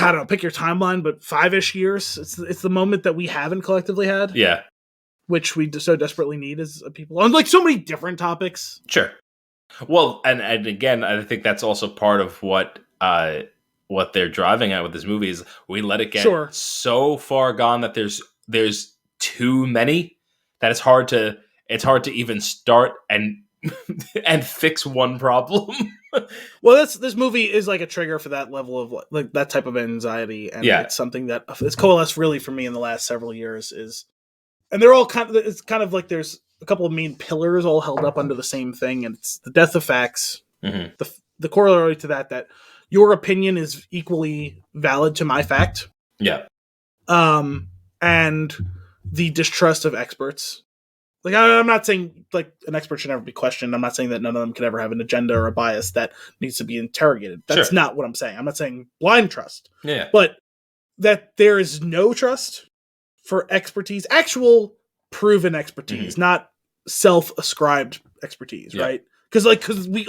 I don't know, pick your timeline, but 5-ish years. It's the moment that we haven't collectively had. Yeah. Which we so desperately need as a people on like so many different topics. Sure. Well, and again, I think that's also part of what they're driving at with this movie is we let it get so far gone that there's too many that it's hard to even start and fix one problem. Well, this movie is like a trigger for that level of like that type of anxiety, and it's something that it's coalesced really for me in the last several years and they're all it's kind of like there's a couple of main pillars all held up under the same thing, and it's the death of facts, the corollary to that your opinion is equally valid to my fact, and the distrust of experts. Like, I'm not saying like an expert should never be questioned. I'm not saying that none of them could ever have an agenda or a bias that needs to be interrogated. That's not what I'm saying. I'm not saying blind trust, but that there is no trust for expertise, actual proven expertise, not self-ascribed expertise, right? Because we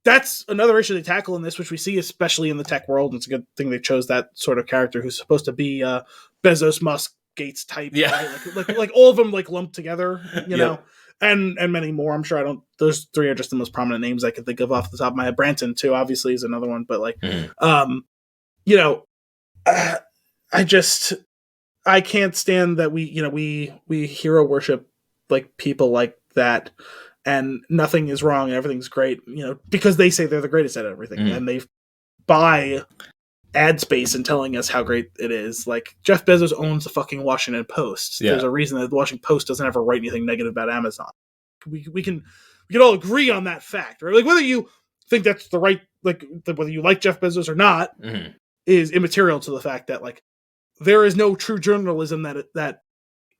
that's another issue they tackle in this, which we see especially in the tech world. And it's a good thing they chose that sort of character who's supposed to be Bezos, Musk, Gates type, right? like all of them like lumped together, you know, and many more. I'm sure those three are just the most prominent names I can think of off the top of my head. Branson too, obviously, is another one, but like, I can't stand that we hero worship like people like that, and nothing is wrong and everything's great, because they say they're the greatest at everything, and they buy ad space and telling us how great it is. Like, Jeff Bezos owns the fucking Washington Post. There's a reason that the Washington Post doesn't ever write anything negative about Amazon. We can all agree on that fact, right? Like, whether you think that's the right, like, whether you like Jeff Bezos or not, is immaterial to the fact that like there is no true journalism that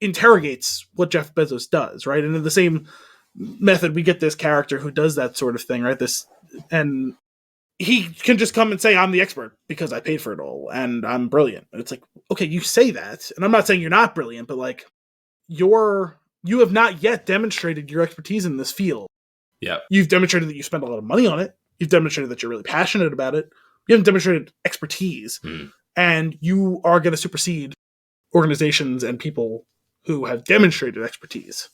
interrogates what Jeff Bezos does, right? And in the same method, we get this character who does that sort of thing, right? And he can just come and say, I'm the expert because I paid for it all and I'm brilliant. And it's like, okay, you say that, and I'm not saying you're not brilliant, but like you have not yet demonstrated your expertise in this field. Yeah. You've demonstrated that you spend a lot of money on it. You've demonstrated that you're really passionate about it. You haven't demonstrated expertise. And you are going to supersede organizations and people who have demonstrated expertise.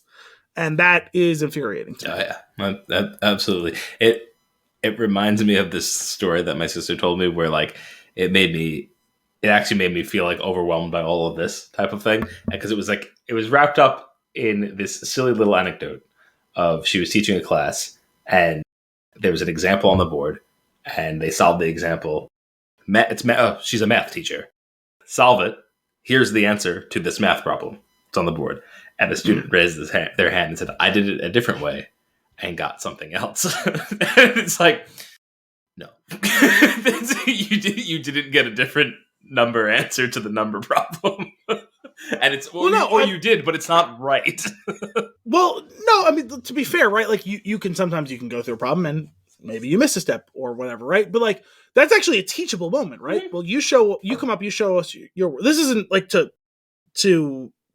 And that is infuriating to me. Yeah. Absolutely. It reminds me of this story that my sister told me where like it actually made me feel like overwhelmed by all of this type of thing. Because it was wrapped up in this silly little anecdote of she was teaching a class and there was an example on the board and they solved the example. She's a math teacher. Solve it. Here's the answer to this math problem. It's on the board. And the student raised their hand and said, I did it a different way and got something else. And it's like, no. You didn't get a different number answer to the number problem. And it's, you did, but it's not right. Well, no, I mean, to be fair, right? Like, you can sometimes go through a problem and maybe you miss a step or whatever, right? But like, that's actually a teachable moment, right? Mm-hmm. Well, you come up, you show us your, this isn't like to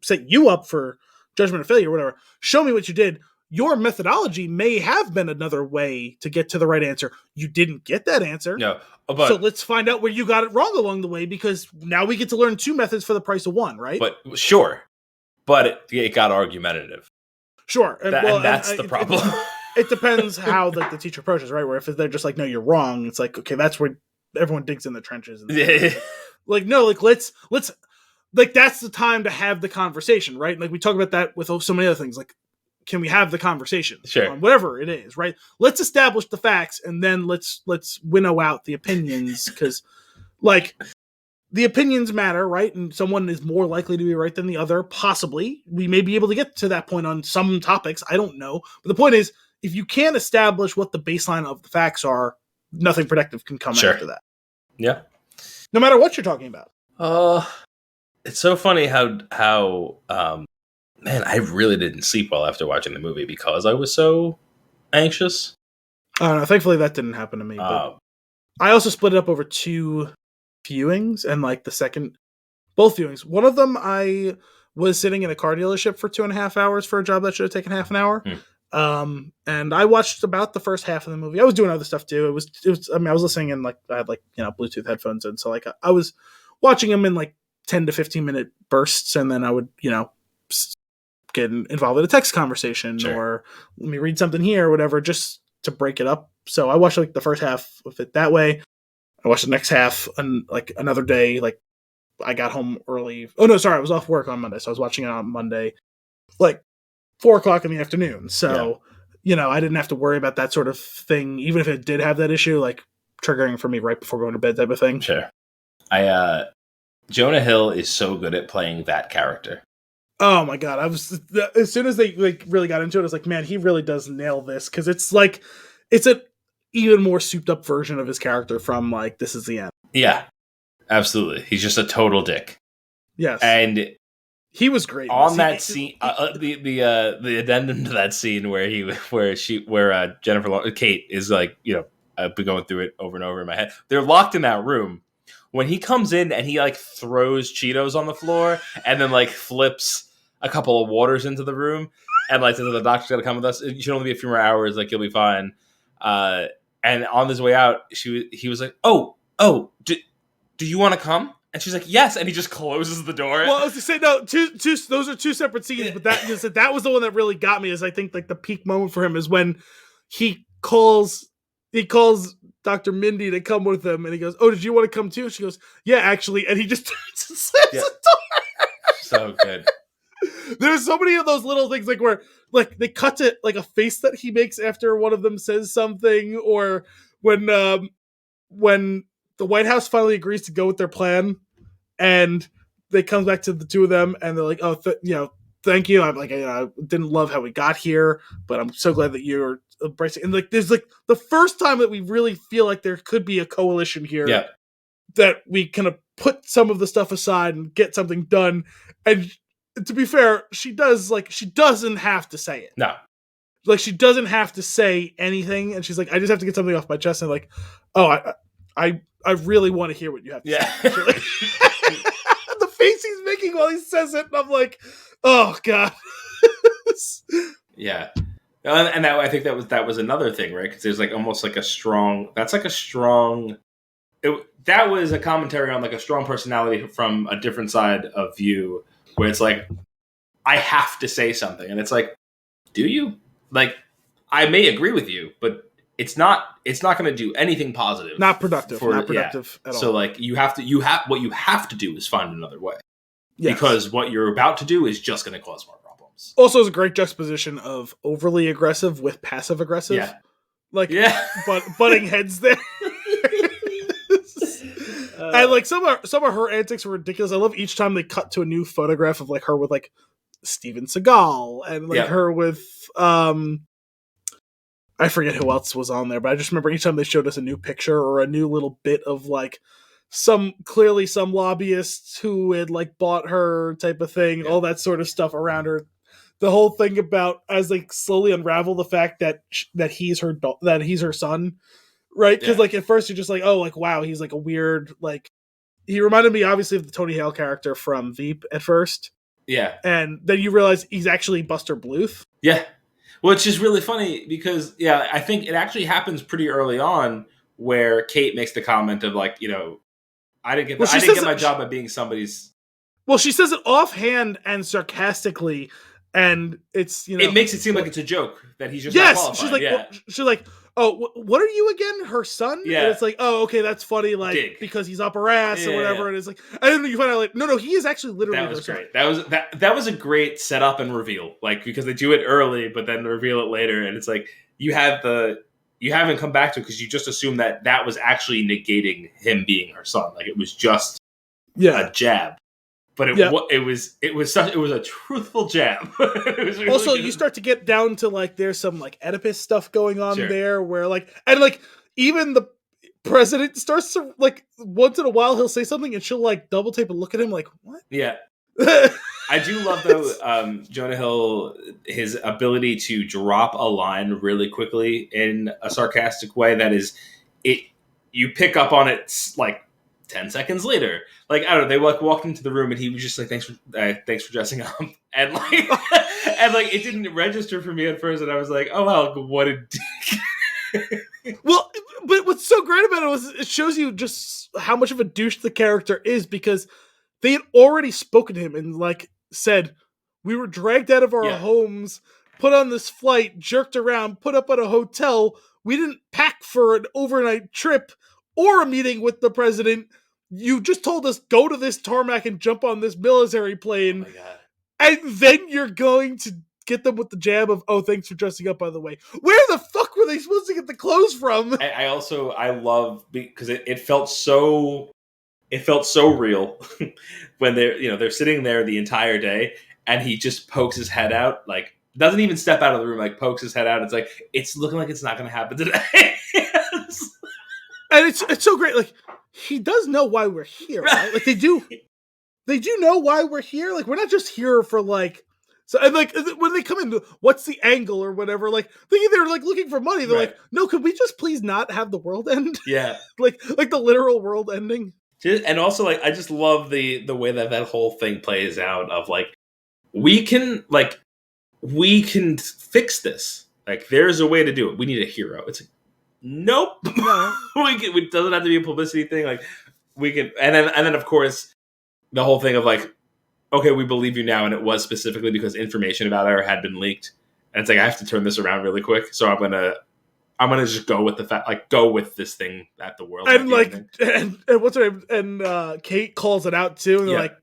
set you up for judgment or failure or whatever. Show me what you did. Your methodology may have been another way to get to the right answer. You didn't get that answer. No, so let's find out where you got it wrong along the way, because now we get to learn 2 methods for the price of 1, right? But sure. But it got argumentative. Sure. And that's the problem. It depends how the teacher approaches, right? Where if they're just like, no, you're wrong. It's like, okay, that's where everyone digs in the trenches. And like, no, like let's like, that's the time to have the conversation, right? Like we talk about that with so many other things. Like, can we have the conversation on whatever it is, right? Let's establish the facts and then let's winnow out the opinions, because like the opinions matter, right? And someone is more likely to be right than the other. Possibly. We may be able to get to that point on some topics. I don't know. But the point is, if you can't establish what the baseline of the facts are, nothing productive can come after that. Yeah. No matter what you're talking about. It's so funny how man, I really didn't sleep well after watching the movie because I was so anxious. I don't know. Thankfully, that didn't happen to me. But I also split it up over 2 viewings, and like both viewings. One of them, I was sitting in a car dealership for 2.5 hours for a job that should have taken half an hour. And I watched about the first half of the movie. I was doing other stuff too. It was. I mean, I was listening in I had Bluetooth headphones in, so like I was watching them in like 10 to 15 minute bursts, and then I would get involved in a text conversation or let me read something here or whatever, just to break it up. So I watched like the first half of it that way. I watched the next half and like another day. Like I got home early. Oh no, sorry, I was off work on Monday, so I was watching it on Monday, like 4:00 in the afternoon. So I didn't have to worry about that sort of thing, even if it did have that issue, like triggering for me right before going to bed type of thing. Sure. Jonah Hill is so good at playing that character. Oh my god! As soon as they like really got into it, I was like, man, he really does nail this, because it's like it's an even more souped up version of his character from like This Is the End. Yeah, absolutely. He's just a total dick. Yes, and he was great on that scene. The addendum to that scene where Kate is like, I've been going through it over and over in my head. They're locked in that room. When he comes in and he like throws Cheetos on the floor and then like flips a couple of waters into the room and like says, the doctor's got to come with us. It should only be a few more hours. Like, you'll be fine. And on his way out, he was like, oh, do you want to come? And she's like, yes. And he just closes the door. Well, I was to say, no, those are 2 separate scenes, but that was the one that really got me. Is I think like the peak moment for him is when he calls Dr. Mindy to come with him, and he goes, oh, did you want to come too? She goes, yeah, actually. And he just turns and slams the door. So good. There's so many of those little things, like where like they cut to like a face that he makes after one of them says something, or when the White House finally agrees to go with their plan, and they come back to the 2 of them, and they're like, oh, thank you. I'm like, I didn't love how we got here, but I'm so glad that you're embracing. And like, there's like the first time that we really feel like there could be a coalition here, that we kind of put some of the stuff aside and get something done. And to be fair, she doesn't have to say it. No, like she doesn't have to say anything. And she's like, I just have to get something off my chest. And like, oh, I really want to hear what you have to say. The face he's making while he says it, and I'm like, oh god. Yeah. And I think that was another thing, right? Because there's like almost like that was a commentary on like a strong personality from a different side of view, where it's like, I have to say something, and it's like, do you? Like, I may agree with you, but it's not going to do anything positive. Not productive at all. So like, what you have to do is find another way, because what you're about to do is just going to cause more problems. Also, is a great juxtaposition of overly aggressive with passive aggressive. Yeah. Like, but butting heads there. And like some of her antics were ridiculous. I love each time they cut to a new photograph of like her with like Steven Seagal and like her with I forget who else was on there, but I just remember each time they showed us a new picture or a new little bit of like some lobbyists who had like bought her type of thing, all that sort of stuff around her. The whole thing about as they slowly unravel the fact that he's her son, right? Because like at first you're just like, oh, like wow, he's like a weird like. He reminded me obviously of the Tony Hale character from Veep at first. Yeah, and then you realize he's actually Buster Bluth. Yeah. Which is really funny because, I think it actually happens pretty early on where Kate makes the comment of like, I didn't get my job by being somebody's. Well, she says it offhand and sarcastically, and it's it makes it seem like it's a joke that he's just not qualified. She's like, oh, what are you again? Her son? Yeah. And it's like, oh, okay, that's funny, like because he's up her ass or whatever. And it's like, and then you find out like, no, he is actually literally. That was great. That was a great setup and reveal, like because they do it early, but then reveal it later, and it's like you haven't come back to it because you just assume that was actually negating him being her son, like it was just a jab. But it was a truthful jab. Really also, you start to get down to like there's some like Oedipus stuff going on there, where like and like even the president starts to like once in a while he'll say something and she'll like double tape and look at him like what? Yeah, I do love though Jonah Hill, his ability to drop a line really quickly in a sarcastic way that is it. You pick up on it like 10 seconds later, like I don't know, they like walked into the room and he was just like, thanks for dressing up, and like it didn't register for me at first, and I was like, oh wow, what a dick. Well, but what's so great about it was it shows you just how much of a douche the character is, because they had already spoken to him and like said, we were dragged out of our homes, put on this flight, jerked around, put up at a hotel, we didn't pack for an overnight trip or a meeting with the president. You just told us go to this tarmac and jump on this military plane. Oh my God. And then you're going to get them with the jab of, oh, thanks for dressing up, by the way. Where the fuck were they supposed to get the clothes from? I love because it felt so real when they're sitting there the entire day and he just pokes his head out, like doesn't even step out of the room, like pokes his head out. It's like, it's looking like it's not going to happen today. And it's so great. Like, he does know why we're here, right? Like, they do know why we're here. Like, we're not just here for, like... So, and, like, when they come in, what's the angle or whatever? Like, thinking they're, like, looking for money. They're like, no, could we just please not have the world end? Yeah. like the literal world ending. And also, like, I just love the way that whole thing plays out of, like, we can fix this. Like, there's a way to do it. We need a hero. It's like, nope. No. It doesn't have to be a publicity thing. Like we can, and then of course the whole thing of like, okay, we believe you now, and it was specifically because information about her had been leaked. And it's like, I have to turn this around really quick, so I'm gonna just go with the fact, like go with this thing that the world and like and what's her name, and Kate calls it out too, and they're like,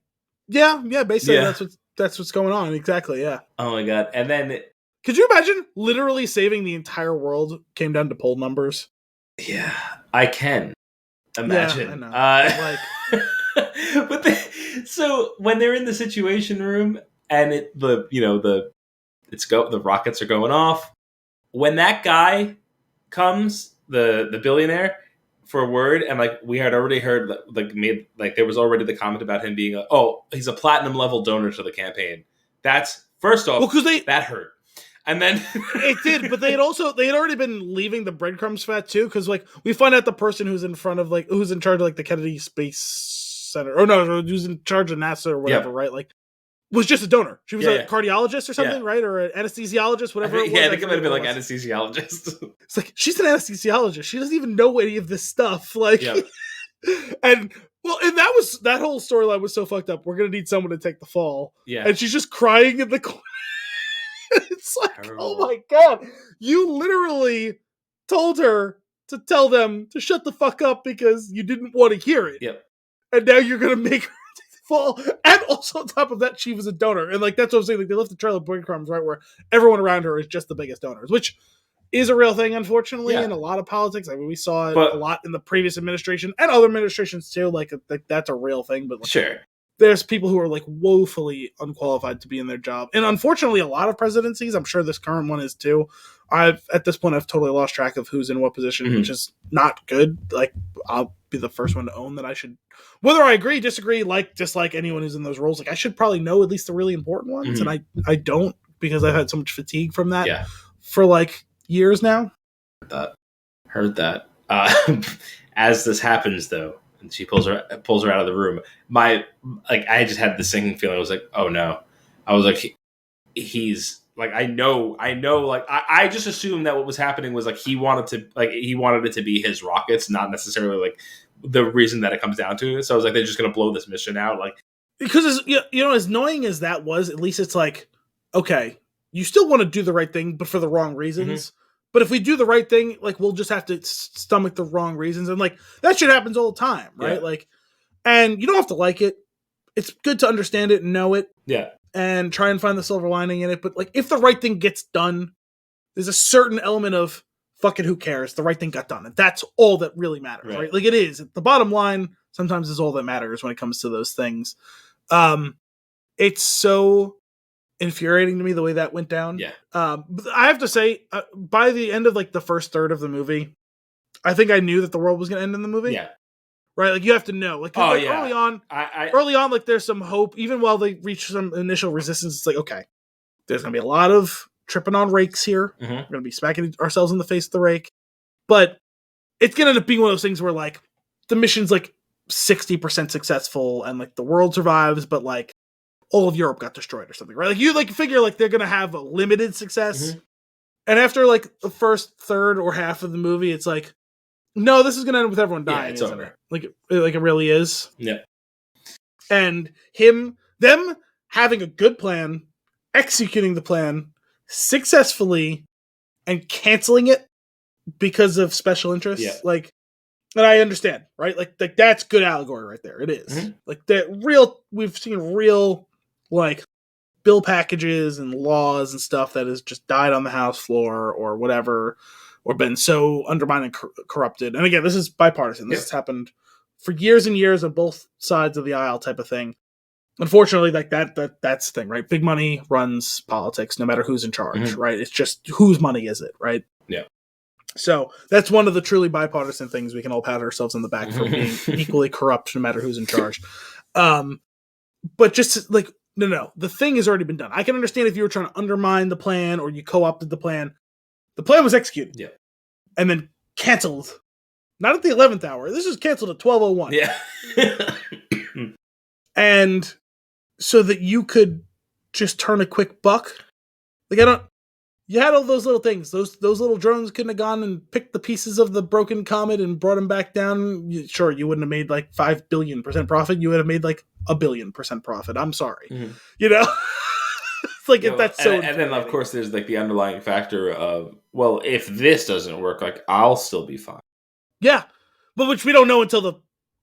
yeah, basically that's what's going on exactly. Yeah. Oh my God, and then. Could you imagine literally saving the entire world came down to poll numbers? Yeah, I can imagine. Yeah, I know. But so when they're in the Situation Room and the rockets are going off, when that guy comes, the billionaire, for a word, and like we had already heard there was already the comment about him being he's a platinum level donor to the campaign. That's first off, that hurt. And then it did, but they had already been leaving the breadcrumbs fat too, because like we find out the person who's in charge of like the Kennedy Space Center, who's in charge of NASA or whatever, right? Like, was just a donor. She was a cardiologist or something, right? Or an anesthesiologist, whatever. I think it might have been like anesthesiologist. It's like she's an anesthesiologist. She doesn't even know any of this stuff. Like, and that whole storyline was so fucked up. We're gonna need someone to take the fall. Yeah, and she's just crying in the corner. It's like, terrible. Oh my God, you literally told her to tell them to shut the fuck up because you didn't want to hear it. Yep. And now you're going to make her fall. And also on top of that, she was a donor. And like, that's what I'm saying. Like, they left the trail of breadcrumbs, right? Where everyone around her is just the biggest donors, which is a real thing, unfortunately, in a lot of politics. I mean, we saw it a lot in the previous administration and other administrations too. Like that's a real thing. But like, sure. there's people who are like woefully unqualified to be in their job. And unfortunately, a lot of presidencies, I'm sure this current one is too. At this point, I've totally lost track of who's in what position, which is not good. Like, I'll be the first one to own that I should, whether I agree, disagree, dislike anyone who's in those roles, like I should probably know at least the really important ones. And I don't, because I've had so much fatigue from that for like years now. Heard that. As this happens though, and she pulls her out of the room, I just had the sinking feeling. I was like, oh no. I was like, he's like, I know, like, I just assumed that what was happening was like he wanted it to be his rockets, not necessarily like the reason that it comes down to it. So I was like, they're just gonna blow this mission out, like, because as annoying as that was, at least it's like, okay, you still want to do the right thing, but for the wrong reasons. But if we do the right thing, like, we'll just have to stomach the wrong reasons. And like, that shit happens all the time, right? Yeah. Like, and you don't have to like it. It's good to understand it and know it. Yeah. And try and find the silver lining in it. But like, if the right thing gets done, there's a certain element of, fuck it, who cares? The right thing got done. And that's all that really matters, right? Like, it is. The bottom line sometimes is all that matters when it comes to those things. It's so infuriating to me the way that went down. Yeah. But I have to say, by the end of like the first third of the movie, I think I knew that the world was going to end in the movie. Yeah. Right? Like, you have to know. Like, early on, like, there's some hope. Even while they reach some initial resistance, it's like, okay, there's going to be a lot of tripping on rakes here. We're going to be smacking ourselves in the face with the rake. But it's going to end up being one of those things where, like, the mission's like 60% successful and like the world survives, but like all of Europe got destroyed or something, right? Like, you like figure like they're gonna have a limited success, and after like the first third or half of the movie, it's like, no, this is gonna end with everyone dying, isn't it? Like it really is. Yeah. And them having a good plan, executing the plan successfully, and canceling it because of special interests, like. And I understand, right? Like that's good allegory right there. It is. Like we've seen real, like, bill packages and laws and stuff that has just died on the House floor or whatever, or been so undermined and corrupted. And again, this is bipartisan. This has happened for years and years on both sides of the aisle type of thing. Unfortunately, like that's the thing, right? Big money runs politics no matter who's in charge, right? It's just whose money is it, right? Yeah. So that's one of the truly bipartisan things. We can all pat ourselves on the back for being equally corrupt no matter who's in charge. But just like, no, the thing has already been done. I can understand if you were trying to undermine the plan or you co-opted the plan. The plan was executed. Yeah. And then canceled. Not at the 11th hour. This was canceled at 12:01. Yeah. And so that you could just turn a quick buck. Like, you had all those little things. Those little drones couldn't have gone and picked the pieces of the broken comet and brought them back down. Sure, you wouldn't have made like 5 billion% profit. You would have made like 1 billion% profit. I'm sorry. You know? It's like, that's so. And then, of course, there's like the underlying factor of, well, if this doesn't work, like, I'll still be fine. Yeah. But which we don't know until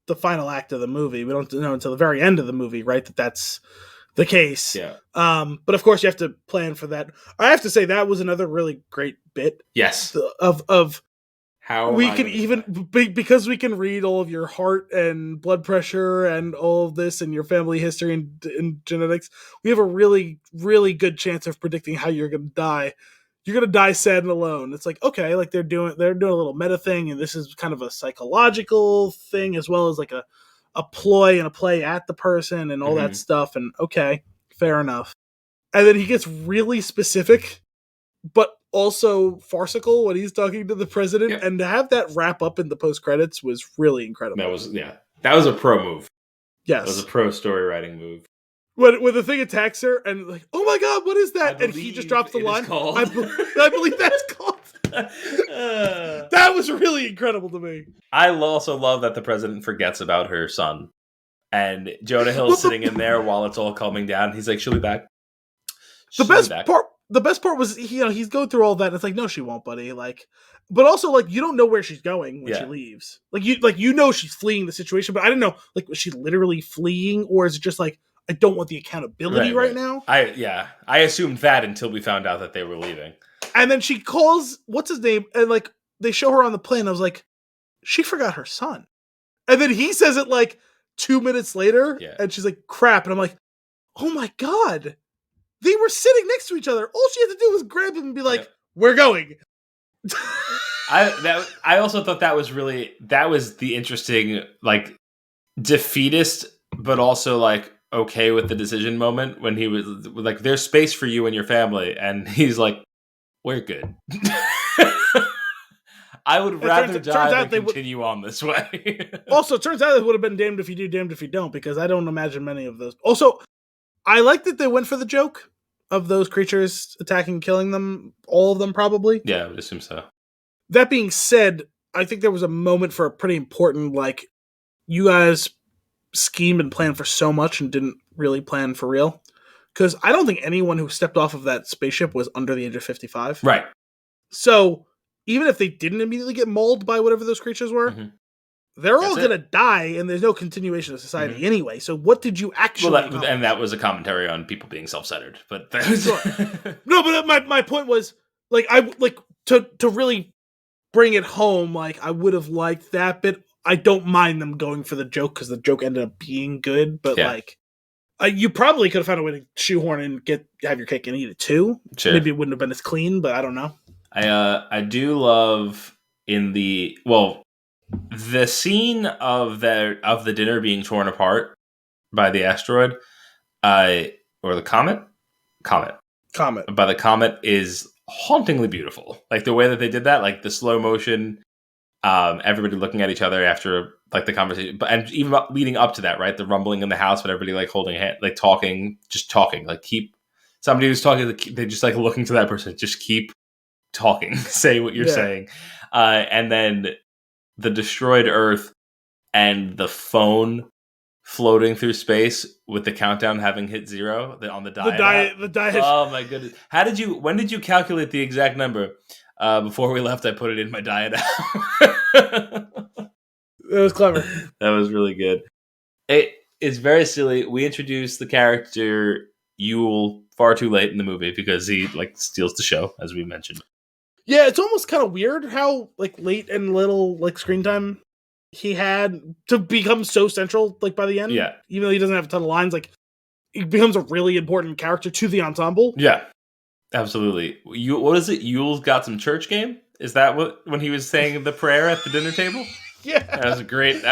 the final act of the movie. We don't know until the very end of the movie, right? That's the case. Yeah. But of course you have to plan for that. I have to say that was another really great bit. Yes. Of how we can even because we can read all of your heart and blood pressure and all of this and your family history and genetics. We have a really, really good chance of predicting how you're going to die. You're going to die sad and alone. It's like, okay, like they're doing a little meta thing, and this is kind of a psychological thing as well as like a ploy and a play at the person and all that stuff. And okay, fair enough. And then he gets really specific, but also farcical when he's talking to the president. Yep. And to have that wrap up in the post credits was really incredible. That was a pro move. Yes. That was a pro story writing move. When the thing attacks her and like, oh my God, what is that? And he just drops the line. I believe that's called. That was really incredible to me. I also love that the president forgets about her son, and Jonah Hill's sitting in there while it's all calming down. He's like, "She'll be back." The best part was, he's going through all that. And it's like, no, she won't, buddy. Like, but also like, you don't know where she's going when she leaves. Like you know she's fleeing the situation, but I didn't know, like, was she literally fleeing, or is it just like, I don't want the accountability right now? I assumed that until we found out that they were leaving. And then she calls, what's his name? And like, they show her on the plane. I was like, she forgot her son. And then he says it like, 2 minutes later, and she's like, crap. And I'm like, oh my God. They were sitting next to each other. All she had to do was grab him and be like, we're going. I also thought that was the interesting, like, defeatist, but also like okay with the decision moment when he was like, there's space for you and your family. And he's like, we're good. I would rather die than continue on this way. Also, it turns out it would have been damned if you do, damned if you don't, because I don't imagine many of those. Also, I like that they went for the joke of those creatures attacking and killing them. All of them, probably. Yeah, I would assume so. That being said, I think there was a moment for a pretty important, like, you guys schemed and planned for so much and didn't really plan for real. Because I don't think anyone who stepped off of that spaceship was under the age of 55. Right. So, even if they didn't immediately get mauled by whatever those creatures were, they're all going to die, and there's no continuation of society anyway. So what did you actually and that was a commentary on people being self-centered. But no, but my point was, like, to really bring it home, like, I would have liked that bit. I don't mind them going for the joke, because the joke ended up being good, but like, you probably could have found a way to shoehorn and have your cake and eat it too. Sure. Maybe it wouldn't have been as clean, but I don't know. I do love the scene of the dinner being torn apart by the asteroid, or the comet by the comet is hauntingly beautiful. Like the way that they did that, like the slow motion, everybody looking at each other after like the conversation, and even leading up to that, right? The rumbling in the house, but everybody like holding a hand, like talking, like keep somebody who's talking, they just like looking to that person, just keep talking, say what you're saying, and then the destroyed Earth and the phone floating through space with the countdown having hit 0 on the diet. The diet. Oh my goodness! When did you calculate the exact number? Before we left, I put it in my diet app. That was clever. That was really good. It's very silly. We introduced the character Yule far too late in the movie because he like steals the show, as we mentioned. Yeah, it's almost kind of weird how like late and little like screen time he had to become so central like by the end. Yeah. Even though he doesn't have a ton of lines, like he becomes a really important character to the ensemble. Yeah. Absolutely. What is it? Yule's got some church game? Is that when he was saying the prayer at the dinner table? Yeah. That was a great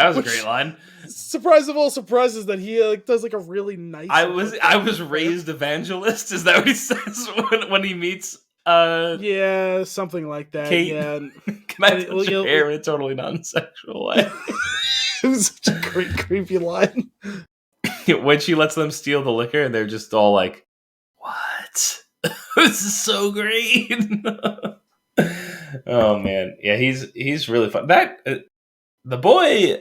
line. Surprise of all surprises that he does like a really nice. I was raised evangelist. Is that what he says when he meets? Yeah, something like that. Kate, yeah. Can I touch your hair in a totally non-sexual way? It was such a great creepy line. When she lets them steal the liquor, and they're just all like, "What? This is so great!" Oh man, yeah, he's really fun. The boy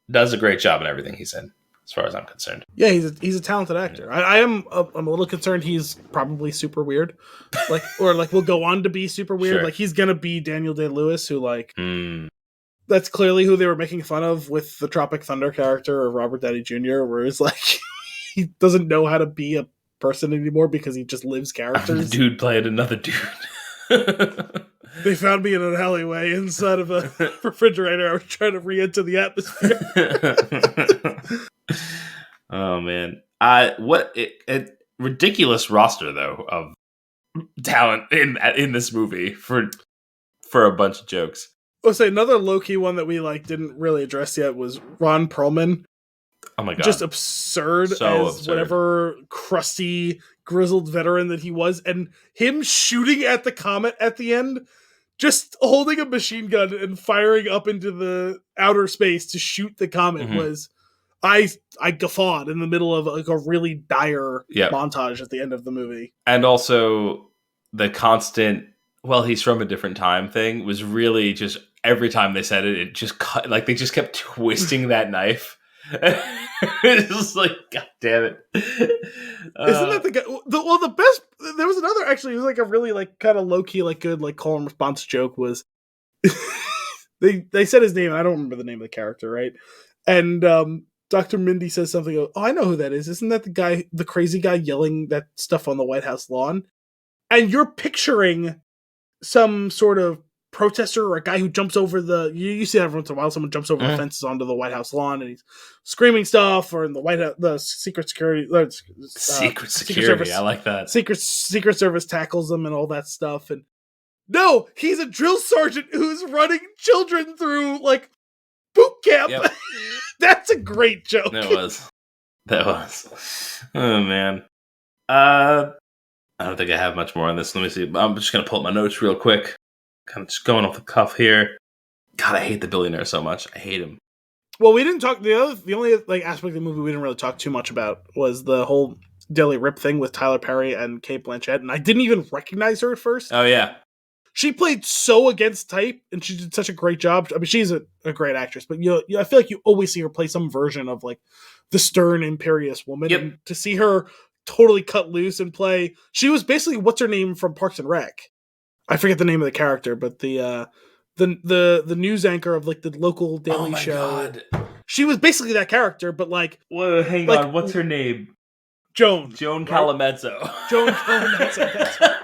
does a great job in everything he's in, as far as I'm concerned. Yeah, he's a talented actor. I'm a little concerned he's probably super weird, like or like will go on to be super weird. Sure. Like he's gonna be Daniel Day-Lewis, who like that's clearly who they were making fun of with the Tropic Thunder character of Robert Downey Jr., where it's like he doesn't know how to be a person anymore because he just lives characters. Dude played another dude. They found me in an alleyway inside of a refrigerator. I was trying to re-enter the atmosphere. Oh man, what ridiculous roster though of talent in this movie for a bunch of jokes. I'll say another low-key one that we like didn't really address yet was Ron Perlman. Oh my god, just absurd whatever crusty grizzled veteran that he was, and him shooting at the comet at the end, just holding a machine gun and firing up into the outer space to shoot the comet was I guffawed in the middle of like a really dire montage at the end of the movie. And also the constant he's from a different time thing was really just every time they said it just cut, like they just kept twisting that knife. It's just like, god damn it. Isn't that the guy? The best. There was another actually. It was like a really like kind of low key like good like call and response joke was. they said his name. And I don't remember the name of the character, right? And Dr. Mindy says something. Oh, I know who that is. Isn't that the guy, the crazy guy yelling that stuff on the White House lawn? And you're picturing some sort of protester or a guy who jumps over you see that every once in a while, someone jumps over the fences onto the White House lawn and he's screaming stuff, or in the White House, the Secret Security, Secret Secret Service, I like that. Secret Service tackles them and all that stuff. And no, he's a drill sergeant who's running children through like boot camp. Yep. That's a great joke. That was. Oh man. I don't think I have much more on this. Let me see. I'm just gonna pull up my notes real quick. Kind of just going off the cuff here. God, I hate the billionaire so much. I hate him. Well, we didn't talk. The only like aspect of the movie we didn't really talk too much about was the whole Daily Rip thing with Tyler Perry and Cate Blanchett, and I didn't even recognize her at first. Oh yeah, she played so against type, and she did such a great job. I mean, she's a great actress, but I feel like you always see her play some version of like the stern, imperious woman. Yep. And to see her totally cut loose and play, she was basically what's her name from Parks and Rec. I forget the name of the character, but the news anchor of like the local daily show. God. She was basically that character, but like, well, hang on, what's her name? Joan Calamezzo. Joan Calamezzo.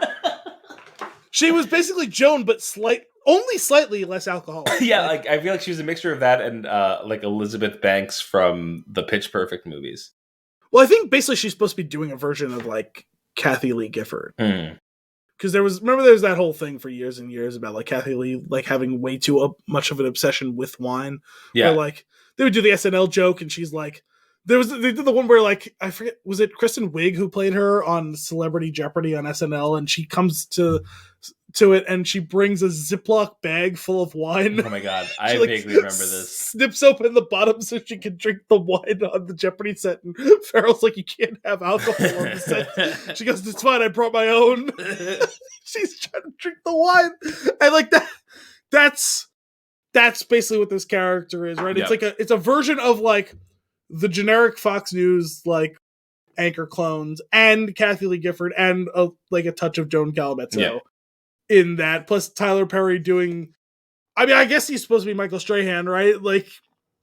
She was basically Joan, but only slightly less alcoholic. Yeah, like I feel like she was a mixture of that and like Elizabeth Banks from the Pitch Perfect movies. Well, I think basically she's supposed to be doing a version of like Kathy Lee Gifford. Because there was that whole thing for years and years about like Kathy Lee like having way too much of an obsession with wine. Yeah, where, like they would do the SNL joke, and she's like, they did the one where like I forget, was it Kristen Wiig who played her on Celebrity Jeopardy on SNL, and she comes to it and she brings a Ziploc bag full of wine. Oh my god, I vaguely remember this. Snips open the bottom so she can drink the wine on the Jeopardy set, and Farrell's like, you can't have alcohol on the set. She goes, it's fine, I brought my own. She's trying to drink the wine. And like that's basically what this character is, right? Yep. It's a version of like the generic Fox News like anchor clones and Kathy Lee Gifford and like a touch of Joan Calamezzo. Yep. In that, plus Tyler Perry doing, I mean, I guess he's supposed to be Michael Strahan, right? Like,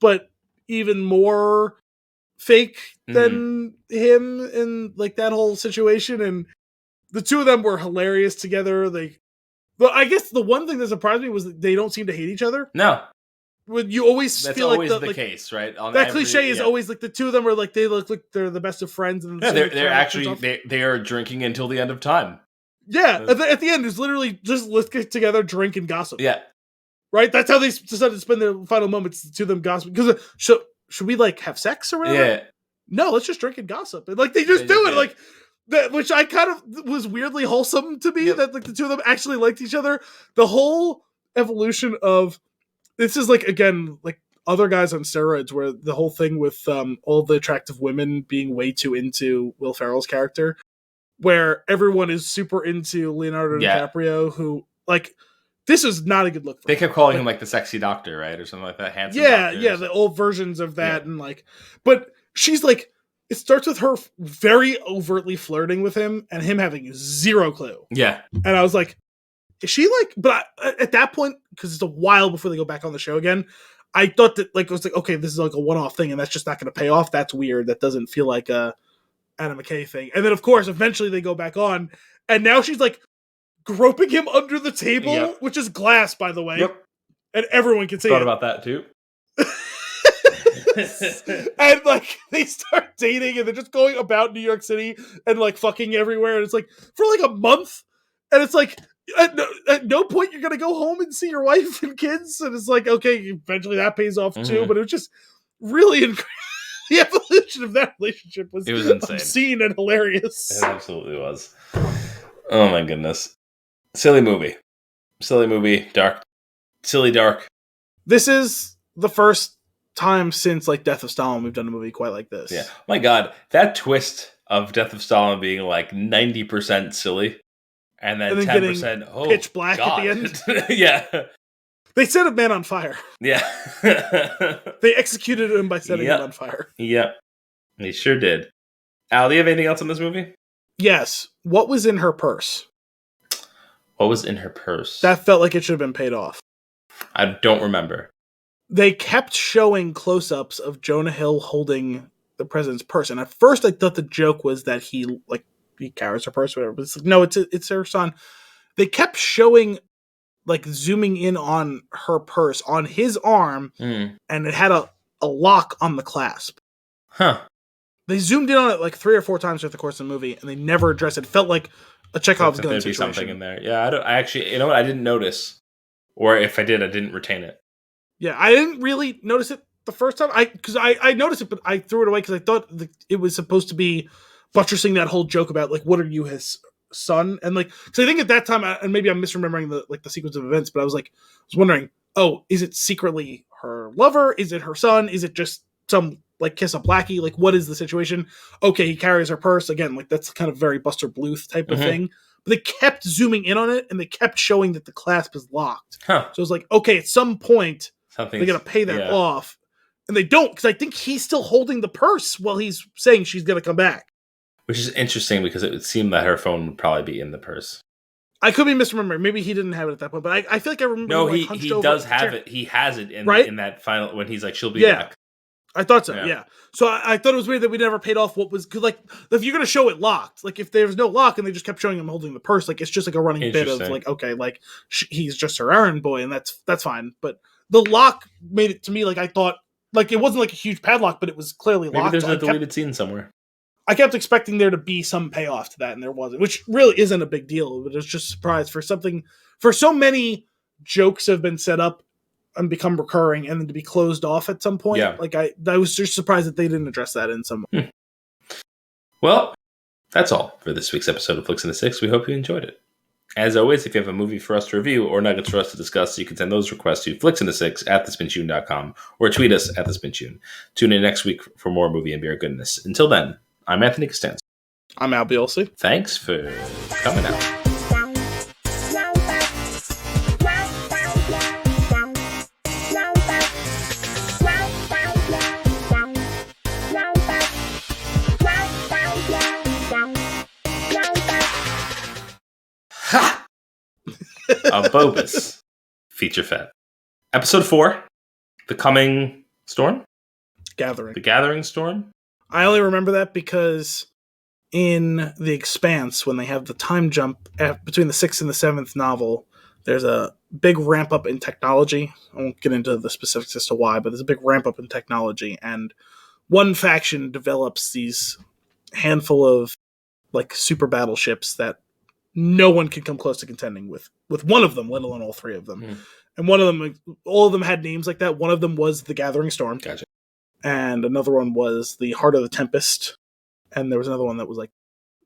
but even more fake than him in like that whole situation. And the two of them were hilarious together. But I guess the one thing that surprised me was that they don't seem to hate each other. No. You always That's feel always like the case, right? That cliche is always like the two of them are like, they look like they're the best of friends. And they're actually, they are drinking until the end of time. Yeah, at the end, it's literally just let's get together, drink, and gossip. Yeah. Right? That's how they decided to spend their final moments, to them gossiping. Because should we, like, have sex or whatever? Yeah. No, let's just drink and gossip. And, like, they just do it. Like, that, which I kind of was weirdly wholesome to me, that, like, the two of them actually liked each other. The whole evolution of, this is, like, again, like, other guys on steroids, where the whole thing with all the attractive women being way too into Will Ferrell's character, where everyone is super into Leonardo DiCaprio, who, like, this is not a good look for him. They kept calling him, like, the sexy doctor, right? Or something like that. Handsome doctor. Yeah, the old versions of that. And, like, but she's, like, it starts with her very overtly flirting with him and him having zero clue. Yeah. And I was like, is she, like, but at that point, because it's a while before they go back on the show again, I thought that, like, it was like, okay, this is, like, a one-off thing, and that's just not going to pay off. That's weird. That doesn't feel like a Adam McKay thing. And then, of course, eventually they go back on, and now she's, like, groping him under the table, which is glass, by the way. Yep. And everyone can see it. Thought about that, too. And, like, they start dating, and they're just going about New York City and, like, fucking everywhere. And it's, like, for, like, a month. And it's, like, at no point you're going to go home and see your wife and kids. And it's, like, okay, eventually that pays off, too. But it was just really incredible. The evolution of that relationship was insane, obscene, and hilarious. It absolutely was. Oh my goodness. Silly movie. Dark. Silly dark. This is the first time since, like, Death of Stalin we've done a movie quite like this. Yeah. My God, that twist of Death of Stalin being like 90% silly and then 10% pitch black God. At the end. Yeah. They set a man on fire. Yeah. They executed him by setting him on fire. Yep. They sure did. Al, do you have anything else on this movie? Yes. What was in her purse? What was in her purse? That felt like it should have been paid off. I don't remember. They kept showing close-ups of Jonah Hill holding the president's purse. And at first I thought the joke was that he carries her purse or whatever. But it's like, no, it's her son. They kept showing like zooming in on her purse on his arm, Mm. and it had a lock on the clasp. Huh. They zoomed in on it like 3 or 4 times throughout the course of the movie, and they never addressed it. It felt like a Chekhov's gun There'd be situation. something in there. Yeah, I actually, you know what? I didn't notice. Or if I did, I didn't retain it. Yeah, I didn't really notice it the first time. I noticed it, but I threw it away because I thought it was supposed to be buttressing that whole joke about like, what are you, his son? And like, because I think at that time, and maybe I'm misremembering the sequence of events, but I was wondering, oh, is it secretly her lover? Is it her son? Is it just some like kiss a blackie? Like, what is the situation? Okay, he carries her purse again. Like that's kind of very Buster Bluth type of thing. But they kept zooming in on it, and they kept showing that the clasp is locked. Huh. So it's like, okay, at some point, they're gonna pay that off, and they don't, because I think he's still holding the purse while he's saying she's gonna come back. Which is interesting because it would seem that her phone would probably be in the purse. I could be misremembering. Maybe he didn't have it at that point, but I feel like I remember. No, he does have it. He has it in that final when he's like, she'll be back. I thought so, yeah. So I thought it was weird that we never paid off what was, because like, if you're going to show it locked, like if there's no lock and they just kept showing him holding the purse, like it's just like a running bit of like, okay, like he's just her errand boy, and that's fine. But the lock made it to me like I thought, like it wasn't like a huge padlock, but it was clearly locked. Maybe there's a deleted scene somewhere. I kept expecting there to be some payoff to that, and there wasn't, which really isn't a big deal, but it's just a surprise for so many jokes have been set up and become recurring, and then to be closed off at some point. Yeah. Like I was just surprised that they didn't address that in some way. Well, that's all for this week's episode of Flix in the Six. We hope you enjoyed it. As always, if you have a movie for us to review or nuggets for us to discuss, you can send those requests to flixinthe6@thespintune.com or tweet us at thespintune. Tune in next week for more movie and beer goodness. Until then, I'm Anthony Costanza. I'm Al Bielsi. Thanks for coming out. Ha! A Bobus feature fed. Episode 4, The Coming Storm? Gathering. The Gathering Storm? I only remember that because in The Expanse, when they have the time jump between the 6th and the 7th novel, there's a big ramp up in technology. I won't get into the specifics as to why, but there's a big ramp up in technology, and one faction develops these handful of like super battleships that no one can come close to contending with one of them, let alone all 3 of them. Mm. And one of them, all of them had names like that. One of them was the Gathering Storm. Gotcha. And another one was the Heart of the Tempest. And there was another one that was like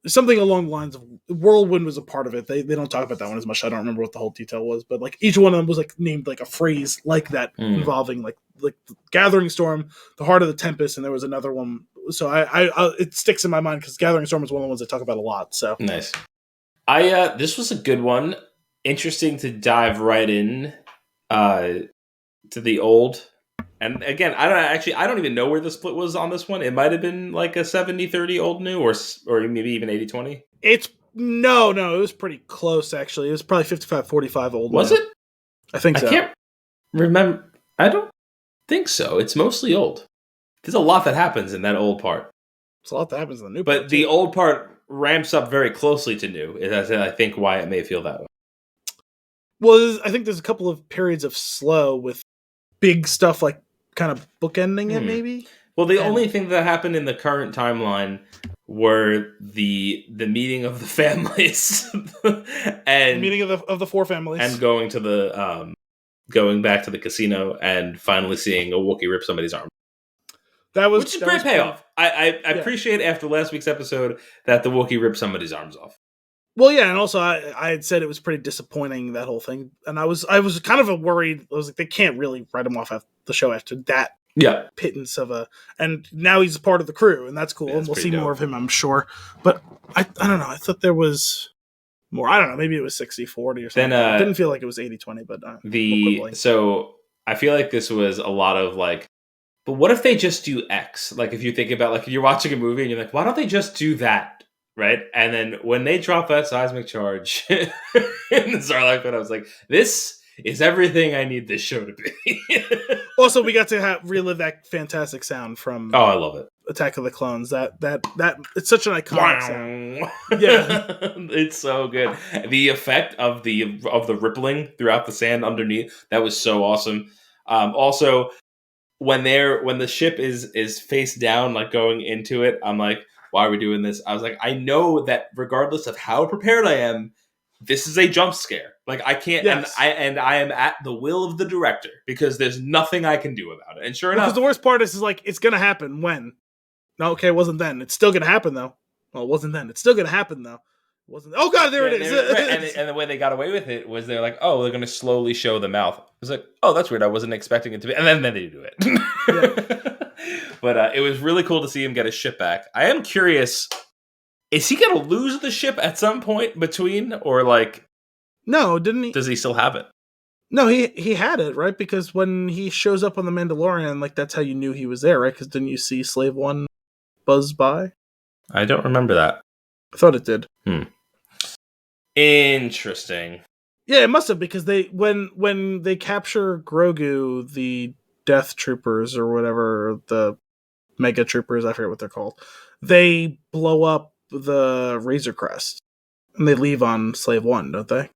something along the lines of Whirlwind was a part of it. They don't talk about that one as much. I don't remember what the whole detail was, but like each one of them was like named like a phrase like that involving like the Gathering Storm, the Heart of the Tempest, and there was another one. So I it sticks in my mind because Gathering Storm is one of the ones I talk about a lot. So nice. This was a good one. Interesting to dive right in to the old. And again, I don't even know where the split was on this one. It might have been like a 70-30 old new or maybe even 80-20. It's no, it was pretty close actually. It was probably 55-45 old. Was new. it? I think so. I can't remember. I don't think so. It's mostly old. There's a lot that happens in that old part. There's a lot that happens in the new part. But the old part ramps up very closely to new. That's I think why it may feel that way. Well, I think there's a couple of periods of slow with big stuff like kind of bookending it, maybe. Well, the only thing that happened in the current timeline were the meeting of the families and the meeting of the 4 families, and going to the going back to the casino and finally seeing a Wookiee rip somebody's arm. Which is great payoff. I appreciate after last week's episode that the Wookiee ripped somebody's arms off. Well, yeah, and also I had said it was pretty disappointing, that whole thing, and I was kind of worried. I was like, they can't really write him off the show after that. Yeah, pittance of and now he's a part of the crew, and that's cool. Yeah, and we'll see more of him, I'm sure. But I don't know. I thought there was more. I don't know. Maybe it was 60-40 or something. It didn't feel like it was 80-20, but so I feel like this was a lot of like, but what if they just do X? Like if you think about like if you're watching a movie and you're like, why don't they just do that? Right? And then when they drop that seismic charge in the Sarlacc pit, I was like, this is everything I need this show to be. Also, we got to relive that fantastic sound from I love it. Attack of the Clones. That it's such an iconic sound. Yeah, it's so good. The effect of the rippling throughout the sand underneath, that was so awesome. Also, when the ship is face down, like going into it, I'm like, why are we doing this? I was like, I know that regardless of how prepared I am, this is a jump scare. Like I can't, yes. and I am at the will of the director because there's nothing I can do about it. And sure enough, because the worst part is like it's gonna happen when. No, okay, it wasn't then. It's still gonna happen though. Well, it wasn't then. It's still gonna happen though. It wasn't. Oh god, there it is. Right. And the way they got away with it was they're like, oh, they're gonna slowly show the mouth. I was like, oh, that's weird. I wasn't expecting it to be, and then they do it. Yeah. But it was really cool to see him get his ship back. I am curious. Is he going to lose the ship at some point between, or like... No, didn't he? Does he still have it? No, he had it, right? Because when he shows up on The Mandalorian, like, that's how you knew he was there, right? Because didn't you see Slave One buzz by? I don't remember that. I thought it did. Interesting. Yeah, it must have, because when they capture Grogu, the Death Troopers, or whatever, the Mega Troopers, I forget what they're called, they blow up the Razor Crest, and they leave on Slave One, don't they?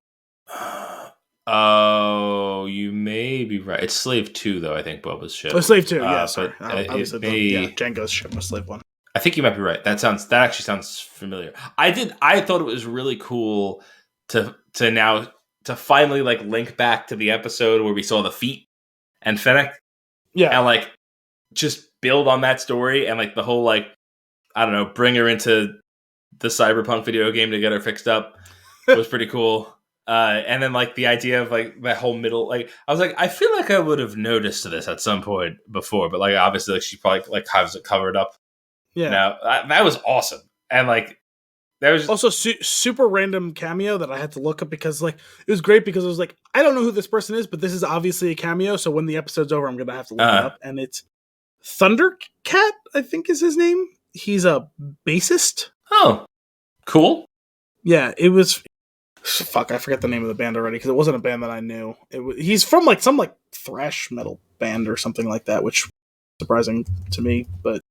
Oh, you may be right. It's Slave 2, though, I think, Boba's ship. Oh, Slave 2, yeah, sorry. But Jango's ship was Slave 1. I think you might be right. That actually sounds familiar. I thought it was really cool to finally, like, link back to the episode where we saw the feet and Fennec. Yeah. And, like, just build on that story and, like, the whole, like, I don't know, bring her into the Cyberpunk video game to get her fixed up was pretty cool. And then, like, the idea of, like, that whole middle, like, I was like, I feel like I would have noticed this at some point before, but, like, obviously, like, she probably, like, has it covered up. Yeah. Now, that was awesome. And, like, there was also super random cameo that I had to look up because, like, it was great because I was like, I don't know who this person is, but this is obviously a cameo, so when the episode's over, I'm going to have to look it up. And it's Thundercat, I think is his name. He's a bassist. Oh, cool. Yeah, it was... Fuck, I forget the name of the band already because it wasn't a band that I knew. He's from, like, some, like, thrash metal band or something like that, which was surprising to me, but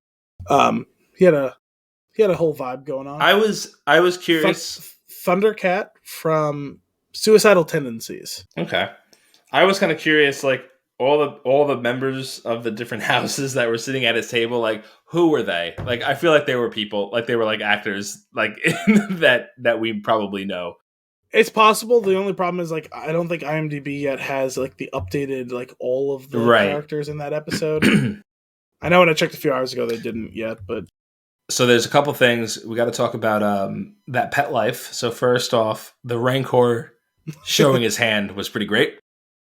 he had a whole vibe going on. I was curious. Thundercat from Suicidal Tendencies. Okay, I was kind of curious, like all the members of the different houses that were sitting at his table, like who were they? Like I feel like they were people, like they were like actors, like that we probably know. It's possible. The only problem is, like, I don't think IMDb yet has, like, the updated, like, all of the characters in that episode. I know when I checked a few hours ago they didn't yet, but... So there's a couple things. We got to talk about that pet life. So first off, the Rancor showing his hand was pretty great.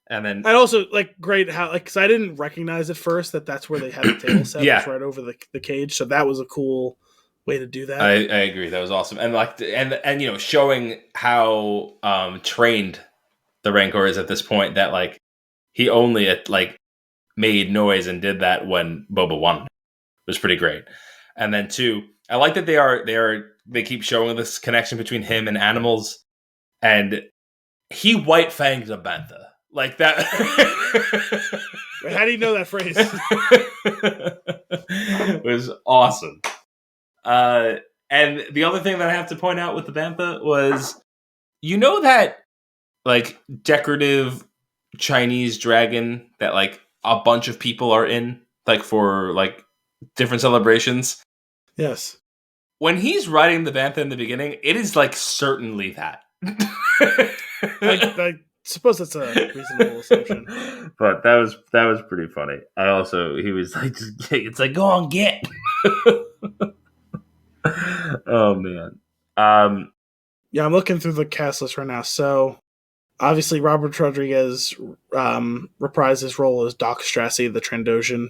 And then... And also, like, great how... Like, because I didn't recognize at first that's where they had the tail set. Yeah. It's right over the cage. So that was a cool way to do that. I agree. That was awesome. And like, and you know, showing how trained the Rancor is at this point, that like he only like made noise and did that when Boba won. It was pretty great. And then two, I like that they keep showing this connection between him and animals, and he white fanged a bantha like that. How do you know that phrase? It was awesome. And the other thing that I have to point out with the bantha was, you know, that like decorative Chinese dragon that like a bunch of people are in, like for like different celebrations. Yes. When he's riding the bantha in the beginning, it is like certainly that. I suppose that's a reasonable assumption. But that was pretty funny. He was like, it's like, go on, get. Oh man. Yeah, I'm looking through the cast list right now. So obviously Robert Rodriguez reprised his role as Doc Strassi, the Trandoshan.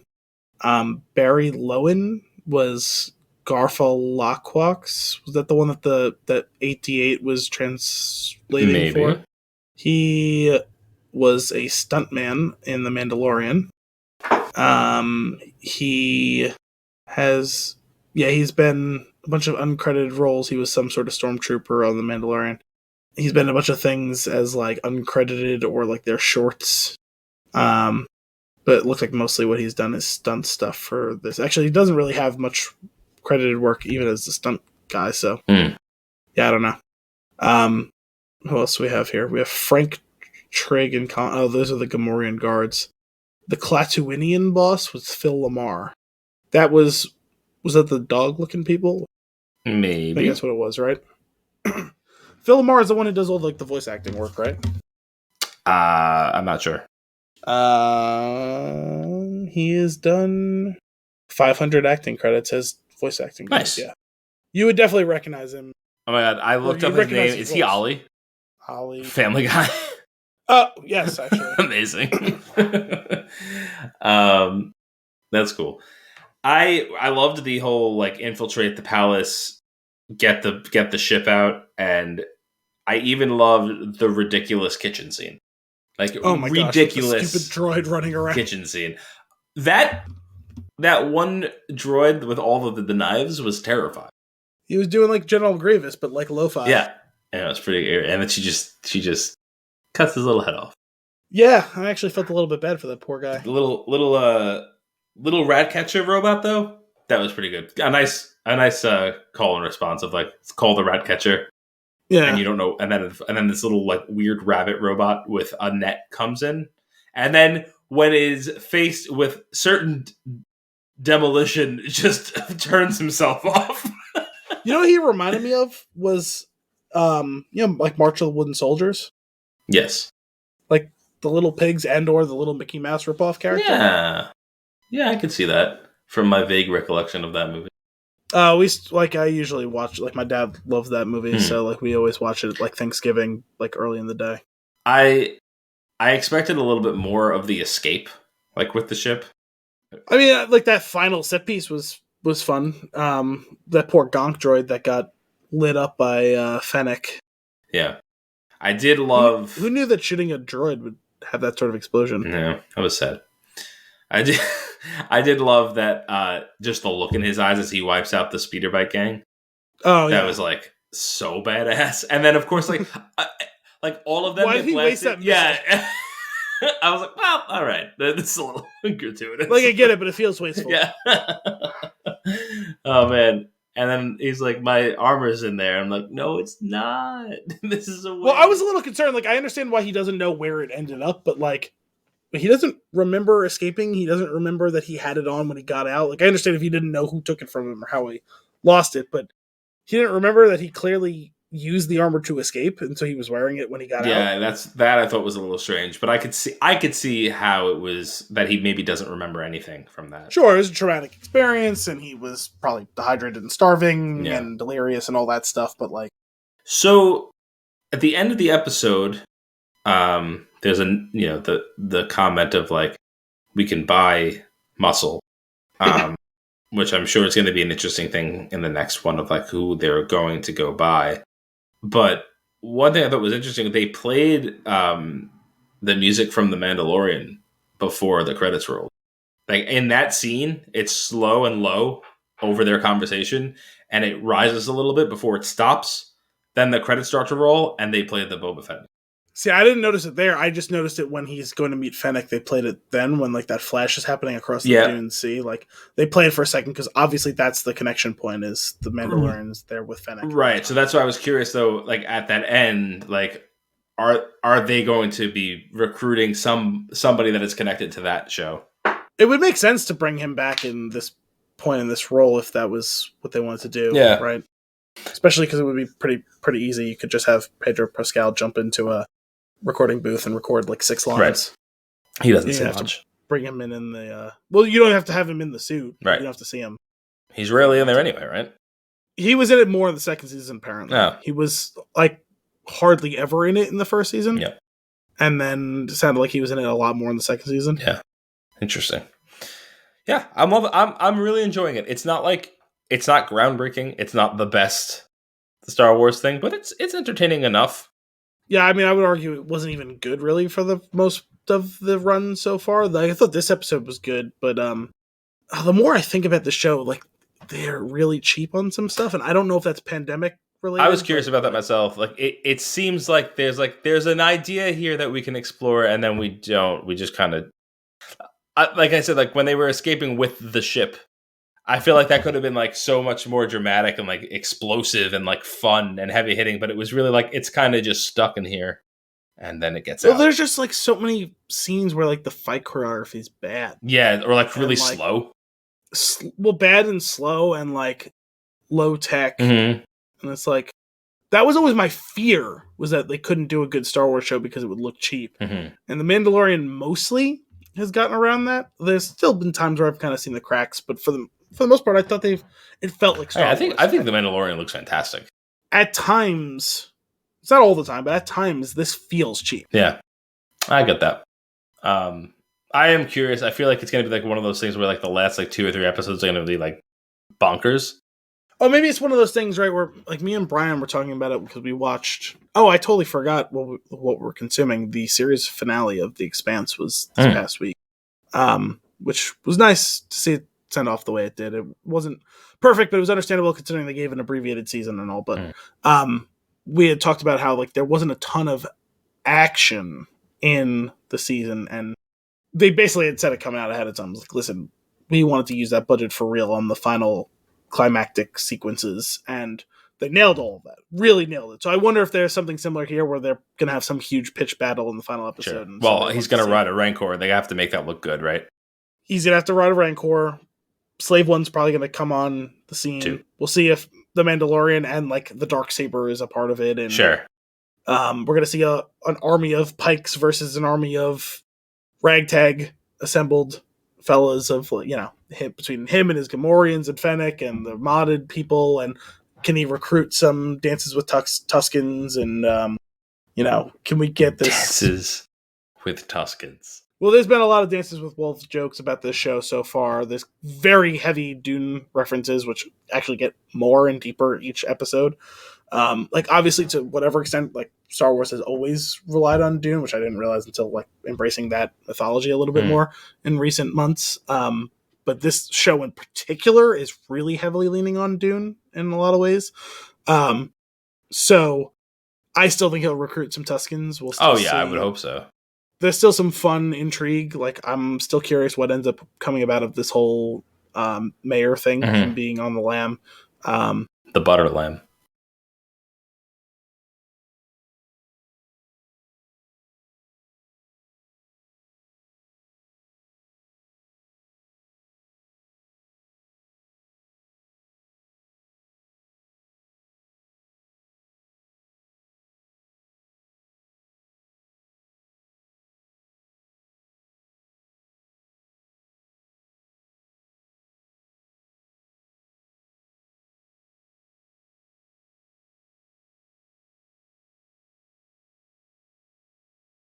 Barry Lowen was Garfalakwax. Was that the one that 88 was translating for? He was a stuntman in The Mandalorian. He's been a bunch of uncredited roles. He was some sort of stormtrooper on The Mandalorian. He's been in a bunch of things as like uncredited or like their shorts. But but it looks like mostly what he's done is stunt stuff for this. Actually, he doesn't really have much credited work even as the stunt guy. So yeah, I don't know. Who else do we have here? We have Frank Trigg and those are the Gamorrean guards. The Clatuinian boss was Phil Lamar. That was that the dog-looking people? Maybe. I think that's what it was, right? Phil Lamar is the one who does all the voice acting work, right? I'm not sure. He has done 500 acting credits as voice acting. Nice. Yeah. You would definitely recognize him. Oh my god, I looked up his name. Is he Ollie? Ollie. Family Guy. Oh, yes, actually. Amazing. That's cool. I loved the whole like infiltrate the palace, get the ship out, and I even loved the ridiculous kitchen scene. Like ridiculous gosh, stupid droid running around kitchen scene. That one droid with all of the knives was terrifying. He was doing like General Grievous, but like lo-fi. Yeah, and it was pretty. And then she just cuts his little head off. Yeah, I actually felt a little bit bad for that poor guy. The little rat catcher robot though, that was pretty good. A nice call and response of like call the rat catcher. Yeah, and you don't know, and then this little like weird rabbit robot with a net comes in, and then when is faced with certain demolition, just turns himself off. You know what he reminded me of was, like March of the Wooden Soldiers. Yes, like the little pigs and/or the little Mickey Mouse ripoff character. Yeah, I could see that from my vague recollection of that movie. I usually watch, like my dad loves that movie, so like we always watch it like Thanksgiving, like early in the day. I expected a little bit more of the escape, like with the ship. I mean, like that final set piece was fun. That poor Gonk droid that got lit up by Fennec. Yeah, I did love. Who knew that shooting a droid would have that sort of explosion? Yeah, that was sad. I did love that, just the look in his eyes as he wipes out the speeder bike gang. Oh, yeah. That was like so badass. And then of course, like, like all of them. Why did he waste that? Yeah. I was like, well, all right, this is a little gratuitous. Like I get it, but it feels wasteful. Yeah. Oh man. And then he's like, my armor's in there. I'm like, no, it's not. This is a. Well, I was a little concerned. Like, I understand why he doesn't know where it ended up, but like. But he doesn't remember escaping. He doesn't remember that he had it on when he got out. Like, I understand if he didn't know who took it from him or how he lost it, but he didn't remember that he clearly used the armor to escape, and so he was wearing it when he got out. Yeah, that I thought was a little strange, but I could see how it was that he maybe doesn't remember anything from that. Sure, it was a traumatic experience, and he was probably dehydrated and starving and delirious and all that stuff, but like... So, at the end of the episode... there's the comment of like we can buy muscle, which I'm sure is going to be an interesting thing in the next one of like who they're going to go buy. But one thing I thought was interesting, they played the music from The Mandalorian before the credits rolled. Like in that scene, it's slow and low over their conversation, and it rises a little bit before it stops. Then the credits start to roll, and they play the Boba Fett. See, I didn't notice it there. I just noticed it when he's going to meet Fennec. They played it then when like that flash is happening across the Dune Sea. Like they play it for a second because obviously that's the connection point is the Mandalorians there with Fennec. Right. So that's why I was curious though. Like at that end, like are they going to be recruiting somebody that is connected to that show? It would make sense to bring him back in this point in this role if that was what they wanted to do. Yeah. Right. Especially because it would be pretty easy. You could just have Pedro Pascal jump into a recording booth and record like 6 lines. Right. He doesn't say much. Bring him in the well, you don't have to have him in the suit. Right. You don't have to see him. He's rarely in there anyway, right? He was in it more in the second season, apparently. Oh. He was like hardly ever in it in the first season. Yeah. And then it sounded like he was in it a lot more in the second season. Yeah. Interesting. Yeah, I'm really enjoying it. It's not groundbreaking. It's not the best Star Wars thing, but it's entertaining enough. Yeah, I mean, I would argue it wasn't even good, really, for the most of the run so far. Like, I thought this episode was good, but the more I think about the show, like, they're really cheap on some stuff, and I don't know if that's pandemic related. I was curious about that myself. Like, it seems like there's an idea here that we can explore, and then we don't. We just kind of... like I said, like when they were escaping with the ship, I feel like that could have been like so much more dramatic and like explosive and like fun and heavy hitting, but it was really like it's kind of just stuck in here, and then it gets out. There's just like so many scenes where like the fight choreography is bad. Yeah, or like really slow. Bad and slow and like low tech, mm-hmm. and it's like that was always my fear, was that they couldn't do a good Star Wars show because it would look cheap. Mm-hmm. And The Mandalorian mostly has gotten around that. There's still been times where I've kind of seen the cracks, but for the most part, I thought it felt like Star Wars. I think The Mandalorian looks fantastic. At times, it's not all the time, but at times this feels cheap. Yeah, I get that. I am curious. I feel like it's going to be like one of those things where like the last like 2 or 3 episodes are going to be like bonkers. Oh, maybe it's one of those things, right, where like me and Brian were talking about it because we watched. Oh, I totally forgot what we're consuming. The series finale of The Expanse was this past week, which was nice to see it send off the way it did. It wasn't perfect, but it was understandable considering they gave an abbreviated season and all. But we had talked about how like there wasn't a ton of action in the season, and they basically had said it coming out ahead of time. Like, listen, we wanted to use that budget for real on the final climactic sequences, and they nailed all of that. Really nailed it. So I wonder if there's something similar here where they're going to have some huge pitch battle in the final episode. Sure. Well, he's going to ride a Rancor. They have to make that look good, right? He's going to have to ride a Rancor. Slave One's probably going to come on the scene. Two. We'll see if the Mandalorian and like the Darksaber is a part of it. And sure. We're going to see an army of Pikes versus an army of ragtag assembled fellas of, you know, between him and his Gamorreans and Fennec and the modded people, and can he recruit some Dances with Tuskens, and you know, can we get this Dances with Tuskens? Well, there's been a lot of Dances with Wolves jokes about this show so far. There's very heavy Dune references, which actually get more and deeper each episode. Like obviously to whatever extent, like Star Wars has always relied on Dune, which I didn't realize until like embracing that mythology a little bit more in recent months. But this show in particular is really heavily leaning on Dune in a lot of ways. So I still think he'll recruit some Tuskens. We'll still see. I would hope so. There's still some fun intrigue. Like I'm still curious what ends up coming about of this whole Meyer thing and being on the lamb. The butter lamb.